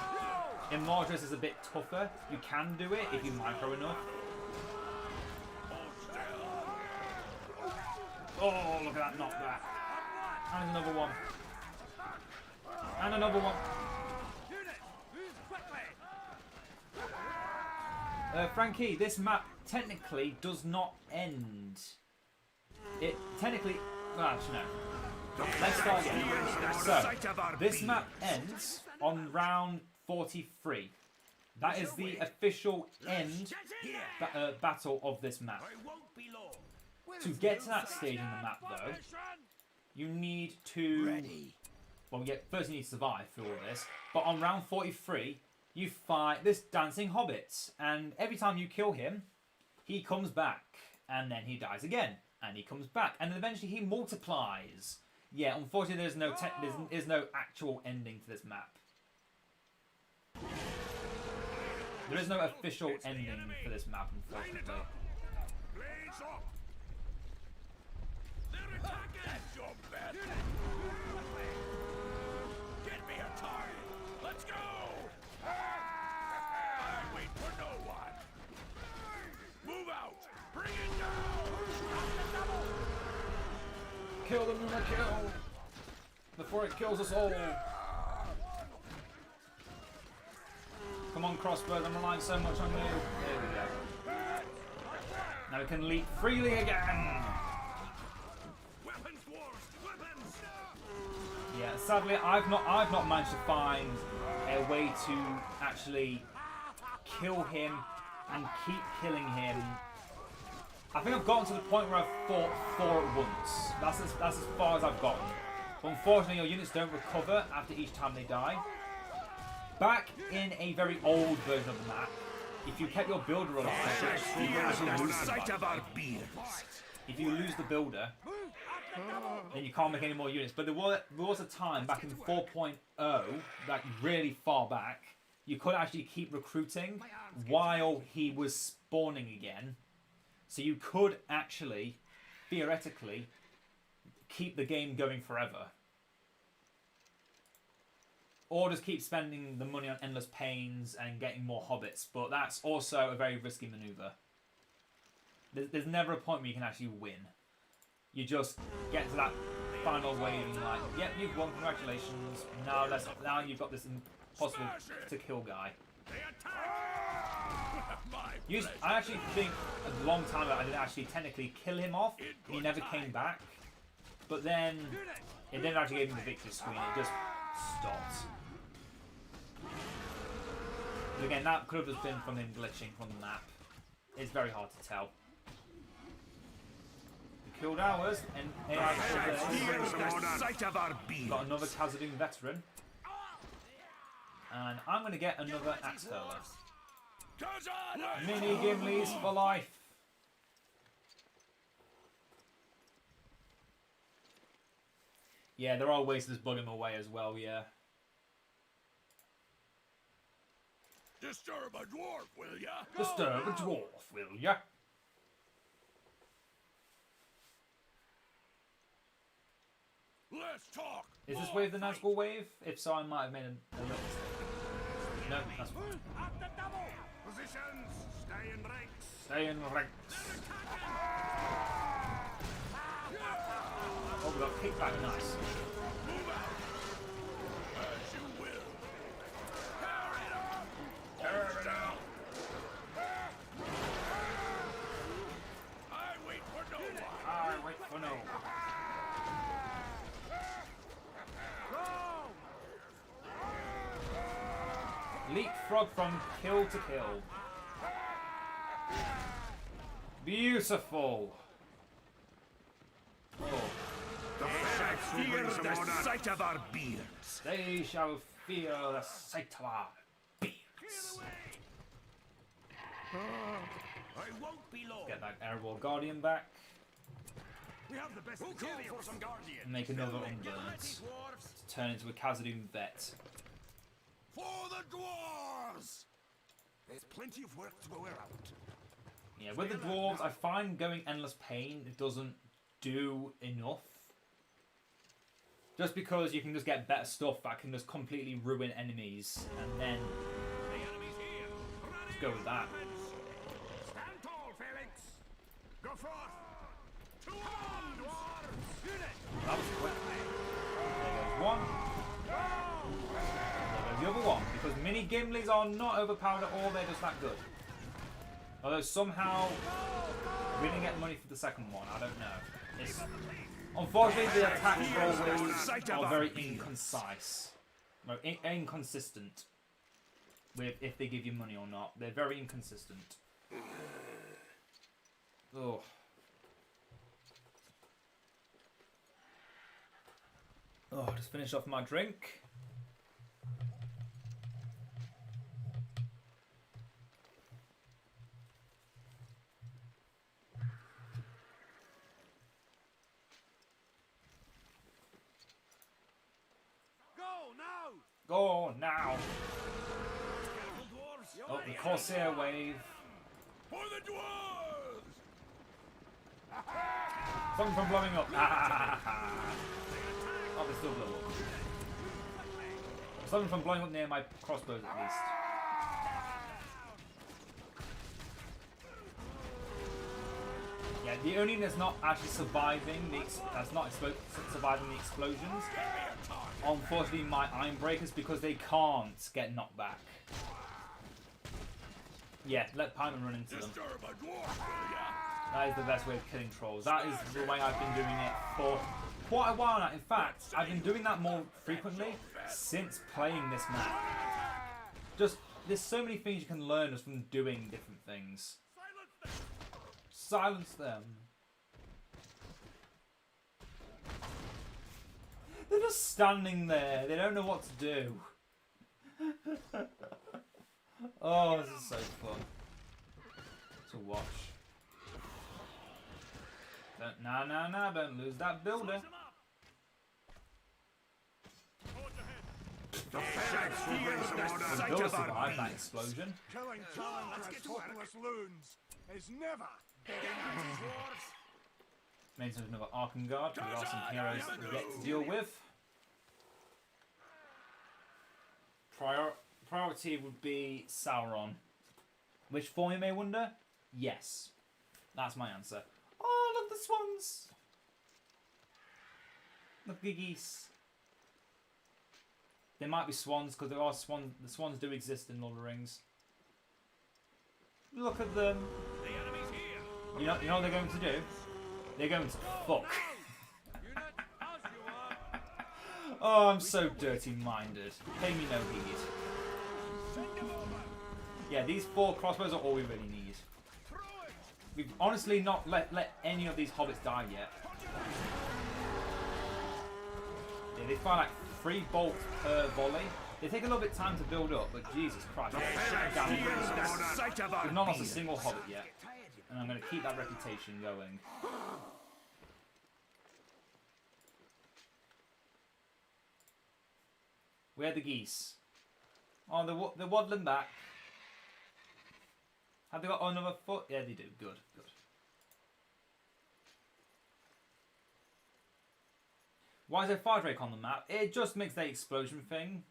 Imladris is a bit tougher. You can do it if you micro enough. look at that knockback. And another one. And another one. Frankie, this map technically does not end. It technically... Well, actually, no. Let's start again. So, this map ends on round 43. That is the official end battle of this map. To get to that stage in the map, though, you need to... Well, first you need to survive through all this. But on round 43, you fight this dancing hobbit. And every time you kill him, he comes back. And then he dies again. And he comes back. And then eventually he multiplies. Yeah, unfortunately there's no actual ending to this map. There is no official ending for this map, unfortunately. Get me a target! Let's go! I wait for no one! Move out! Bring it down! Kill the Luna kill! Before it kills us all! Come on, crossbow, I'm relying so much on you. There we go. Now we can leap freely again! Weapons, dwarves! Weapons! Yeah, sadly I've not managed to find a way to actually kill him and keep killing him. I think I've gotten to the point where I've fought 4 at once. That's as far as I've gotten. But unfortunately your units don't recover after each time they die. Back in a very old version of the map, if you kept your builder alive, you could actually lose them. If you lose the builder, then you can't make any more units. But there was a time back in 4.0, like really far back, you could actually keep recruiting while he was spawning again. So you could actually, theoretically, keep the game going forever. Or just keep spending the money on endless pains and getting more hobbits. But that's also a very risky maneuver. There's never a point where you can actually win. You get to that final wave and you're like, yep, you've won, congratulations. Now you've got this impossible to kill guy. I actually think a long time ago I didn't actually technically kill him off. He never came back. But then it didn't actually give him the victory screen. It just stopped. But again, that could have just been from him glitching from the map. It's very hard to tell. We killed ours, and AI killed theirs. Got another Khazad-dûm veteran. And I'm going to get another axe hurler. Mini Gimlis for life. Yeah, there are ways to just bug him away as well, yeah. Disturb a dwarf, will ya? Disturb a dwarf, will ya? Let's talk. Is this wave the Nazgul wave? If so, I might have made a little mistake. No, that's fine. Positions, stay in ranks. Stay in ranks. Oh, we got kickback, nice. Move out. As you will. Tear it up. Tear it out. I wait for no one. I wait for no one. Leapfrog from kill to kill. Beautiful. Oh. Fear the sight of our beards. They shall fear the sight of our beards. I won't be long. Get that Airwall Guardian back. We have the best material for some guardians. And make another unburnt. To turn into a Khazad-dûm vet. For the dwarves! There's plenty of work to go around. Yeah, with the dwarves, I find going endless pain, it doesn't do enough. Just because you can just get better stuff that can just completely ruin enemies, and then just go with that. Stand tall, Felix. Go forth. To arms, dwarves! Me Gimlis are not overpowered at all, they're just that good. Although somehow we didn't get money for the second one, I don't know. It's, unfortunately, the attack roll waves are very inconcise. No, inconsistent with if they give you money or not. They're very inconsistent. Oh. Oh, just finish off my drink. Go now! Oh, the Corsair wave. For the dwarves! Something from blowing up. Oh, they still blow up. Something from blowing up near my crossbows at least. Yeah, the only thing that's not actually surviving surviving the explosions, unfortunately, my Iron Breakers, because they can't get knocked back. Yeah, let Paimon run into them. That is the best way of killing trolls. That is the way I've been doing it for quite a while now. In fact, I've been doing that more frequently since playing this map. Just, there's so many things you can learn just from doing different things. Silence them. They're just standing there. They don't know what to do. Oh, this is so fun to watch. Don't lose that builder. The builder survived that explosion. Killing talentless, hopeless loons is never Made some another Arkham Guard, because there are some heroes we get to deal with. Priority would be Sauron. Which form, you may wonder? Yes. That's my answer. Oh, look, the swans! Look, the geese. There might be swans, because there are swans. The swans do exist in Lord of the Rings. Look at them. You know what they're going to do? They're going to fuck. Oh, I'm so dirty-minded. Pay me no heed. Yeah, these 4 crossbows are all we really need. We've honestly not let any of these hobbits die yet. Yeah, they fire like 3 bolts per volley. They take a little bit of time to build up, but Jesus Christ. We've not lost a single hobbit yet. And I'm going to keep that reputation going. Where are the geese? Oh, they're waddling back. Have they got another foot? Yeah, they do. Good, good. Why is there fire drake on the map? It just makes the explosion thing.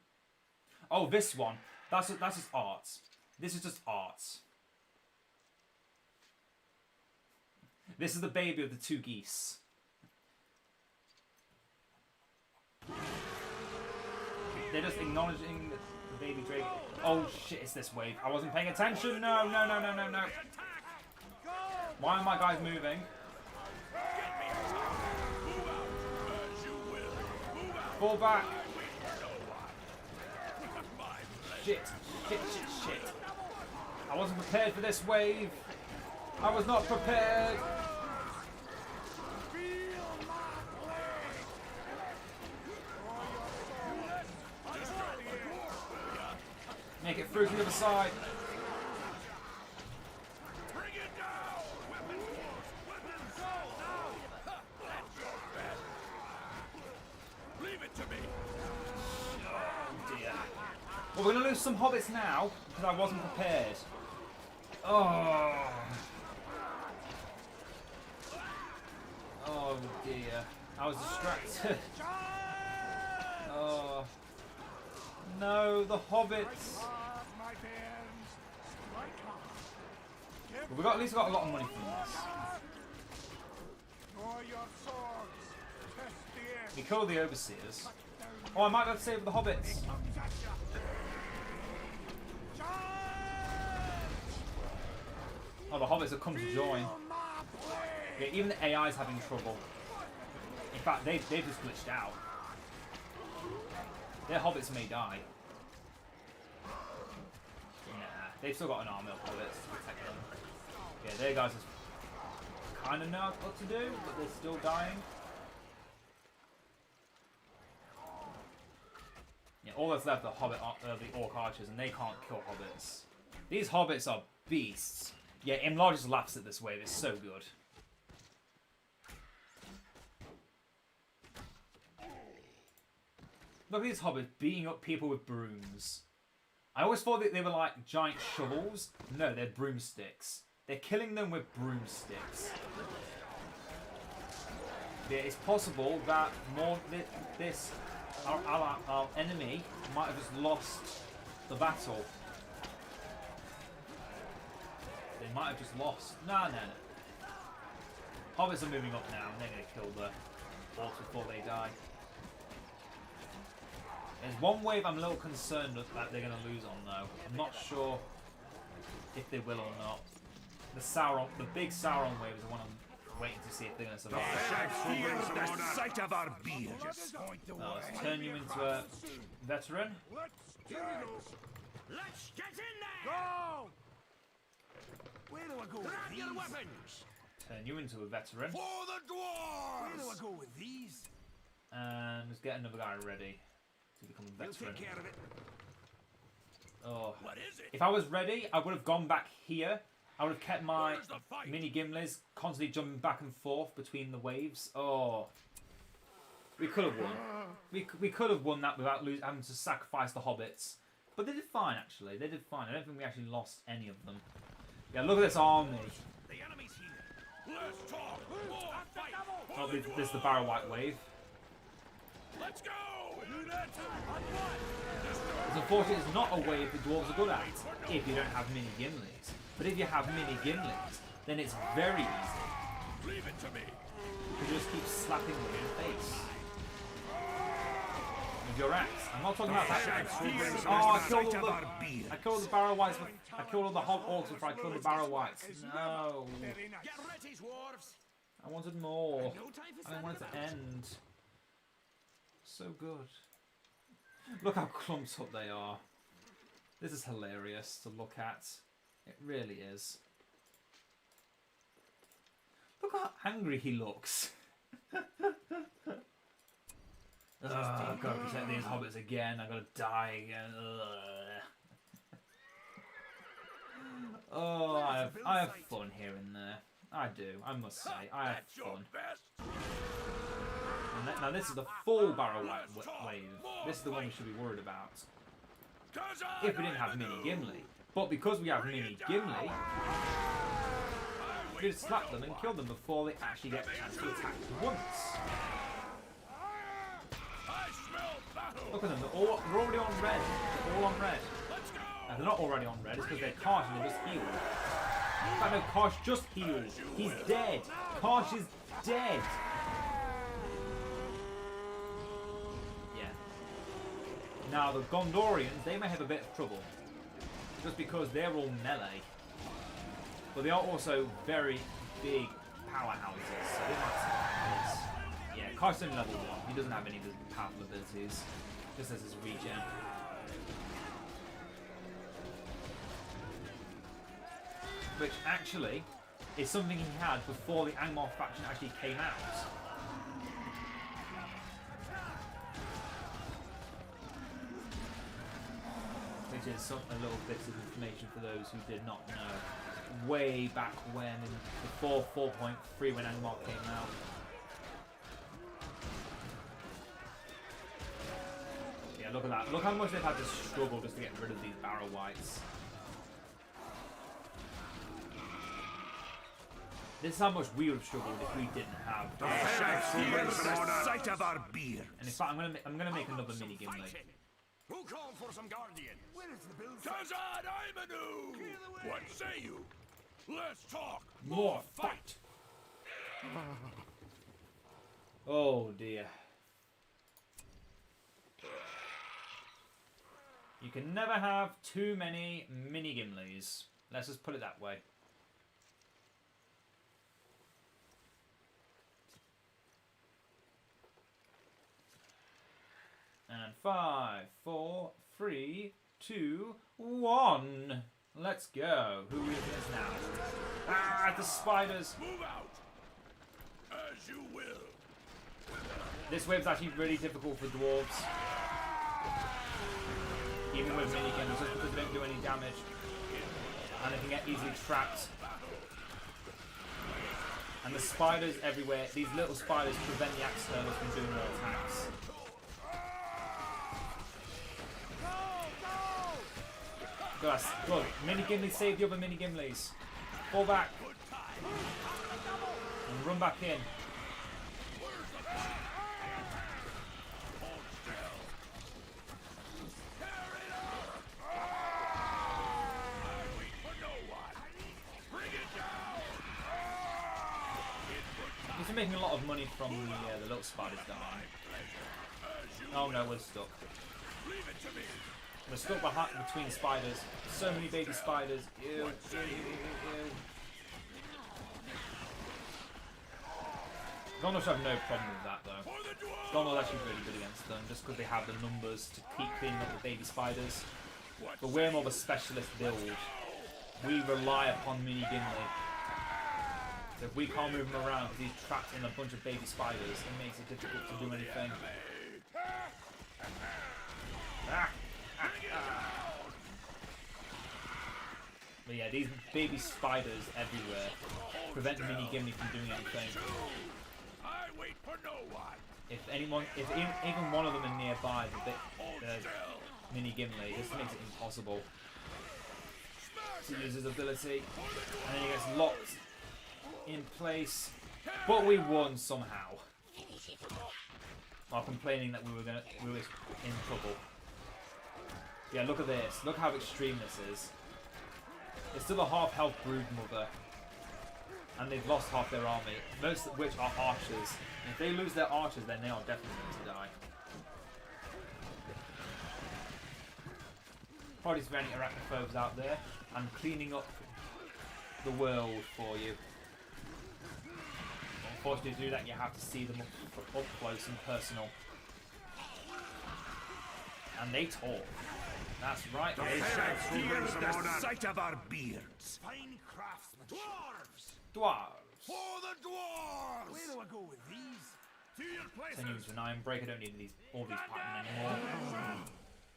Oh, this one. That's just art. This is just art. This is the baby of the 2 geese. They're just acknowledging the baby drake. Oh shit, it's this wave. I wasn't paying attention. No. Why are my guys moving? Fall back. Shit. I wasn't prepared for this wave. I was not prepared. Make it through to the other side. Bring it down! Weapons! Leave it to me! Oh dear. Well, we're going to lose some hobbits now because I wasn't prepared. Oh. Oh dear. I was distracted. Oh. No, the hobbits. Well, at least got a lot of money from this. We killed the overseers. Oh, I might be able to save the hobbits. Oh, the hobbits have come to join. Yeah, even the AI's having trouble. In fact, they've just glitched out. Their hobbits may die. Nah, they've still got an army of hobbits to protect them. Yeah, their guys just kind of know what to do, but they're still dying. Yeah, all that's left are the orc archers, and they can't kill hobbits. These hobbits are beasts. Yeah, Imlar just laughs at this wave. It's so good. Look at these hobbits beating up people with brooms. I always thought that they were like giant shovels. No, they're broomsticks. They're killing them with broomsticks. Yeah, it's possible that our enemy might have just lost the battle. They might have just lost. No. Hobbits are moving up now, and they're going to kill the orcs before they die. There's one wave I'm a little concerned that they're going to lose on, though. I'm not sure if they will or not. The big Sauron wave is the one I'm waiting to see if they're going to survive. The sight of our beer. Let's turn you into a veteran. Let's get in there! Go! Where do I go with Grab these? your weapons! Turn you into a veteran. For the Where do I dwarves! go with these? And let's get another guy ready to become a We'll veteran. take care of it. Oh. What is it? If I was ready, I would have gone back here. I would have kept my Where's the fight? mini Gimlis constantly jumping back and forth between the waves. Oh. We could have won. We could have won that without having to sacrifice the hobbits. But they did fine, actually. They did fine. I don't think we actually lost any of them. Yeah, look at this army. The enemy's here. Let's talk. More fight. Oh, this is the Barrow White wave. Let's go! It's unfortunate it's not a wave the dwarves are good at if you don't have mini Gimlis. But if you have mini Gimlis, then it's very easy. Leave it to me. You can just keep slapping them in the face. With your axe. I'm not talking about that. Oh, I killed the Barrow Whites. I killed all the hog orcs before I killed the Barrow Whites. No. Very nice. Get ready, dwarves. I wanted more. No time for I wanted to standing end. So good. Look how clumped up they are. This is hilarious to look at. It really is. Look how angry he looks. I've got to protect these hobbits again. I've got to die again. Oh, I have fun here and there. I do. I must say, I have That's your fun. best. Now this is the full Barrow White wave. This is the one we should be worried about. If we didn't have Mini Gimli. But because we have Mini Gimli, we just slap them and kill them before they actually get a chance to attack once. Look at them, they're already on red. They're all on red. Now, they're not already on red, it's because they're Karsh and they just healed. In fact, no, Karsh just healed. He's dead. Karsh is dead. Now the Gondorians, they may have a bit of trouble, just because they're all melee, but they are also very big powerhouses, so they might survive this. Yeah, Karsh's only level 1, he doesn't have any of the powerful abilities, just as his regen. Which actually is something he had before the Angmar faction actually came out. Which is a little bit of information for those who did not know. Way back when, before 4.3 when Angmar came out. Yeah, look at that. Look how much they've had to struggle just to get rid of these Barrow Whites. This is how much we would have struggled if we didn't have. Sight of our beer. And in fact, I'm gonna make another mini Gimli. Who called for some guardians? Where is the build? Kazad Imanu! What say you? Let's talk. More fight! Oh dear. You can never have too many mini Gimlis. Let's just put it that way. 5, 4, 3, 2, 1. Let's go. Who is this now? Ah, the spiders. Move out! As you will. This wave's actually really difficult for dwarves. Even with miniguns, just because they don't do any damage. And they can get easily trapped. And the spiders everywhere, these little spiders prevent the axe hurlers from doing their attacks. Good, good. Mini Gimli, save the other mini Gimlis. Fall back. And run back in. He's making a lot of money from the little spiders dying. Oh no, we're stuck. We're stuck between spiders. So many baby spiders. Ew, ew, ew, ew. Gondor should have no problem with that though. Gondor's actually really good against them, just because they have the numbers to keep cleaning up the baby spiders. But we're more of a specialist build. We rely upon Mini Gimli. So if we can't move him around because he's trapped in a bunch of baby spiders, it makes it difficult to do anything. But yeah, these baby spiders everywhere prevent Mini Gimli from doing anything. If anyone, if even one of them are nearby, the Mini Gimli, this makes it impossible to use his ability, and then he gets locked in place. But we won somehow, while complaining that we were in trouble. Yeah, look at this. Look how extreme this is. It's still a half-health Broodmother, and they've lost half their army, most of which are archers. If they lose their archers, then they are definitely going to die. Probably some any arachnophobes out there. I'm cleaning up the world for you. Unfortunately, to do that, you have to see them up close and personal. And they talk. That's right. They shall feel the sight of our beards. Fine craftsmen. Dwarves! Dwarves. For the dwarves! Where do I go with these? To your places! Continue to an iron break. I don't need all these pikemen anymore.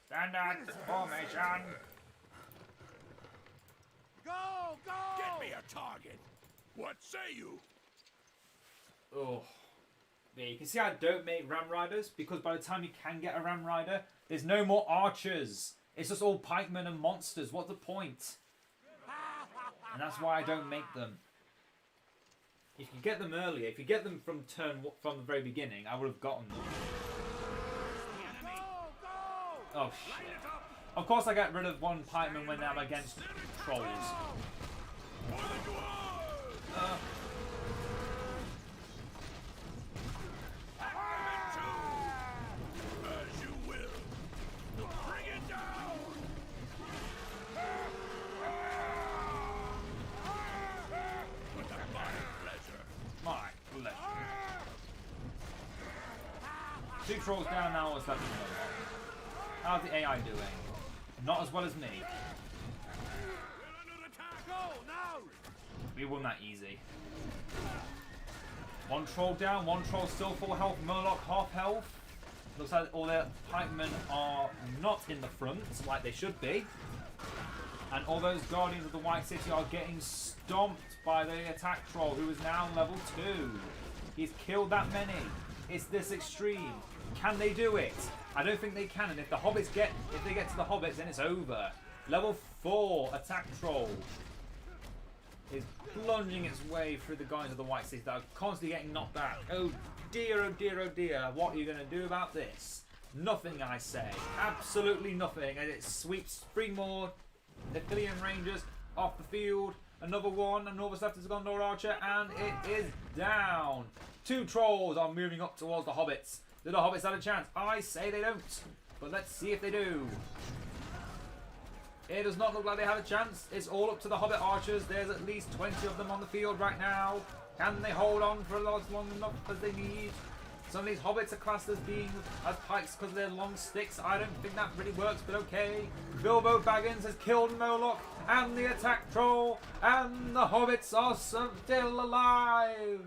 Standard formation. Go! Go! Get me a target! What say you? Oh. Yeah, you can see I don't make Ram Riders, because by the time you can get a Ram Rider, there's no more archers. It's just all pikemen and monsters. What's the point? And that's why I don't make them. If you get them earlier, if you get them from the very beginning, I would have gotten them. Oh shit. Of course I get rid of one pikeman when I'm against trolls. Two trolls down now, what's left in the one? How's the AI doing? Not as well as me. We won that easy. One troll down, one troll still full health, Murloc half health. Looks like all their pikemen are not in the front, like they should be. And all those Guardians of the White City are getting stomped by the attack troll, who is now level 2. He's killed that many. It's this extreme. Can they do it? I don't think they can, and if they get to the hobbits, then it's over. Level 4 attack troll is plunging its way through the Guardians of the White City that are constantly getting knocked back. Oh dear, oh dear, oh dear. What are you going to do about this? Nothing, I say. Absolutely nothing. And it sweeps 3 more Nephilian Rangers off the field. Another one, and Northus left is a Gondor Archer, and it is down. 2 trolls are moving up towards the hobbits. Do the hobbits have a chance? I say they don't. But let's see if they do. It does not look like they have a chance. It's all up to the hobbit archers. There's at least 20 of them on the field right now. Can they hold on for as long enough as they need? Some of these hobbits are classed as being as pikes because of their long sticks. I don't think that really works, but okay. Bilbo Baggins has killed Moloch and the attack troll, and the hobbits are still alive.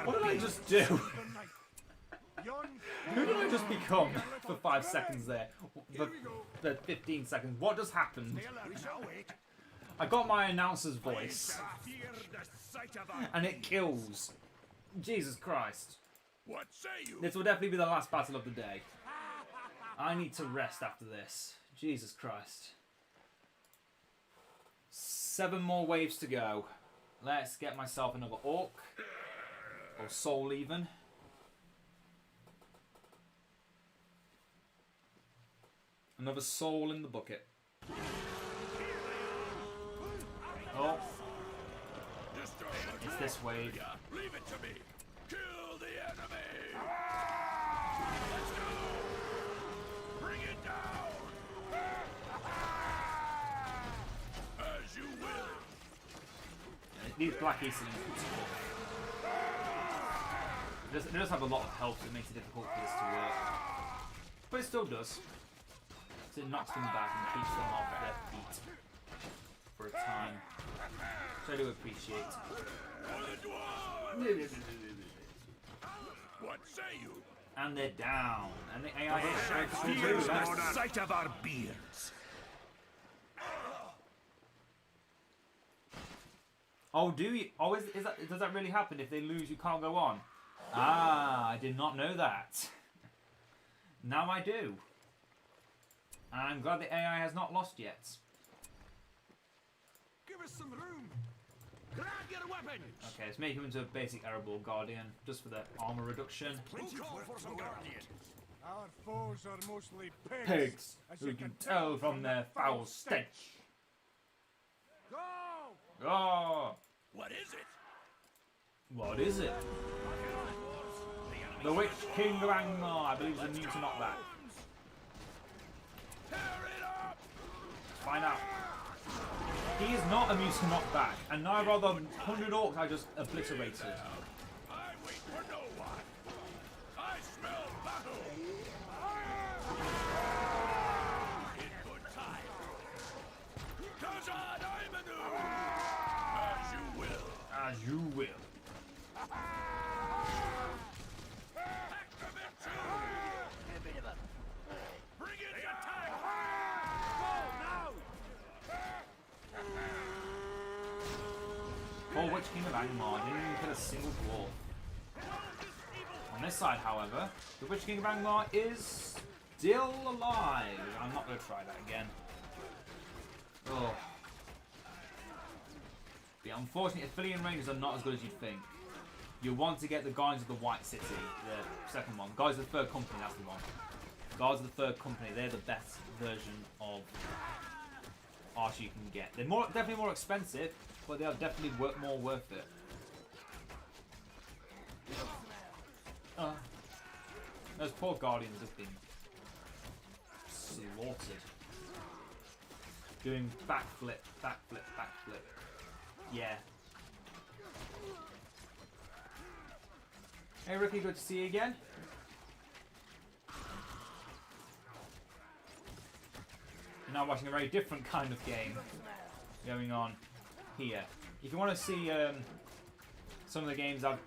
What did I just do? Who did I just become for 5 seconds there? The 15 seconds. What just happened? I got my announcer's voice, and it kills. Jesus Christ. What say you? This will definitely be the last battle of the day. I need to rest after this. Jesus Christ. 7 more waves to go. Let's get myself another orc. Or soul even. Another soul in the bucket. Oh. It's this wave. Leave it to me. Kill the enemy. Let's go. Bring it down. As you will. These black Easterlings. They just have a lot of health that makes it difficult for this to work. But it still does. So it knocks them back and keeps them off their feet for a time. So I do appreciate. What say you? And they're down. And the AI Fear is the sight of our beards. Oh, do you? Oh, does that really happen? If they lose, you can't go on. Ah, I did not know that. Now I do. And I'm glad the AI has not lost yet. Give us some room. Grab your weapon. Okay, let's make him into a basic Arable Guardian, just for the armor reduction. Plenty call for some guardian. Our foes are mostly pigs. Pigs, as who you can tell from their foul stench. Go! Oh, What is it? what is it? The Witch King of Angmar, I believe, is immune to knockback. Tear it up. Let's find out. He is not immune to knockback, and neither are the 100 orcs I just obliterated. I wait for no one. I smell battle. In good time. Kazan Imanu. As you will. As you will. Bring in the attack. Oh, Witch King of Angmar didn't even kill a single dwarf. On this side, however, the Witch King of Angmar is still alive. I'm not going to try that again. Oh. The unfortunate affiliate Rangers are not as good as you'd think. You want to get the Guardians of the White City, the second one. Guardians of the Third Company, that's the one. Guardians of the Third Company, they're the best version of archer you can get. They're definitely more expensive, but they are definitely more worth it. Those poor Guardians have been slaughtered. Doing backflip, backflip, backflip. Yeah. Hey Ricky, good to see you again. You're now watching a very different kind of game going on here. If you want to see some of the games I've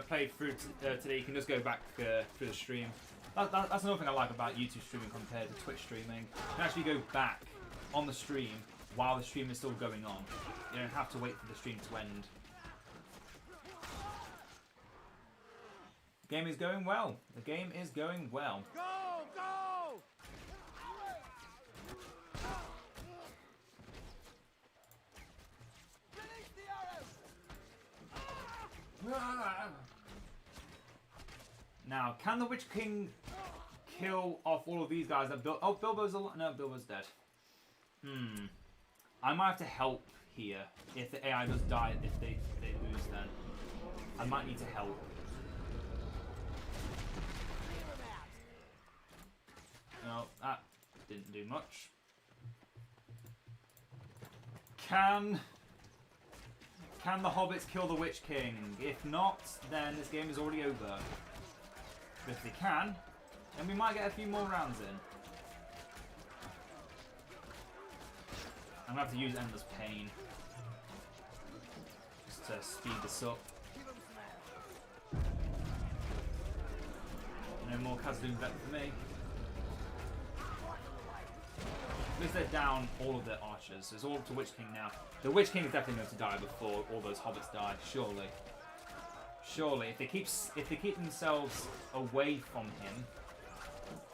played through today, you can just go back through the stream. That's another thing I like about YouTube streaming compared to Twitch streaming. You can actually go back on the stream while the stream is still going on. You don't have to wait for the stream to end. The game is going well. The game is going well. Go! Go! Release the arrows! Now, can the Witch King kill off all of these guys? Oh, Bilbo's alive. No, Bilbo's dead. I might have to help here if the AI does die. If they lose, then I might need to help. No, that didn't do much. Can Can the hobbits kill the Witch King? If not, then this game is already over. But if they can, then we might get a few more rounds in. I'm gonna have to use Endless Pain just to speed this up. No more Khazad-dûm vet for me. At least they're down all of their archers, so it's all up to Witch King now. The Witch King is definitely going to die before all those hobbits die, surely. Surely, if they keep themselves away from him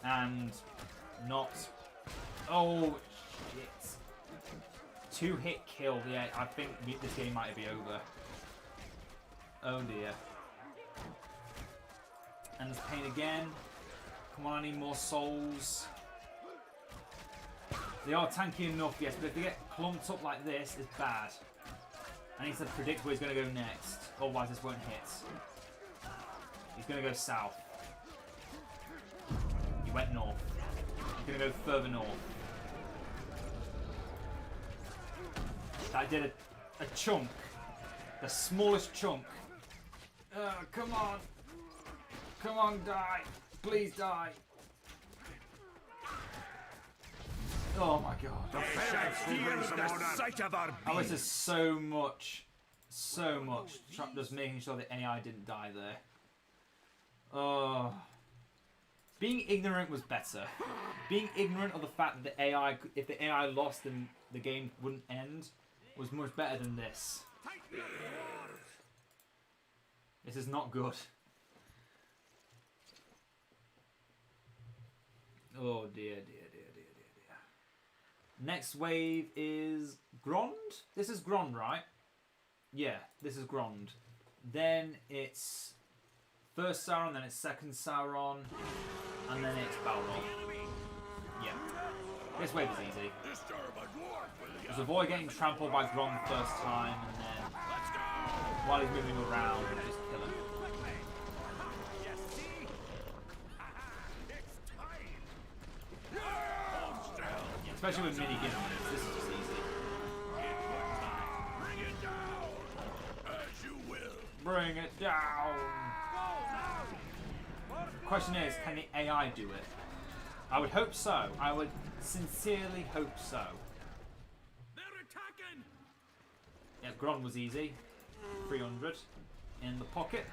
and not... Oh, shit. 2-hit kill, yeah, I think this game might be over. Oh dear. And there's pain again. Come on, I need more souls. They are tanky enough, yes, but if they get clumped up like this, it's bad. I need to predict where he's going to go next, otherwise this won't hit. He's going to go south. He went north. He's going to go further north. That did a chunk. The smallest chunk. Come on. Come on, die. Please die. Oh my god. The sight of our I wish there's so much. Just making sure the AI didn't die there. Oh. Being ignorant was better. Being ignorant of the fact that the AI, if the AI lost, then the game wouldn't end, was much better than this. This is not good. Oh dear. Next wave is Grond? This is Grond, right? Yeah, this is Grond. Then it's first Sauron, then it's second Sauron, and then it's Balrog. Yeah. This wave is easy. Just avoid getting trampled by Grond the first time, and then while he's moving around, just kill him. Especially with mini gimmicks, this is just easy. Bring it down, as you will. Bring it down. Question is, can the AI do it? I would hope so. I would sincerely hope so. They're attacking. Yeah, Grond was easy. 300 in the pocket.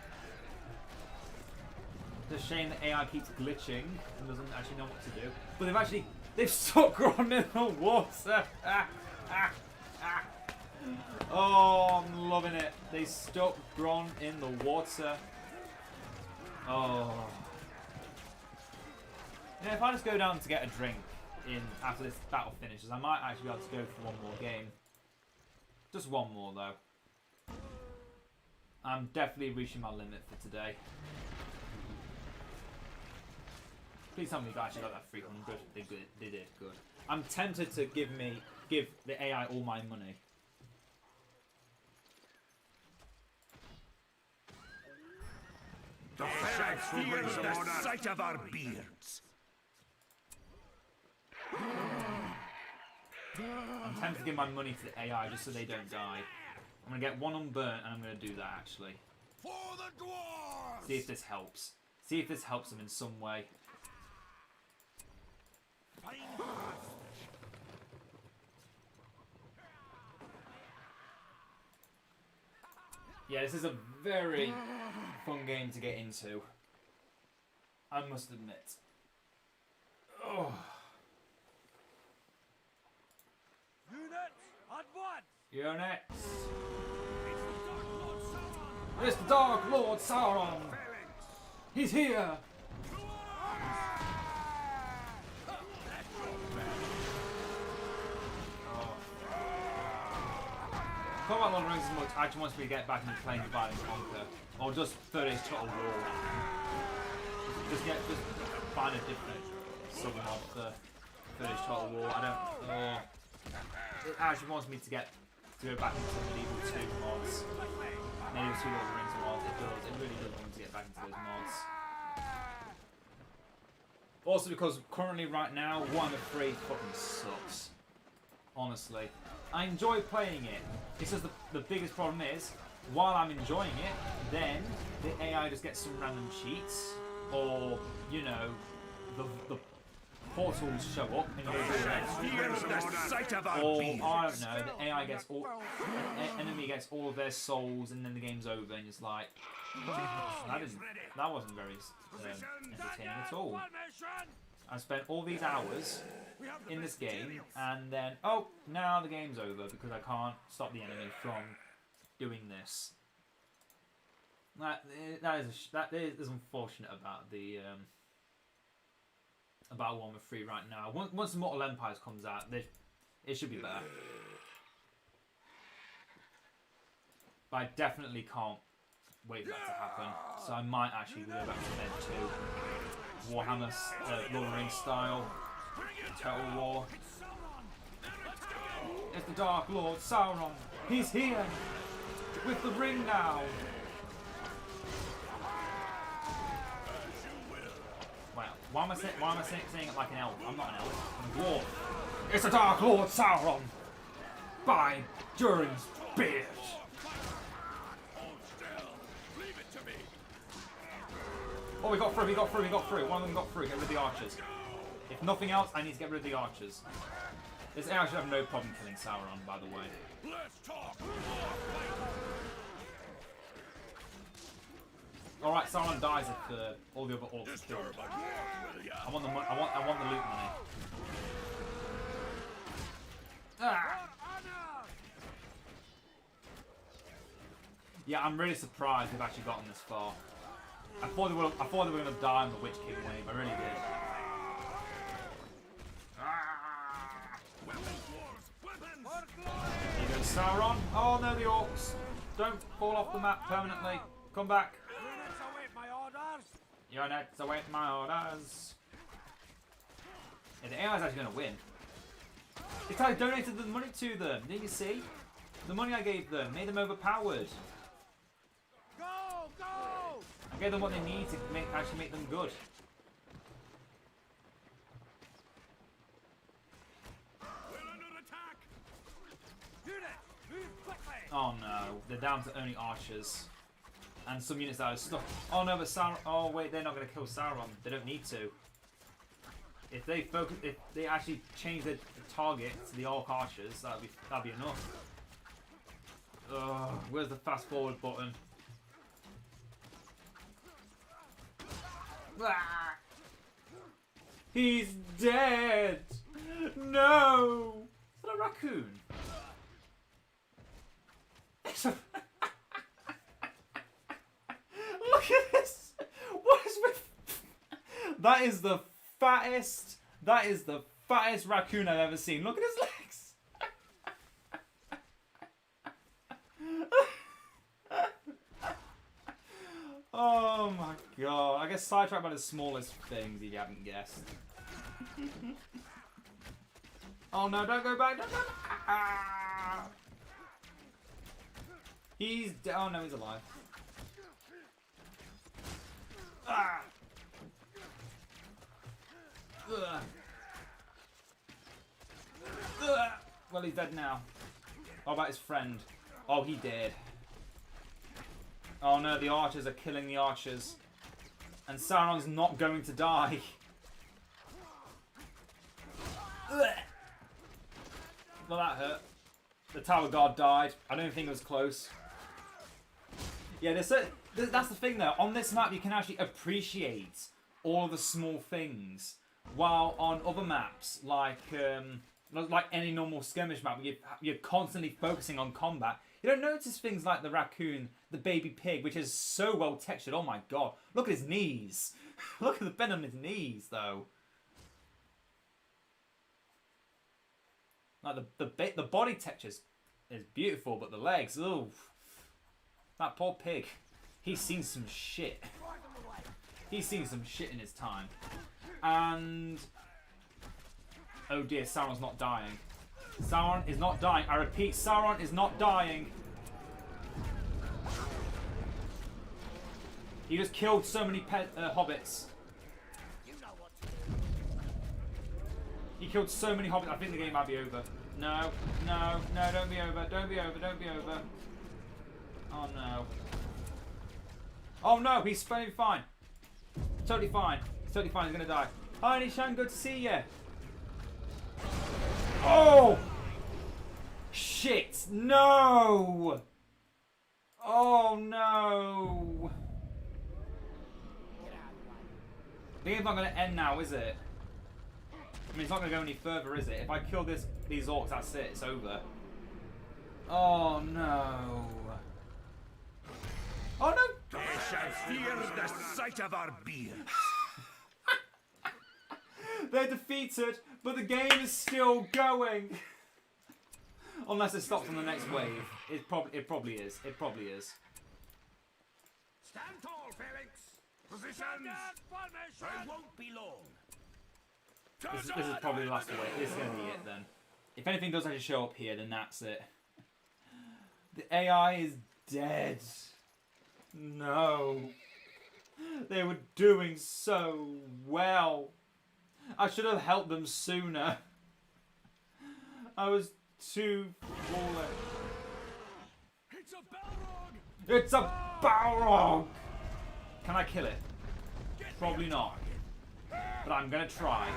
It's a shame that AI keeps glitching and doesn't actually know what to do. But they've stuck Grond in the water. Oh, I'm loving it. They stuck Grond in the water. Oh. You know, if I just go down to get a drink after this battle finishes, I might actually be able to go for one more game. Just one more though. I'm definitely reaching my limit for today. Please tell me you actually got that 300. They did good. I'm tempted to give the AI all my money. The fear the sight of our beards. I'm tempted to give my money to the AI just so they don't die. I'm gonna get one unburnt and I'm gonna do that actually. For the dwarves. See if this helps. See if this helps them in some way. Yeah, this is a very fun game to get into. I must admit. Oh. Units, advance! Units. It's the Dark Lord Sauron. He's here. Combat Lord of the Rings is much. I just want me to get back into playing Divide and Conquer, or just Third Age Total War. Just find a different sub-mod for Third Age Total War. I don't. It actually wants me to go back into Medieval 2 mods, Medieval 2 Lord of the Rings mods. It really does want me to get back into those mods. Also because currently right now, Warhammer 3 fucking sucks. Honestly. I enjoy playing it. It's just the biggest problem is, while I'm enjoying it, then the AI just gets some random cheats, or, you know, the portals show up and you or I don't know, the AI gets all, the enemy gets all of their souls, and then the game's over, and it's like, that wasn't very entertaining at all. I spent all these hours in this game, and then now the game's over because I can't stop the enemy from doing this. That is unfortunate about the about Warhammer 3 right now. Once Mortal Empires comes out, it should be better. But I definitely can't wait for that to happen. So I might actually go back to Med 2. Warhammer Lord of the Rings style. Total War. It's the Dark Lord Sauron. He's here! With the ring now! Wow, why am I saying it like an elf? I'm not an elf. I'm a dwarf. It's the Dark Lord Sauron! By Durin's beard! Oh, we got through. One of them got through. Get rid of the archers. If nothing else, I need to get rid of the archers. This AI should have no problem killing Sauron, by the way. Let's talk. Alright, Sauron dies if all the other orcs are killed. I want the loot money. Ah. Yeah, I'm really surprised we've actually gotten this far. I thought they were going to die on the Witch King wave. I really did. Here goes Sauron. Oh no, the orcs! Don't fall off the map permanently. Come back. Units await my orders. Yeah, the AI's actually going to win. It's I donated the money to them. Didn't you see? The money I gave them made them overpowered. Go! Go! I gave them what they need to actually make them good. We're under attack. Unit, move quickly! Oh no, they're down to only archers. And some units that are stuck. Oh no, but Sauron. Oh wait, they're not going to kill Sauron. They don't need to. If they actually change the target to the orc archers, that'd be enough. Ugh, where's the fast forward button? Ah! He's dead. No. Is that a raccoon? It's a. Look at this! What is with... That is the fattest raccoon I've ever seen. Look at his legs! Oh my god. I guess sidetracked by the smallest things you haven't guessed. Oh no, don't go back! Don't go back! Ah. He's dead. Oh no, he's alive. Ah. Ugh. Ugh. Well, he's dead now. What about his friend? Oh, he did. Oh no, the archers are killing the archers. And Sauron's not going to die. Ugh. Well, that hurt. The Tower Guard died. I don't think it was close. Yeah, that's the thing though. On this map, you can actually appreciate all the small things, while on other maps, like any normal skirmish map, you're constantly focusing on combat. You don't notice things like the raccoon, the baby pig, which is so well textured. Oh my god! Look at his knees. Look at the bend on his knees, though. Like the body texture is beautiful, but the legs, ooh. That poor pig. He's seen some shit. He's seen some shit in his time. And... oh dear, Sauron's not dying. Sauron is not dying. I repeat, Sauron is not dying. He just killed so many hobbits. He killed so many hobbits. I think the game might be over. No, no, no, don't be over, don't be over, don't be over. Oh no. Oh no, he's totally fine. Totally fine. He's totally fine, he's gonna die. Hi Nishan, good to see you. Oh! Shit! No! Oh no! The game's not gonna end now, is it? I mean, it's not gonna go any further, is it? If I kill these orcs, that's it. It's over. Oh no! Oh no! They shall fear the sight of our beards. They're defeated, but the game is still going. Unless it stops on the next wave. It probably is. It probably is. Stand tall, Felix. Positions. I won't be long. This is probably the last wave. This is going to be it then. If anything does actually show up here, then that's it. The AI is dead. No. They were doing so well. I should have helped them sooner. I was too fallen. It's a Balrog. It's a Balrog! Can I kill it? Probably not. But I'm gonna try.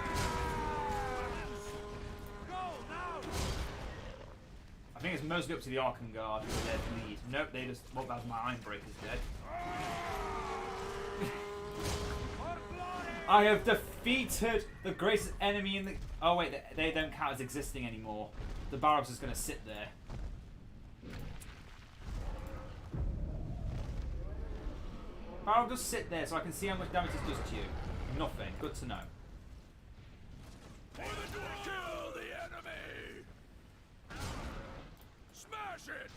I think it's mostly up to the Arkham Guard who are there to lead. Nope, they just... Well, that's my Ironbreaker's dead. I have defeated the greatest enemy in the... Oh wait, they don't count as existing anymore. The Balrog's just gonna sit there. Balrog, just sit there so I can see how much damage this does to you. Nothing. Good to know. Kill the enemy. Smash it.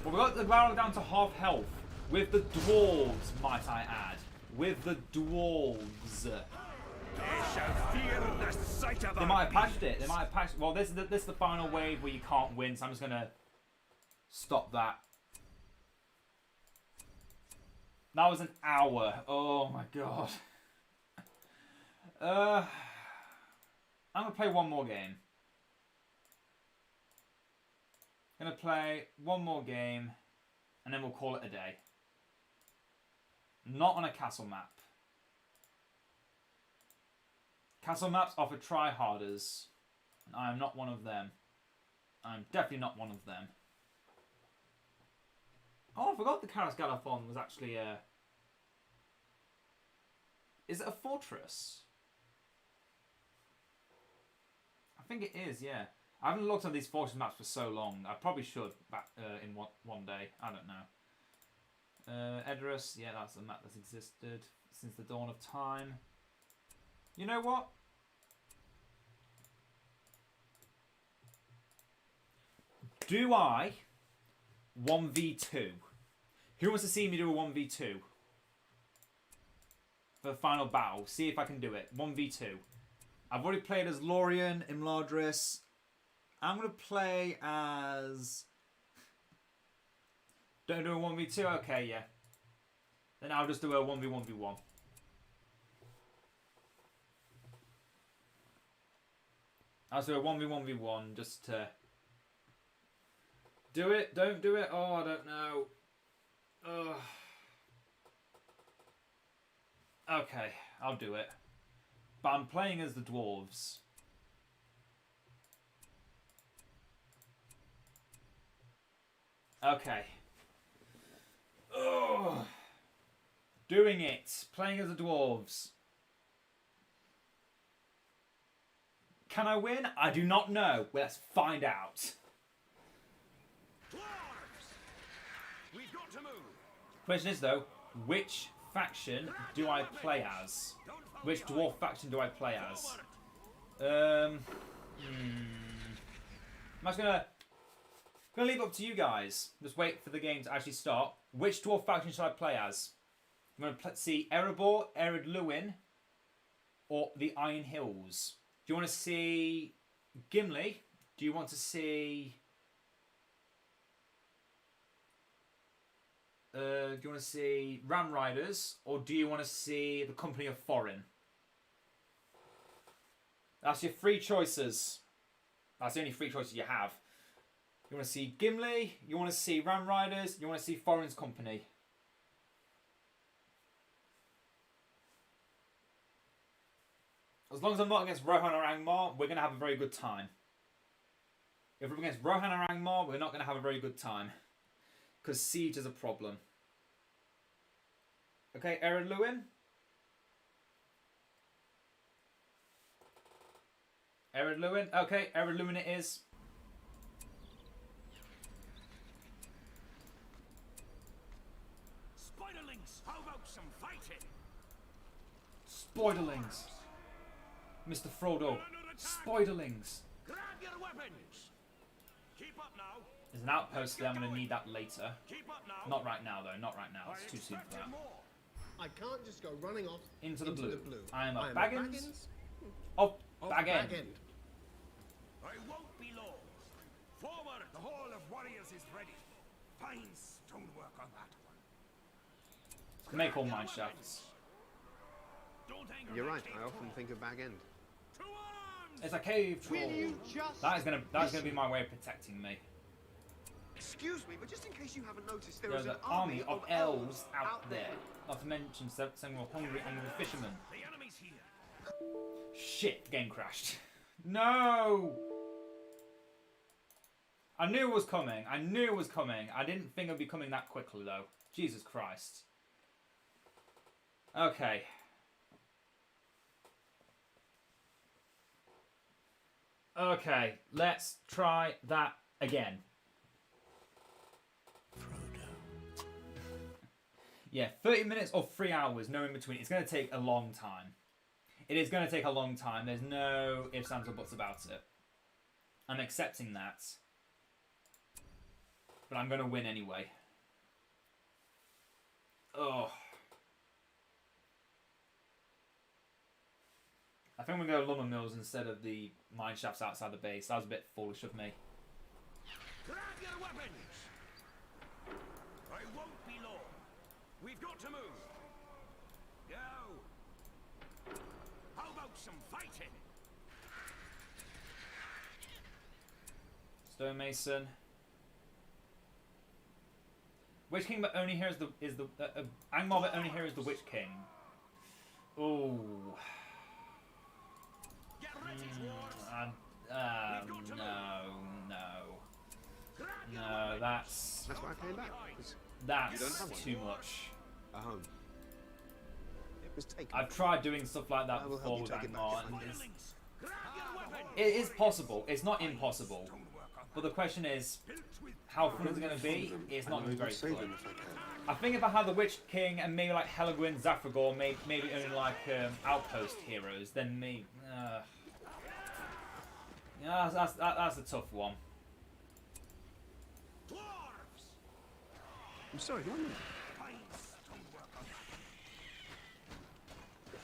Well, we got the Balrog down to half health. With the dwarves, might I add. With the dwarves. They shall fear the sight of They might have patched it. They might have patched... Well, this is the final wave where you can't win, so I'm just going to stop that. That was an hour. Oh, my God. I'm going to play one more game. I'm going to play one more game, and then we'll call it a day. Not on a castle map. Castle maps are for tryharders, and I am not one of them. I'm definitely not one of them. Oh, I forgot the Karas Galathon was actually a... Is it a fortress? I think it is, yeah. I haven't looked at these fortress maps for so long. I probably should back in one day. I don't know. Edrus, yeah, that's a map that's existed since the dawn of time. You know what? Do I 1v2? Who wants to see me do a 1v2? For the final battle. See if I can do it. 1v2. I've already played as Lorien, Imladris. I'm going to play as... Don't do a 1v2? Okay, yeah. Then I'll just do a 1v1v1. I'll do a 1v1v1 just to... Do it? Don't do it? Oh, I don't know. Ugh. Okay, I'll do it. But I'm playing as the dwarves. Okay. Ugh. Doing it. Playing as the dwarves. Can I win? I do not know. Well, let's find out. We've got to move. Question is though, which faction do I play as? Which dwarf faction do I play as? I'm just gonna leave it up to you guys. Just wait for the game to actually start. Which dwarf faction should I play as? I'm gonna see Erebor, Ered Luin, or the Iron Hills. Do you want to see Gimli? Do you want to see Do you want to see Ram Riders, or do you want to see the Company of Foreign? That's your three choices. That's the only three choices you have. You want to see Gimli, you want to see Ram Riders, you want to see Foreign's Company. As long as I'm not against Rohan or Angmar, we're going to have a very good time. If we're against Rohan or Angmar, we're not going to have a very good time. Because siege is a problem. Okay, Ered Luin. Ered Luin. Okay, Ered Luin it is. Spiderlings, how about some fighting? Spiderlings. Mr. Frodo. Spiderlings. Grab your weapons. Keep up now. There's an outpost there. I'm going to need that later. Keep up now. Not right now, though. Not right now. It's too soon for that. More. I can't just go running off Into the blue. I am I a am Baggins of Bag End. I won't be long. Forward. The Hall of Warriors is ready. Fine stonework on that one. Make all mine shafts. Don't anger You're my right. cave I often troll. think of Bag End. To arms! It's a cave troll. Will you just That is gonna be my way of protecting me. Excuse me, but just in case you haven't noticed, there There's is an an army of elves out there. Not to mention several hungry fishermen. The enemy's here. Shit, game crashed. No! I knew it was coming. I knew it was coming. I didn't think it would be coming that quickly, though. Jesus Christ. Okay. Okay, let's try that again. Yeah, 30 minutes or 3 hours, no in between. It's going to take a long time. It is going to take a long time. There's no ifs, ands, or buts about it. I'm accepting that. But I'm going to win anyway. Oh. I think we're going to go lumber mills instead of the mine shafts outside the base. That was a bit foolish of me. Grab your weapons. I won't be long. We've got to move. Go. How about some fighting? Stonemason. Witch King, but only here is the Angmar, but only here is the Witch King. Ooh. Get ready, dwarves. No, that's That's why I came back. You don't have one. too much. A home. It was taken. I've tried doing stuff like that I will before help with you take it back Angmar, if I and can. Grab your weapons. it is possible. It's not impossible. But the question is, how fun is it going to be? It's not going to be very Save fun. them if I can. I think if I had the Witch King and maybe like Helagwyn, Zaphagor, maybe only like outpost heroes, then maybe. Yeah, that's a tough one. Dwarves. I'm sorry, one minute. Fine stonework on that.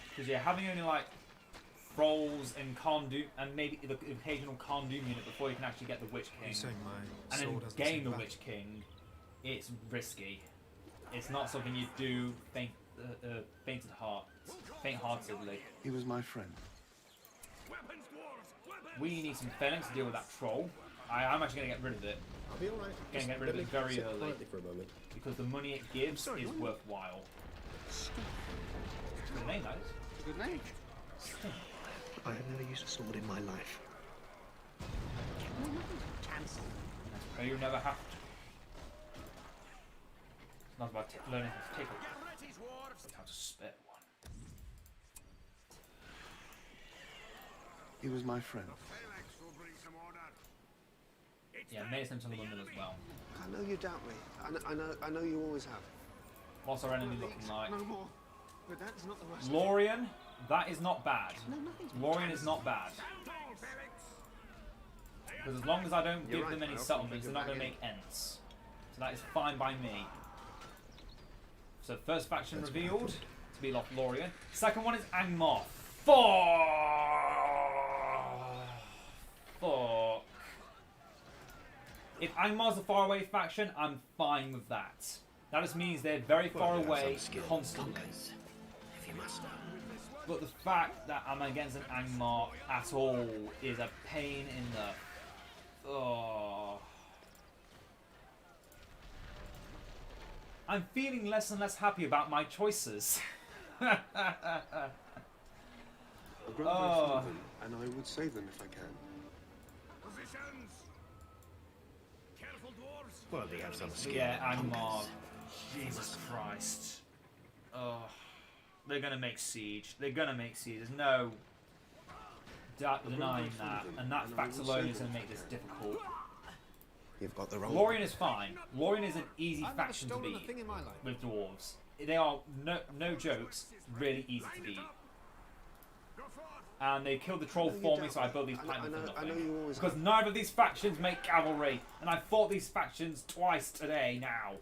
Because yeah, having only like Thralls and Kharn and maybe the occasional Kharn unit before you can actually get the Witch King, You saying my and then sword has gain the back? Witch King, it's risky. It's not something you do faint-heartedly. He was my friend. Weapons, dwarves. Weapons. We need some phalanx to deal with that troll. I'm actually going to get rid of it I'll be alright. Gonna get rid of it very early. For a moment. because the money it gives Sorry, is what? worthwhile. Good name, that is. Good name. I have never used a sword in my life. No, you never have to. It's not about learning how to take it. Get ready, dwarves. It's how to spit one. He was my friend. Phalanx will bring some order. Yeah, made some to the women as well. I know you doubt me. I know you always have. What's our enemy looking like? No more. But that's not the worst. Lorien, that is not bad. No, nothing's Lorien is not bad. Because as long as I don't You're give right, them I any often settlements, think they're of not going to that make ents. So that is fine by me. So first faction That's revealed good. to be Lothlorien. Second one is Angmar. Fuck. If Angmar's a faraway faction, I'm fine with that. That just means they're very far away constantly. If you must know. But the fact that I'm against an Angmar at all is a pain in the... Oh. I'm feeling less and less happy about my choices. I've grown very fond of them, and I would save them if I can. Positions! Careful, dwarves! Well, they have some skill. Yeah, Angmar. Jesus Christ. Oh. They're gonna make siege. They're gonna make siege. There's no denying that. And that fact alone is gonna make this difficult. You've got the wrong. Lorien is fine. Lorien is an easy I've never faction to stolen a beat thing in my life. with dwarves. They are, no jokes, really easy to beat. And they killed the troll for me, so I built these pikemen for nothing. Because neither of these factions make cavalry, and I fought these factions twice today now.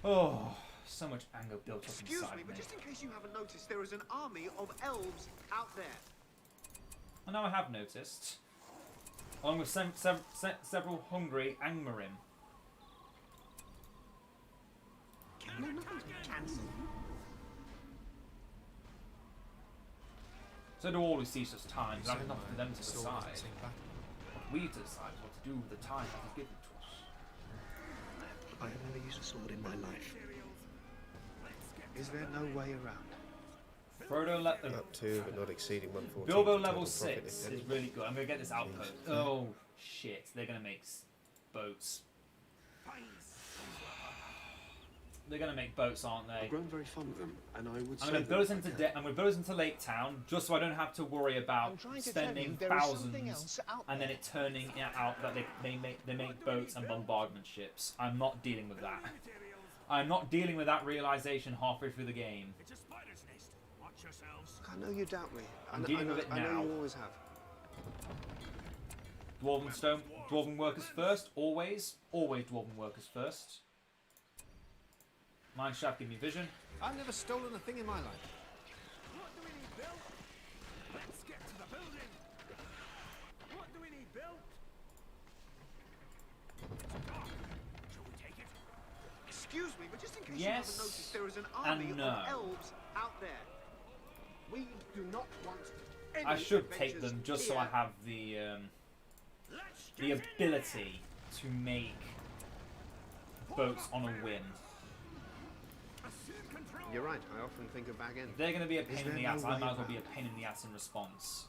Oh, so much anger built up Excuse inside me, me. but just in case you haven't noticed, there is an army of elves out there. I know I have noticed. Along with several hungry Angmarim. No, nothing's been cancelled. So do all who cease us times. That's enough for them to decide. We to decide what to do with the time that is given to us. I have never used a sword in my life. Is there no way around? Frodo Up to but not exceeding 114. Bilbo total level profit 6 if is any. really good. I'm gonna get this outpost. Oh shit! They're gonna make boats. They're gonna make boats, aren't they? I've grown very fond of them, and I would. I'm gonna build us into I'm gonna build us into Lake Town just so I don't have to worry about spending thousands and then it turning out that they make boats and bombardment ships. I'm not dealing with that. I'm not dealing with that realization halfway through the game. It's a spider's nest. Watch yourselves. I know you doubt me. I'm dealing with it I know now. you always have. Dwarven workers first, always dwarven workers first. Mineshaft, give me vision. I've never stolen a thing in my life. What do we need built? Let's get to the building. What do we need built? It's dark. Shall we take it? Excuse me, but just in case Yes you haven't noticed, there is an army and no. of elves out there. We do not want any I should take adventures them just so here. I have the ability to make boats on a whim. You're right. I often think of back end. If they're going to be a pain in the there ass, no I way might as well be a around? pain in the ass in response.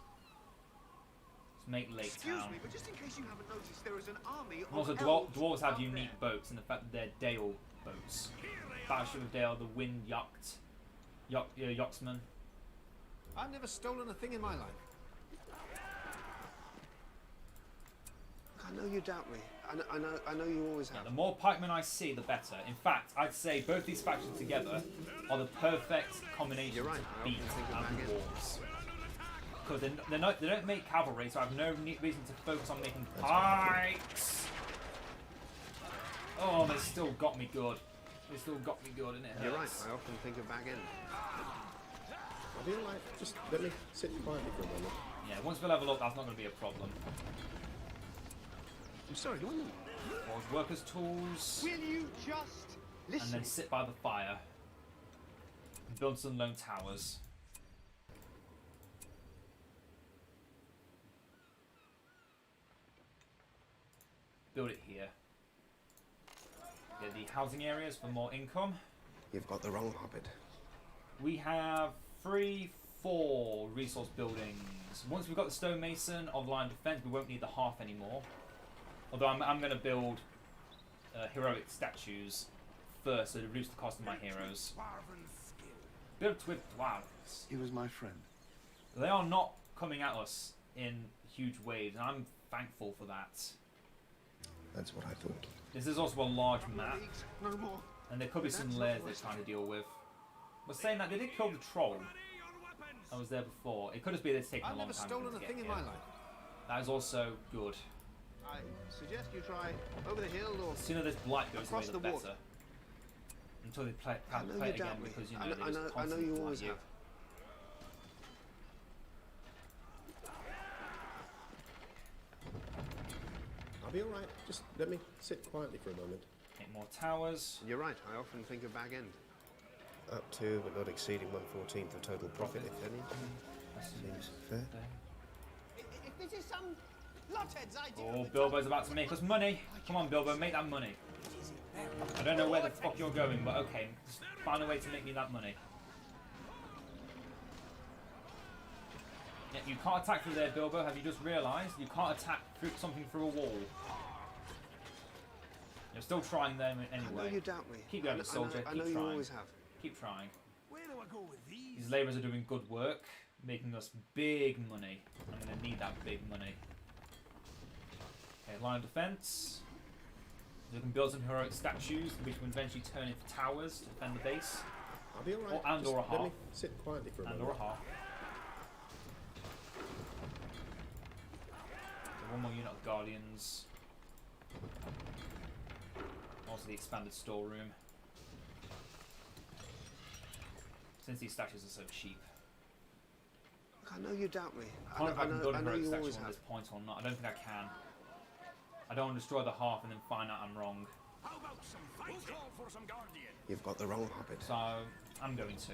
Let's make Lake Excuse Town. me, but just in case you haven't noticed, there is an army And also, of elves dwarves have out unique there. boats in the fact that they're Dale boats. Battleship of Dale, the Wind Yachtsman. I've never stolen a thing in my life. I know you doubt me. I know you always have. The more pikemen I see, the better. In fact, I'd say both these factions together are the perfect combination You're right, to I beat often think of back end. dwarves. Because they don't make cavalry, so I have no reason to focus on making pikes. Oh, they still got me good. They still got me good, and it hurts. You're right. I often think of back end. I feel like just let me sit quietly for a moment. Yeah, once we level up, that's not going to be a problem. I'm sorry. What? Forge workers' tools, Will you just and listen? then sit by the fire and build some lone towers. Build it here. Get the housing areas for more income. You've got the wrong hobbit. We have 4 resource buildings. Once we've got the stonemason of line defense, we won't need the hearth anymore. Although I'm going to build heroic statues first to reduce the cost of my heroes. Built with dwarves. He was my friend. They are not coming at us in huge waves, and I'm thankful for that. That's what I thought. This is also a large map, No more. and there could be some layers they're trying to deal with. But saying that, they did kill the troll. I was there before. It could just be it's taken a I've long never time stolen to a get thing in here. my life. That is also good. I suggest you try over the hill or. The sooner this blight goes away, Across the the better. water. Until they play I know it you again, doubt me. because you know I they just know constantly you blight always you. have. I'll be alright. Just let me sit quietly for a moment. 8 more towers. You're right, I often think of back end. Up to, but not exceeding 1/14 of total profit, if any. Seems fair. If this is some lothead's idea... Oh, Bilbo's about to make us money. Come on, Bilbo, make that money. I don't know where the fuck you're going, but okay. Just find a way to make me that money. Yeah, you can't attack through there, Bilbo. Have you just realised? You can't attack through something through a wall. You're still trying them anyway. I know you doubt me. Keep going, soldier. I know Keep you trying. always have. Keep trying. Where do I go with these? These labourers are doing good work, making us big money. I'm going to need that big money. Okay, line of defence. You can build some heroic statues, which will eventually turn into towers to defend the base. I'll be alright. And or a half. Let me sit quietly for a And moment. or a half. So one more unit of guardians. Also the expanded storeroom. Since these statues are so cheap. Look, I know you doubt me. I don't know if I can build a I know heroic you statue always on have. this point or not. I don't think I can. I don't want to destroy the half and then find out I'm wrong. How about some fighting? We'll call for some guardians. You've got the wrong hobbit. So, I'm going to.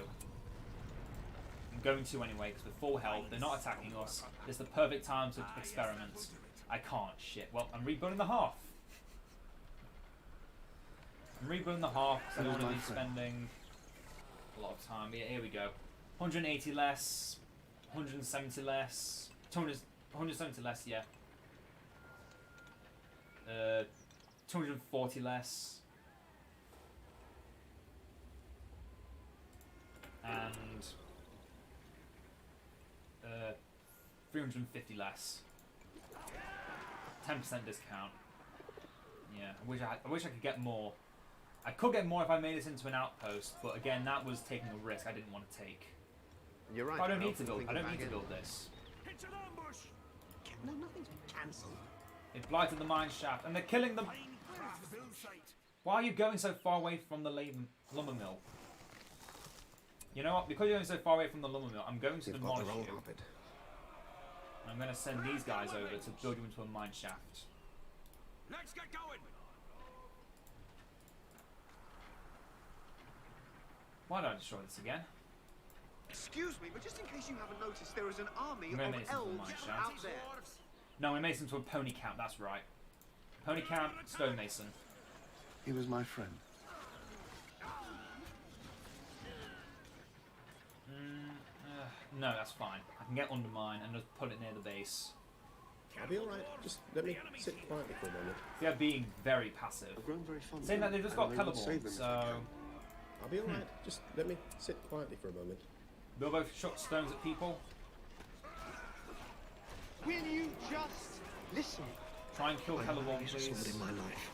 I'm going to anyway, because with full health, they're not attacking us. It's the perfect time to experiment. I can't. Shit. Well, I'm rebuilding the half. I'm rebuilding the half, because I don't want to be spending a lot of time. But yeah, here we go. 180 less. 170 less. 170 less, yeah. 240 less. And 350 less. 10% discount. Yeah, I wish I could get more. I could get more if I made this into an outpost, but again, that was taking a risk I didn't want to take. You're right. But I don't need often to build. think I of don't need back to end. build this. It's an ambush. No, nothing's been cancelled. They blighted the mine shaft, and they're killing them. Where's the build site? Why are you going so far away from the lumber mill? You know what? Because you're going so far away from the lumber mill, I'm going to You've got the demolish wrong you. hobbit. I'm going to send these guys over to build you into a mine shaft. Let's get going. Why don't I destroy this again? Excuse me, but just in case you haven't noticed, there is an army I'm gonna of make some elves mine out shafts. there. No, we made this into a pony camp, that's right. Pony camp, stonemason. He was my friend. No, that's fine. I can get under mine and just put it near the base. I'll be alright. Just let me sit quietly for a moment. They are being very passive. I've grown very fond of Saying that them, they've just and got I would save Celeborn, them if so... I can. I'll be alright. Just let me sit quietly for a moment. Bilbo shot stones at people. Will you just listen? Try and kill I Celeborn, used a sword please. in my life.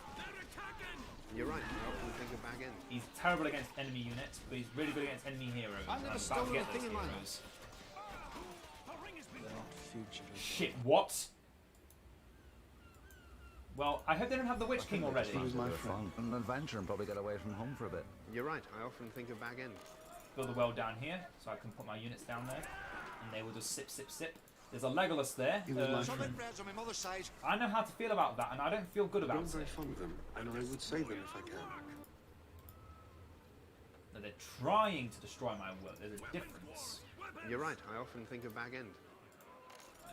You're right, I often think of back end. He's terrible against enemy units, but he's really good against enemy heroes. I've never I'm about to stolen get a thing those in my life. heroes. Fugitive. Shit, what? Well, I hope they don't have the Witch King already. He was my friend. An adventure and probably get away from home for a bit. You're right, I often think of back end. Build a well down here, so I can put my units down there, and they will just sip, sip, sip. There's a Legolas there. He was my Some friend. inbreds on my mother's side. I know how to feel about that, and I don't feel good I've about grown very it. fond of them, and I would save them if I can. No, they're trying to destroy my work. There's a difference. You're right, I often think of back end.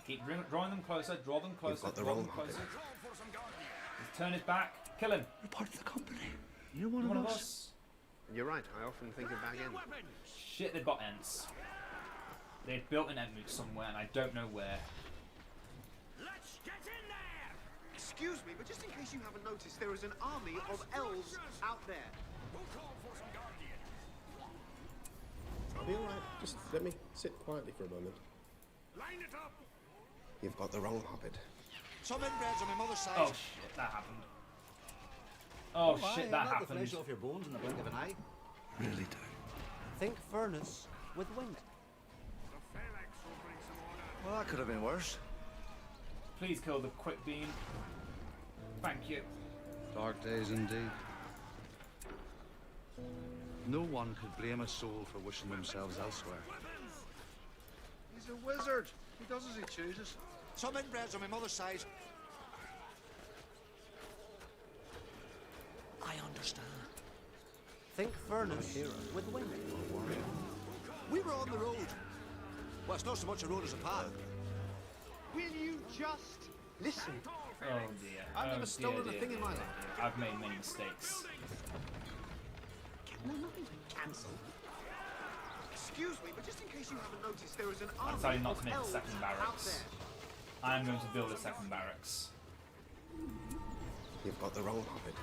Keep drawing them closer, draw them closer, got the draw wrong them closer. hobbit. Let's turn his back, kill him. You're part of the company. You're one of us. You're right, I often think of back end. Shit, they've got Ents. They've built an Ent somewhere, and I don't know where. Let's get in there. Excuse me, but just in case you haven't noticed, there is an army of elves out there. We'll call for some guardians. I'll be alright. Just let me sit quietly for a moment. Line it up. You've got the wrong hobbit. Some inbreds on my mother's side. Oh shit, that happened. Oh shit, that The happened. flesh off your bones in the blink of an eye. Really do. Think furnace with wind. The phalanx will bring some order. Well, that could have been worse. Please kill the quick beam. Thank you. Dark days indeed. No one could blame a soul for wishing themselves elsewhere. He's a wizard. He does as he chooses. Some inbreds on my mother's side. I understand. Think furnace with women. We were on the road. Well, it's not so much a road as a path. Will you just listen? Oh dear. I've Oh never stolen a thing in my life. I've made many mistakes. No, nothing cancelled. Excuse me, but just in case you haven't noticed, there is an I army decided not to of make a elves second out barracks. there. I am going to build a second barracks. You've got the wrong hobbit.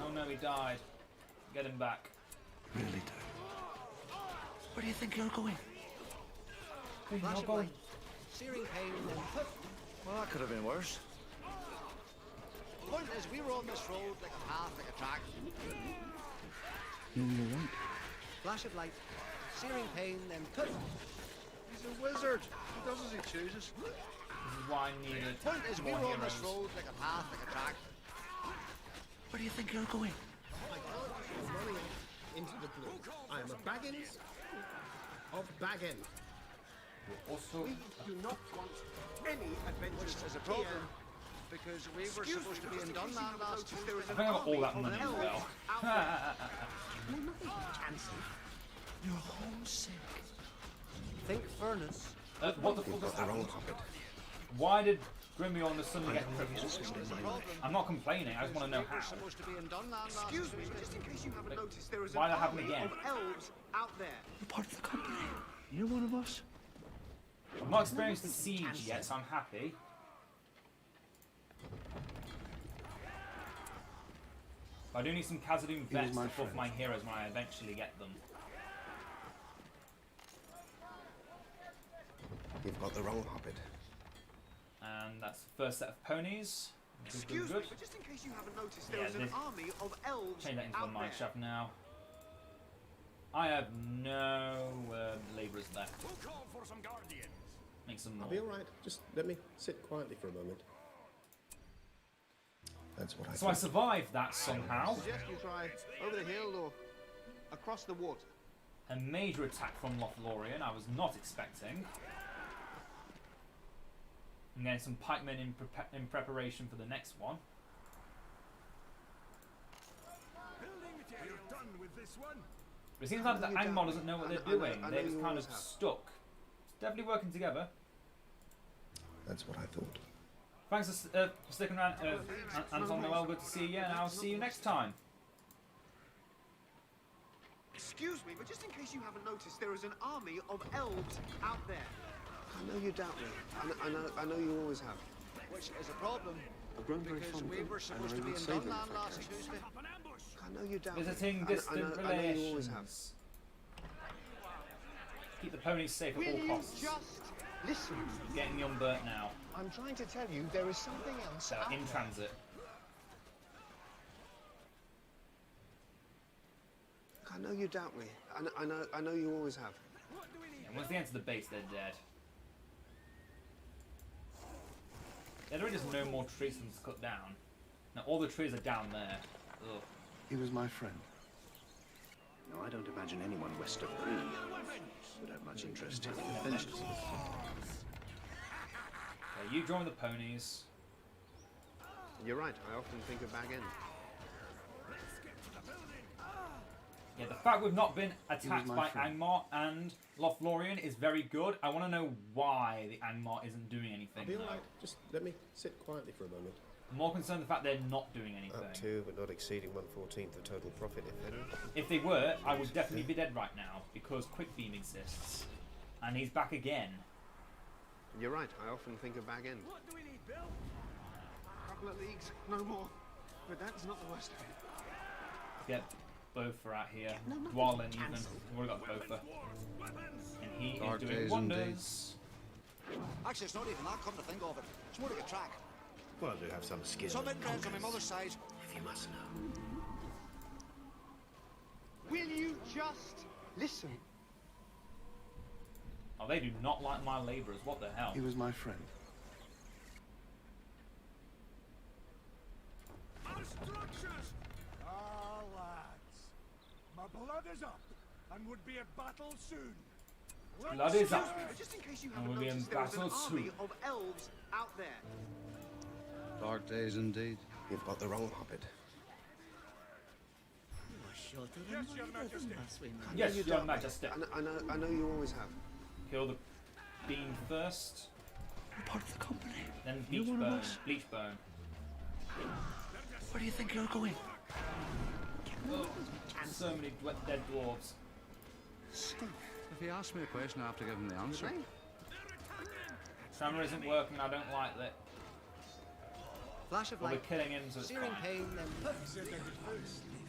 Oh no, he died. Get him back. Really do. Where do you think you're going? Flash of light, searing pain, then... Well, that could have been worse. Point is, we were on this road like a path, like a track. No, you're right. Flash of light, searing pain, then... He's a wizard. He does as he chooses. This is why I needed Point is, we more were on this heroes. road like a path, like a track. Where do you think you're going? Running into the blue. I am a Baggins of Baggin. Also, We do not want any adventures Which is a problem, because we were supposed to be in Dunland last Tuesday. I think I got all that money as well. No, nothing cancelled. You're homesick. Think furnace. What the You've fuck is got the wrong happening? hobbit. Why did Grimmy suddenly get I've crippled? used a sword in my life. I'm not complaining, I just want to know We were how. supposed to be in Dunland last Excuse me, Tuesday. just in case you haven't noticed, there is Why an did that happen army again? of elves out there. You're part of the company. You're one of us. I've not experienced the siege yet, so I'm happy. But I do need some Khazad-dûm vets to my buff friend. my heroes when I eventually get them. You've got the wrong hobbit. And that's the first set of ponies. Good, Excuse good, me, good. but just in case you haven't noticed, there Yeah, is an this- army of elves Change that into a out mine there. shaft now. I have no labourers left. We'll call for some guardians. Make some more. I'll be alright. Just let me sit quietly for a moment. That's what I So I thought. survived that somehow. Suggest you try over the hill or across the water. A major attack from Lothlorien I was not expecting. I'm getting some pikemen in preparation for the next one. Building material. We're done with this one. But it seems like the Edain Mod doesn't know what they're doing. I know They're just you kind of always have. stuck. Definitely working together. That's what I thought. Thanks for sticking around, Anton Noel. Good to see you, and I'll see you next time. Excuse me, but just in case you haven't noticed, there is an army of elves out there. I know you doubt me. I know you always have. Which is a problem, I've grown very because fond of we them, were and supposed I to be will in save them Dunland if I last can. Tuesday. Up an ambush. I know you doubt Visiting me. distant I know you always have. relations. Keep the ponies safe at Will all you costs. just listen? Getting the unburnt now. I'm trying to tell you there is something else So out in there. transit. I know you doubt me. I know you always have. What do we need? And once they enter the base, they're dead. Yeah, there are just no more trees for them to cut down. Now all the trees are down there. Ugh. He was my friend. No, I don't imagine anyone west of Bree would have much interest in adventures. Okay, you join the ponies. You're right. I often think of Bag End. Yeah, the fact we've not been attacked my by friend. Angmar and Lothlorien is very good. I want to know why the Angmar isn't doing anything. I'll be though. alright. Just let me sit quietly for a moment. I'm more concerned the fact they're not doing anything. Up to, but not exceeding 1/14 of total profit, if any. If they were, I would definitely be dead right now because Quick Beam exists, and he's back again. You're right. I often think of Bag End. What do we need, Bill? A couple of leagues, no more. But that's not the worst of it. Get Bofa out here. No, nothing Dwalin even. cancelled. We've already got Bofa. And he Dark is doing days wonders. Actually, it's not even that, come to think of it. It's more like a track. Well, I do have some skill. Some inbreds on my mother's side. If you must know. Will you just listen? Oh, they do not like my labourers. What the hell? He was my friend. Our structures! Ah, lads. My blood is up, and would be at battle soon. Blood is up. But just in case you And haven't we'll be in noticed, there is an battle army soon. of elves out there. Dark days indeed. You've got the wrong hobbit. Yes, Your Majesty. Yes, You Your doubt me. Majesty. I know you always have. Kill the beam first, You're part of the company. then You're bleach one of bone. us. Bleach bone. Where do you think you're going? So many dead dwarves. If he asks me a question, I have to give him the answer. Trammer isn't working. I don't like that. Flash of Well, we're light, killing him, so it's searing fine. pain, then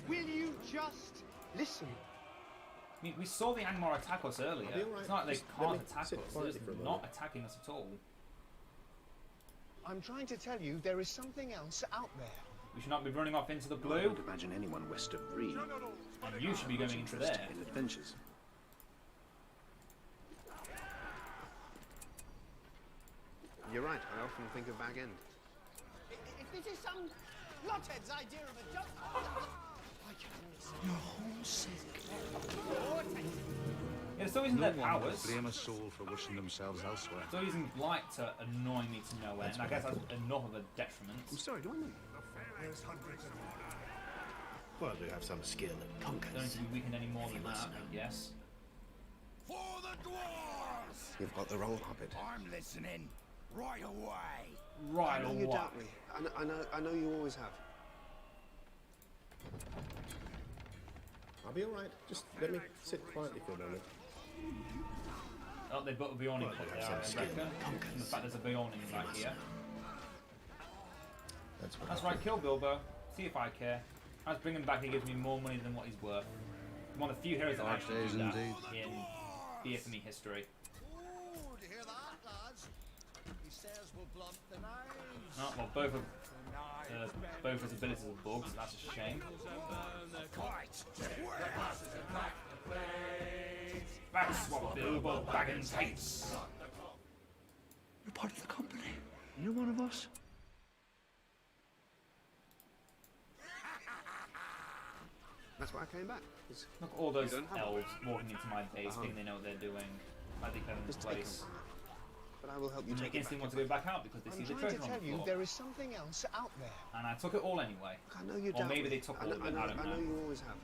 Will you just listen? I mean, we saw the Angmar attack us earlier. I'll be all right. It's not like they Just let can't me attack us. sit They're quietly just for a not moment. attacking us at all. I'm trying to tell you there is something else out there. We should not be running off into the I blue. don't imagine anyone west of Bree And you should be going into interested there. in adventures. You're right. I often think of Bag End. if this is some blothead's idea of a joke, I can't listen. You're homesick. Yeah, they're still using their powers. blame a soul for wishing themselves elsewhere. Still using light to annoy me to no end. I guess that's enough of a detriment. I'm sorry, do I know? There's hundreds of order. Well, I do have some skill at Don't conquers. need to be weakened any more than that, I guess. For the dwarves! You've got the wrong hobbit. I'm listening. Right away. Right I know or you what? doubt me. I know you always have. I'll be all right. Just let me sit quietly for a moment. Oh, they put a Bjorn Well, put they there, have I some skill. reckon. And the fact there's a Bjorn right here. That's what That's I right, think. kill Bilbo. See if I care. I just bring him back, he gives me more money than what he's worth. One of the few heroes that Dark actually days do that indeed. in BFME history. Oh, do you hear that, lads? He says we'll blunt the knives. Oh, well, both his abilities are bugs, that's a shame. That's what Bilbo Baggins hates. You're part of the company. You're one of us. That's why I came back. It's Look at all those don't have elves walking into my base, thinking they know what they're doing. Like they own this just take place. them. But I will help you And they take it instantly back. want to go back out because they I'm see the trying to treasure on tell the you floor. there is something else out there. And I took it all anyway. I know you Or doubt maybe me. they took all of it, I don't I know know. you always have.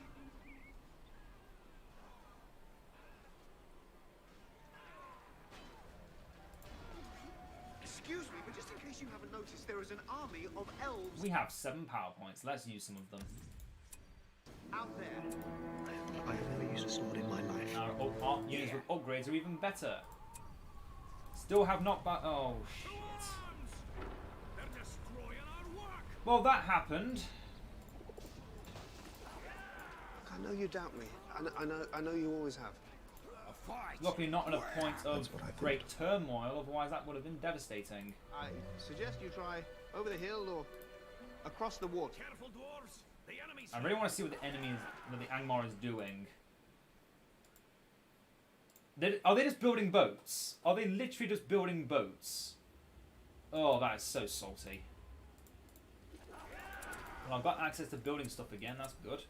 Excuse me, but just in case you haven't noticed, there is an army of elves We have 7 PowerPoints, let's use some of them. out there. I have never used a sword in my life. Our units with upgrades are even better. Still have not oh shit. They're destroying our work. Well, that happened. I know you doubt me. I know you always have. A fight. Luckily not at a point of That's what I thought. great turmoil, otherwise that would have been devastating. I suggest you try over the hill or across the water. Careful, dwarves. The enemy's I really want to see what the Angmar is doing. Are they just building boats? Are they literally just building boats? Oh, that is so salty. Well, I've got access to building stuff again, that's good.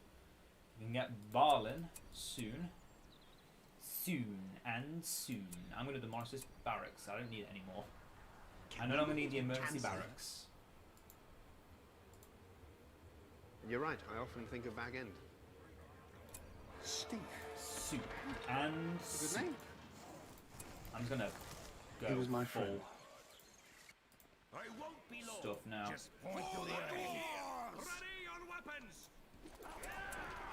We can get Barlin soon. Soon and soon. I'm going to demolish this barracks, I don't need it anymore. I no longer need the emergency barracks. You're right. I often think of Bag End. Steve. Soup and Good soup. name. I'm just gonna go He was my full friend. I won't be long. stuff now. Just point to the enemy. Ready on weapons.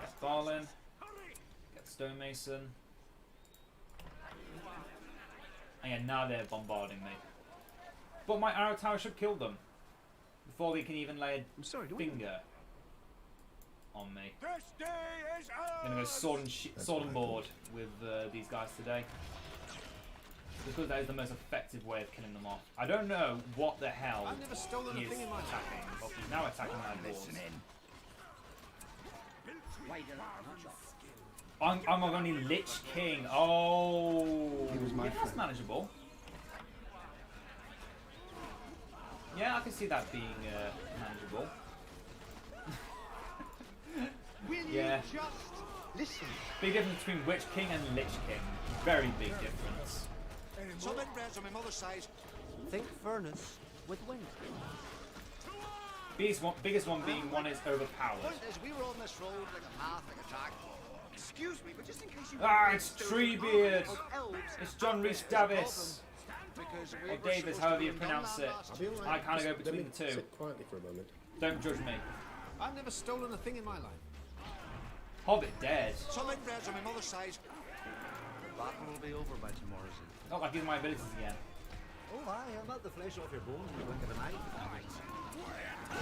Get Barlin, Hurry. get Stonemason. And yeah, now they're bombarding me. But my arrow tower should kill them before they can even lay I'm sorry, a do I know? finger on me. This day is I'm gonna go sword and, sword and board with these guys today. Because that is the most effective way of killing them off. I don't know what the hell I've never stolen a he is thing in my life. attacking, but he's now attacking my boards. I'm only Lich King. Oh, He was my yeah, that's friend. manageable. Yeah, I can see that being manageable. Will Yeah. you just listen? Big difference between Witch King and Lich King. Very big difference. Some inbreds on my mother's side think furnace with wind. Biggest one being one is overpowered. Point is, we were on this road like a path, like a track. Excuse me, but just in case you Ah, haven't it's noticed, there is an Treebeard. army of elves It's John out Rhys there. Davis. Because we Or were Davis, supposed however to you be in pronounce it. Dunland last I'll be alright. I kind of go Just between let the me two. sit quietly for a moment. Don't judge me. I've never stolen a thing in my life. Hobbit dead. Some inbreds on my mother's side. The battle will be over by tomorrow's eve. Not like using my abilities again. Oh, aye, I'll melt the flesh off your bones in the blink of an eye.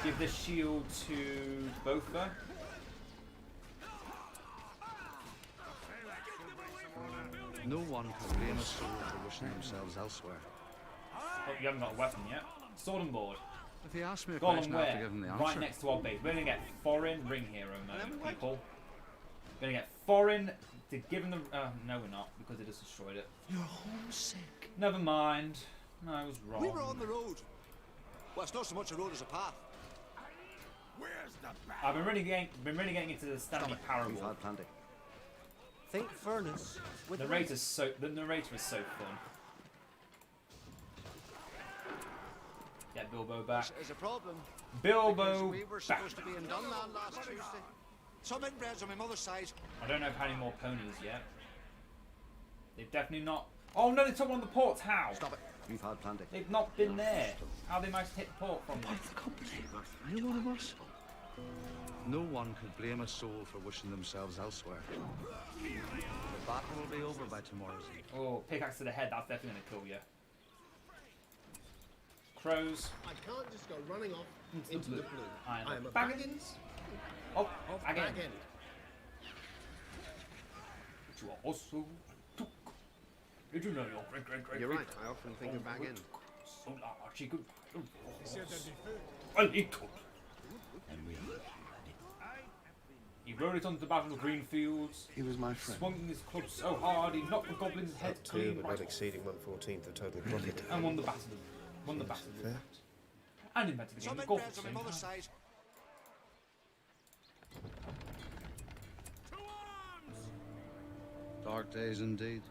Give the shield to Botha. No one can blame a soul for wishing themselves elsewhere. Oh, you haven't got a weapon yet. Sword and board. If he asks me a Gollum question, I have to where? give him the Right answer. next to our base. We're going to get foreign ring hero moment, people. We're going to get foreign to give him the... no, we're not, because it just destroyed it. You're homesick. Never mind. No, I was wrong. We were on the road. Well, it's not so much a road as a path. Where's the bat? I've been really getting into the Stanley Parable. plenty. Think furnace with The narrator is so fun. Get Bilbo back. Is a problem. Bilbo We were back. supposed to be in Dunland last Tuesday. Some inbreds on my mother's side. I don't know if I have any more ponies yet. They've definitely not. Oh no, they took one of the ports. How? Stop it. We've had plenty. They've not been there. How they managed to hit the port from them? Are you one of us? No one could blame a soul for wishing themselves elsewhere. The battle will be over by tomorrow's eve. Oh, pickaxe to the head. That's definitely gonna kill you. Crows. I can't just go running off into the blue. I am a Baggins. Oh, again. You are also took. Did you know your great You're right, I often think of back in. so large he could. He said there'd be food. Well, he could. He rode it onto the Battle of Greenfields. He was my friend. Swung his club so hard he knocked the goblin's head Up 2, clean but right not off. exceeding 1/14 of total profit. And won the battle. Won the battle. Fair. And invented the game Some of golf at inbreds the on my same mother's time. side. To arms! Dark days indeed.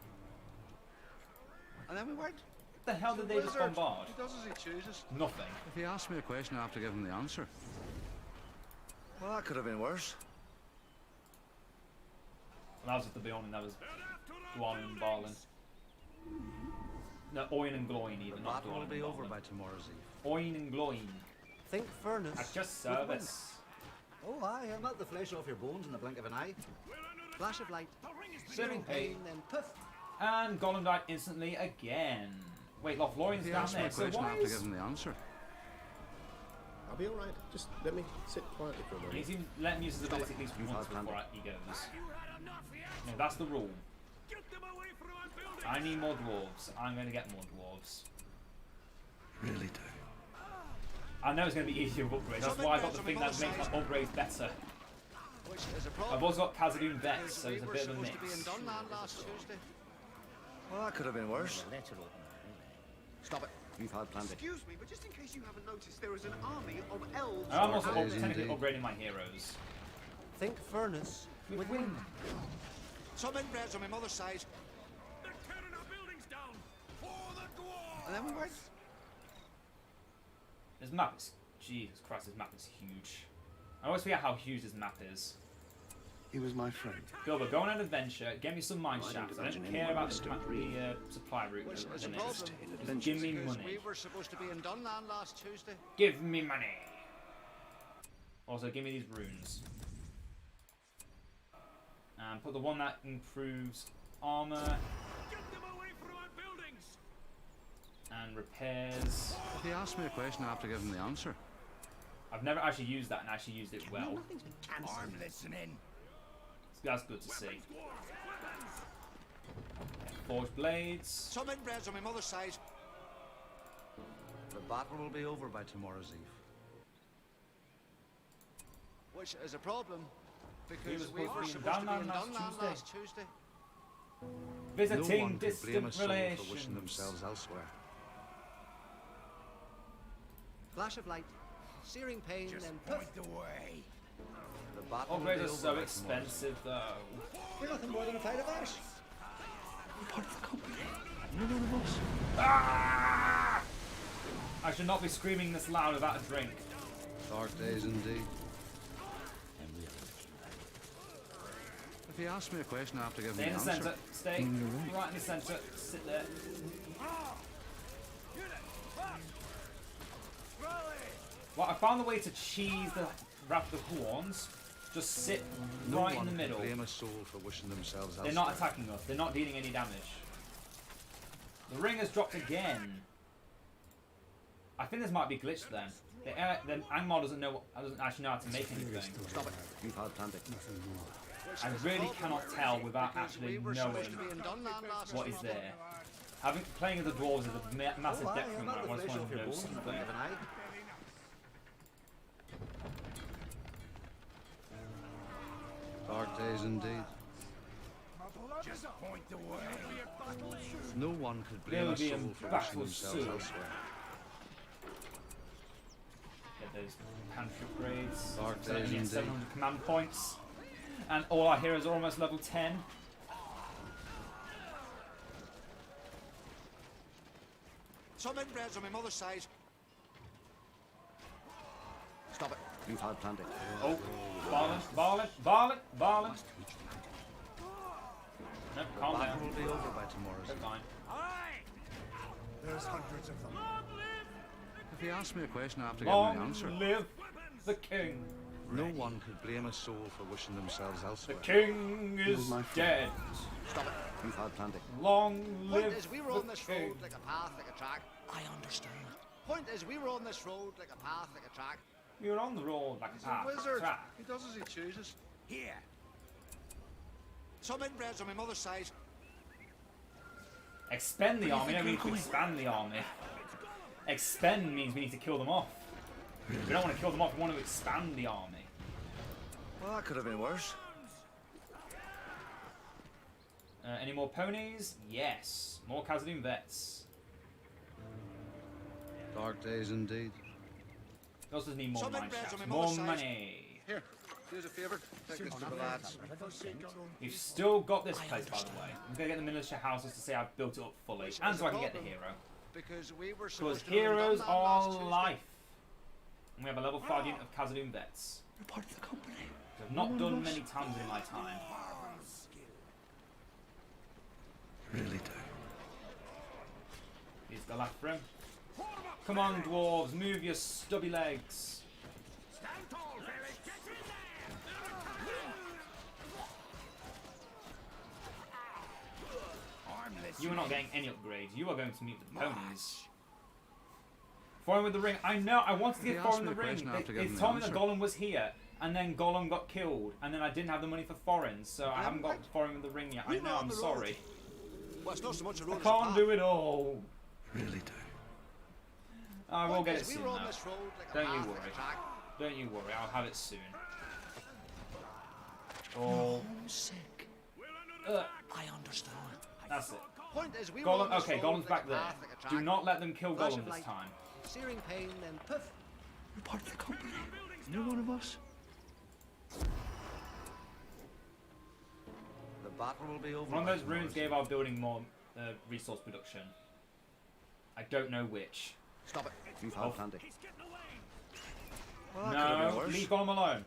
And then we went. What the hell did they just bombard? He does as he chooses. Nothing. If he asks me a question, I have to give him the answer. Well, that could have been worse. Well, that was just the Bjorn and that was Dwan and Barlin. No, Oin and Gloin The even, not battle Dwan will and be over Barlin. by tomorrow's eve. Oin and Gloin. Think furnace. At your service. Oh, aye, I'll melt the flesh off your bones in the blink of an eye. Flash of light, searing pain, then poof. And Gollum died instantly again. Wait, Lothlorien's If he down asks me there, a so question, I why have to is... give him the answer. I'll be alright. Just let me sit quietly for a moment. He's even let him use his ability at least You've once had before plenty. he goes. You had enough yet? No, that's the rule. Get them away from our buildings! I need more dwarves. I'm going to get more dwarves. Really do. I know it's going to be easier to upgrade. That's why I got the thing that makes my upgrades better. Which is a problem. I've also got Khazad-dûm Vex, so We it's a were bit of a supposed to be in mix. Dunland last Tuesday. Well, that could have been worse. Stop it. We've had plenty. Excuse me, but just in case you haven't noticed, there is an army of elves And I'm also out there. technically upgrading my heroes. Think furnace With wind. Some inbreds on my mother's side. They're tearing our buildings down! For the dwarves! And then we went. This map is... Jesus Christ, this map is huge. I always forget how huge this map is. He was my friend. Bilbo, go on an adventure, get me some mine I don't shafts. I don't imagine care anyone about must the agree. supply route. Which is a in it. problem. Just give me Because money. we were supposed to be in Dunland last Tuesday. Give me money. Also, give me these runes. And put the one that improves armor Get them away from our buildings! and repairs. If he asks me a question, I have to give him the answer. I've never actually used that and actually used it well. I'm listening. That's good to see. Weapons, dwarves! Weapons! Forged blades. Some inbreds on my mother's side. The battle will be over by tomorrow's eve. Which is a problem, because we were supposed to be in Dunland last Tuesday. Visiting No one could blame a distant soul relations. for wishing themselves elsewhere. Flash of light, searing pain, Just then point the way. The battle will Upgrades be are over so by expensive though. You're nothing more than a flight of ash. You're part of the company. You're one of us. Ah! I should not be screaming this loud without a drink. Dark days indeed. If you ask me a question, I have to give Stay him in the the answer. centre. Stay right in the centre. Sit there. Well, I found the way to cheese the Wrath of Horns. Just sit right in the middle. Blame a soul for wishing themselves They're not attacking us. They're not dealing any damage. The ring has dropped again. I think this might be glitched then. The Edain Mod doesn't actually know how to make anything. Stop it. You've had plenty. I really cannot tell without actually knowing what is there. Playing as the dwarves is a massive detriment when I just want to know something. Dark days indeed. Just point the way. No one could blame There will a be soul a for wishing battle themselves soon. elsewhere. Get those pantry upgrades. Dark So days only indeed. 700 command points. And all our heroes are almost level 10. Some inbreds on my mother's side. Stop it. You've had plenty. Oh, Barlin. No, calm Battle down. will be over by tomorrow's They're eve. fine. There's hundreds of them. If you ask me a question, I have to give him the Long answer. live the king. No one could blame a soul for wishing themselves The elsewhere. king is dead. Stop it. You've had plenty. Long Point live is, we the were on this king. road like a path, like a track. I understand. Point is, we were on this road like a path, like a track. You're on the road like a path. Track. He does as he chooses. Here. Some inbreds on my mother's side. Expend the army, no, we need to expand the army. Expend means we need to kill them off. We don't want to kill them off, we want to expand the army. Well, that could have been worse. Any more ponies? Yes. More Khazad vets. Dark days indeed. We also need more Some mine inbreds shafts. on my More mother's side. money. Here, do us a favour. Take this to the lads. We've still got this place, by the way. I'm going to get the militia houses to say I've built it up fully. And so I can get the hero. Because we were Because supposed to have heroes done that are last Tuesday. life. And we have a level 5 unit of Khazad vets. You're part of the company. Which I've not done many times in my time. Really do. Here's Galafrim. Come on, dwarves, move your stubby legs. Stand tall, fellas. Get in there. I'm listening. You are not getting any upgrades. You are going to meet the ponies. Foreign with the ring. I know. I wanted to If get you ask foreign me with the a ring. question, I have to They give them the told me that answer. Gollum was here, and then Gollum got killed, and then I didn't have the money for foreign, so I haven't got foreign with the ring yet. I know. I'm sorry. Well, it's not so much a I road as a can't path. do it all. Really do. I will Point get is, it we soon. were on Though. this road like a Don't you path, worry. like a track. Don't you worry. I'll have it soon. Oh, Homesick. ugh, I understand. that's it. Point is, we were Gollum. on this Okay, road Gollum's like back a there. path, like a Do track. not let them kill Flash Gollum of this light. time. Searing pain, then poof. You're part of the company. You're one of us. The battle will be over. One of by those runes tomorrow's gave our building more resource production. I don't know which. Stop it. You've Oh. had plenty. He's getting away. Well, that could have been No, worse. leave Gollum alone.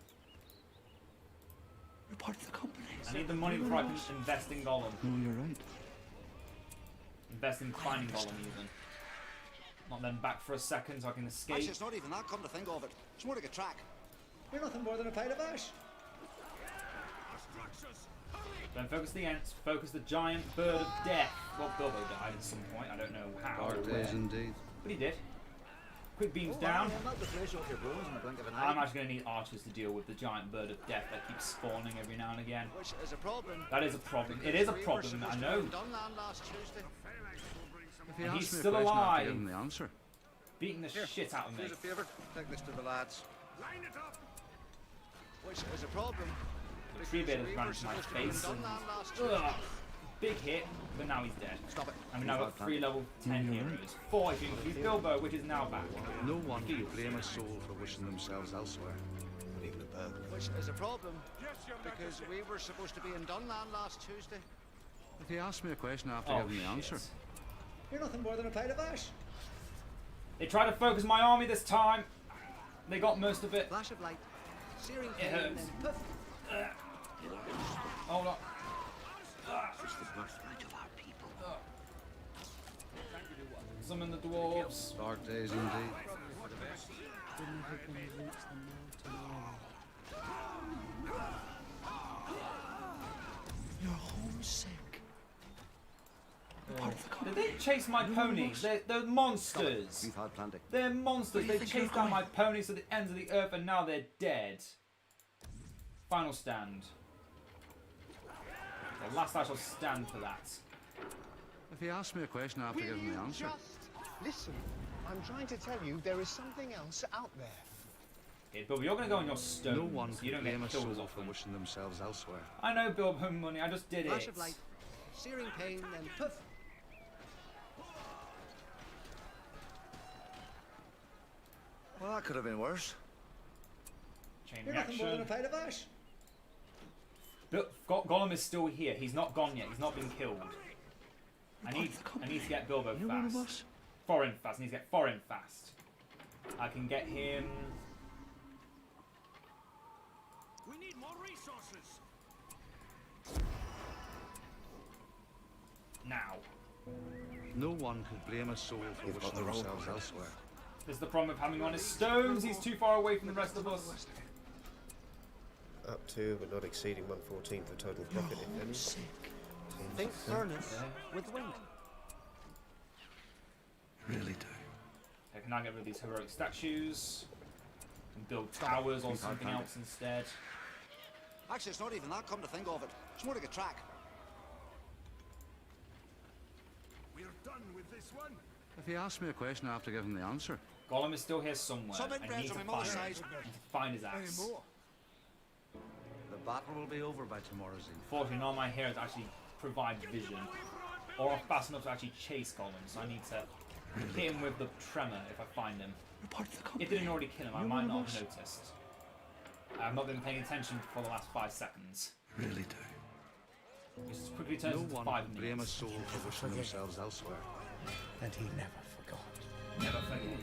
You're part of the company. I need the money before I can invest in Gollum. No, you're right. Invest in finding Gollum even. Not then back for a second so I can escape. Actually, it's not even that, come to think of it. It's more like a track. You're nothing more than a pile of ash. Structures. Don't focus the ants, focus the giant bird of death. Well, Bilbo died at some point, I don't know how or Dark where. days indeed. But he did. Quick beams Oh, down. I'm not the flesh off your bones in the blink of an eye. I'm actually going to need archers to deal with the giant bird of death that keeps spawning every now and again. Which is a problem. That is a problem. It is a We were problem, supposed I to know. have done that last Tuesday. If you And ask he's me a still question, I have to alive. give him the answer. Beating the shit out of Do me. us a favour. Take this to the lads. Line it up. Which is a problem. The tree because bit has we ran were into my supposed to have face done and... that last Tuesday. Ugh. Big hit, but now he's dead. Stop it. And we now got 3 level 10 heroes. 4 if you include Bilbo, which is now back. No one can blame a soul for wishing themselves elsewhere. Even a bird. Which is a problem. Because we were supposed to be in Dunland last Tuesday. If you ask me a question, I have to Oh, give him the answer. shit. You're nothing more than a pile of ash. They tried to focus my army this time. They got most of it. Flash of light. Searing It pain, hurts. then poof. Hold on. It's the birthright of our people. Summon the dwarves. Dark days indeed. We're never gonna reach the mountain wall. You're homesick. Did they chase my ponies? They're monsters. We've had plenty. They're monsters. They chased down my ponies to the ends of the earth and now they're dead. Final stand. The last I shall stand for that. If he asks me a question, I have to give him the answer. Just listen. I'm trying to tell you there is something else out there. Okay, Bilbo, you're going to go on your stones. No one You can don't blame get a killed soul as for often. wishing themselves elsewhere. I know, Bilbo money. I just did Flash it. of light. Searing pain, then poof. Well, that could have been worse. Chain You're nothing more than a reaction. pile of ash. Gollum is still here. He's not gone yet. He's not been killed. I need to get Bilbo You're one of fast. us. Foreign fast. I need to get Foreign fast. I can get him We need more resources. now. No one could blame a soul for You've got wishing the wrong themselves one. elsewhere. This is the problem with having on his stones. He's too far away from the rest of us. Up to, but not exceeding 1/14 of total profit, if any. Think furnace with wind. Really do. I can now get rid of these heroic statues and build towers or something else instead. Actually, it's not even that, come to think of it. It's more like a track. We're done with this one. If he asks me a question, I have to give him the answer. Gollum is still here somewhere. Some I need inbreds to on my find mother's him. side. I need to find his axe. The battle will be over by tomorrow's eve. Fortunately, none of my heroes actually provide vision or are fast enough to actually chase Gollum, so I need to hit him with the tremor if I find him. You're part of the company. If they didn't already kill him, I You're might one of not us. have noticed. I've not been paying attention for the last 5 seconds. Really do. This quickly turns No into one 5 can blame a minutes. soul for wishing themselves elsewhere. And he never forgot. Never forget.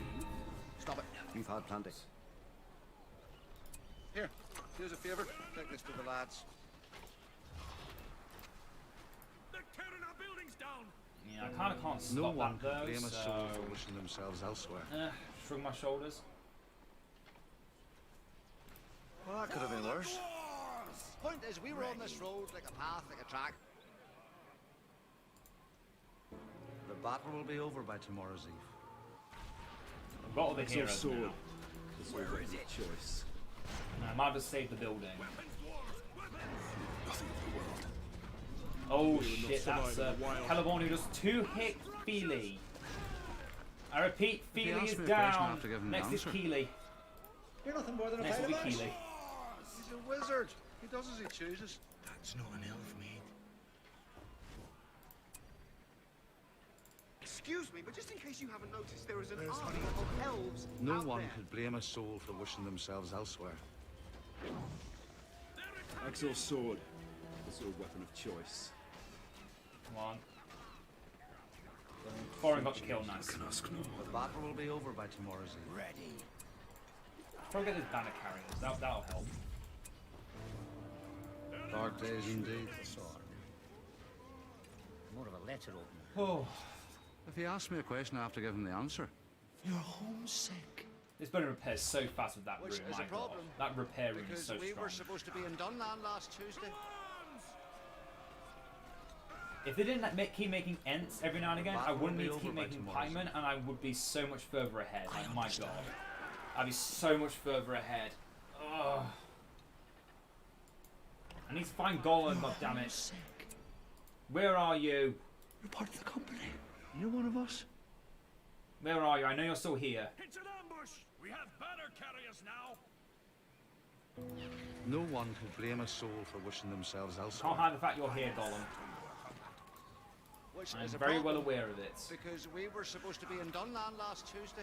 Stop it. You've had plenty. Here, here's a favour. Take this to the lads. They're tearing our buildings down. Yeah, I kind of can't stop No one that can though, blame a so... soul for wishing themselves elsewhere. Shrug my shoulders. Well, that could have been worse. Point is, we were on this road like a path, like a track. The battle will be over by tomorrow's eve. I've got all the heroes sword. now. Where is it? Choice. I might have saved the building. Nothing of the world. Oh will not shit, survive that's in the wild. Celeborn who does 2-hit Feely. I repeat, If he Feely asks is me a question, I down. have to give him the Next is answer. Keely. You're nothing more than Next will be Keely. He's a wizard. He does as he chooses. That's not an elf, mate. Excuse me, but just in case you haven't noticed, there is an army of elves No out one there. could blame a soul for wishing themselves elsewhere. Axe or sword? It's your weapon of choice. Come on. Thorin got the kill, nice. Can ask no The battle will be over by tomorrow's eve. Ready. Probably get this banner carriers, that'll help. Dark days indeed. More of a letter opener. Oh, If he asks me a question, I have to give him the answer. You're homesick. this building repairs so fast with that Which room, is my a god. problem, That repair room is Because so we strong. were supposed to be in Dunland last Tuesday. If they didn't keep making Ents every now and again, I Battle wouldn't will need be to keep over by making tomorrow's pikemen, and I would be so much further ahead. I Like, my understand. god. I'd be so much further ahead. Ugh. I need to find Gollum, goddammit. Homesick. Where are you? You're part of the company. You're one of us. Where are you? I know you're still here. It's an ambush. We have banner carriers now. No one could blame a soul for wishing themselves Can't elsewhere. hide the fact you're here, Gollum. Which I'm is a very well problem, aware of it. Because we were supposed to be in Dunland last Tuesday.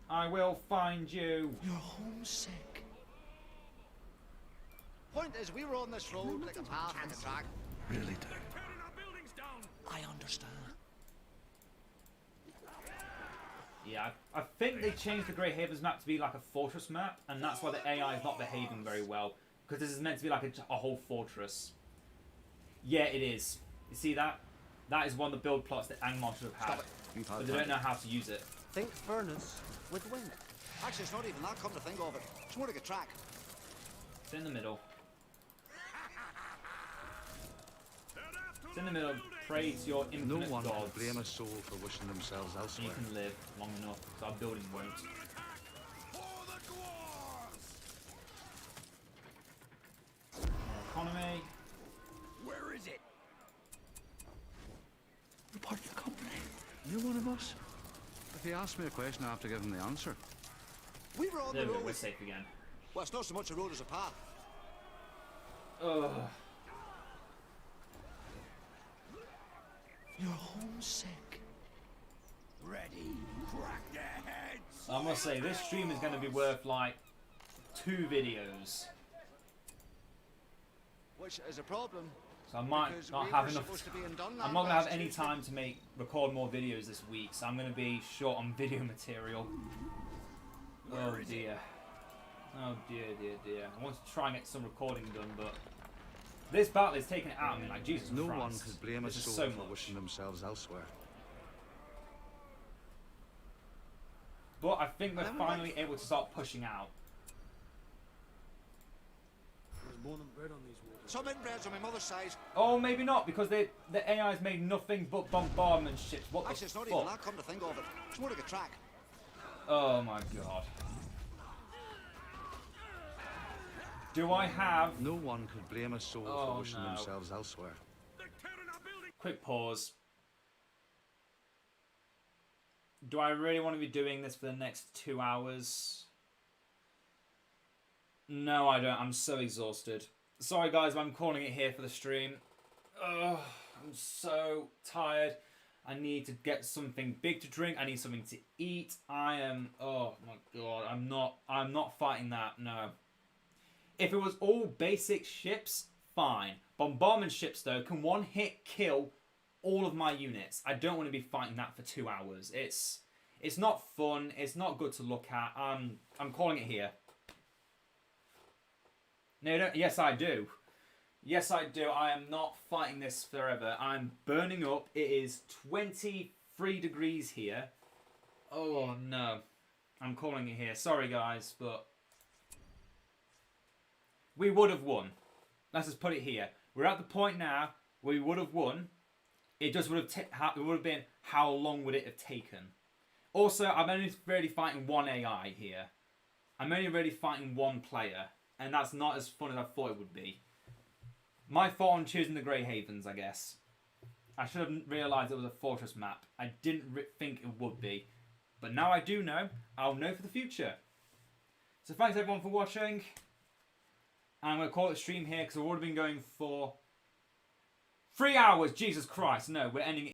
I will find you. You're homesick. Point is, we were on this road like a path, like a track. Really do. Tearing our buildings down. I understand. Yeah, I think they changed the Grey Havens map to be like a fortress map, and that's why the AI is not behaving very well. Because this is meant to be like a whole fortress. Yeah, it is. You see that? That is one of the build plots that Edain Mod should have had. But they don't know how to use it. Think furnace with wind. Actually, it's not even that, come to think of it. It's more like a track. It's in the middle. It's in the middle. Pray to your infinite No one gods. can blame a soul for wishing themselves elsewhere. You can live long enough, so our building won't. Economy. Where is it? We're part of the company. You're one of us. If he asks me a question, I have to give him the answer. We were on There the we go, road. we're safe again. Well, it's not so much a road as a path. Ugh. You're homesick. Ready, crack their heads. I must say, this stream is going to be worth like 2 videos. Which is a problem. So I might because not we have were enough. supposed to be in Dunland I'm not going to have last any Tuesday. time to record more videos this week, so I'm going to be short on video material. Oh dear. Oh dear, dear, dear. I want to try and get some recording done, but this battle is taking it out of me like Jesus No Christ. one could blame a This is soul so for much. wishing themselves elsewhere. But I think we're finally able to start pushing out. There's more than bread on these waters. Some inbreds on my mother's side. Oh, maybe not, because the AI's made nothing but bombardment ships. What Actually, the it's not fuck? even that, come to think of it. It's more like a track. Oh my god. Do I have... No one could blame a soul Oh, for wishing no. themselves elsewhere. Quick pause. Do I really want to be doing this for the next 2 hours? No, I don't. I'm so exhausted. Sorry, guys, but I'm calling it here for the stream. Ugh, I'm so tired. I need to get something big to drink. I need something to eat. I am... Oh, my God. I'm not fighting that. No. If it was all basic ships, fine. Bombardment ships, though, can one hit kill all of my units. I don't want to be fighting that for 2 hours. It's not fun. It's not good to look at. I'm calling it here. No, don't. Yes, I do. Yes, I do. I am not fighting this forever. I'm burning up. It is 23 degrees here. Oh, no. I'm calling it here. Sorry, guys, but... we would have won. Let's just put it here. We're at the point now where we would have won. It just would have, it would have been, how long would it have taken? Also, I'm only really fighting one AI here. I'm only really fighting one player. And that's not as fun as I thought it would be. My fault on choosing the Grey Havens, I guess. I should have realised it was a fortress map. I didn't think it would be. But now I do know. I'll know for the future. So thanks everyone for watching. I'm going to call it a stream here because we've already been going for 3 hours. Jesus Christ. No, we're ending it.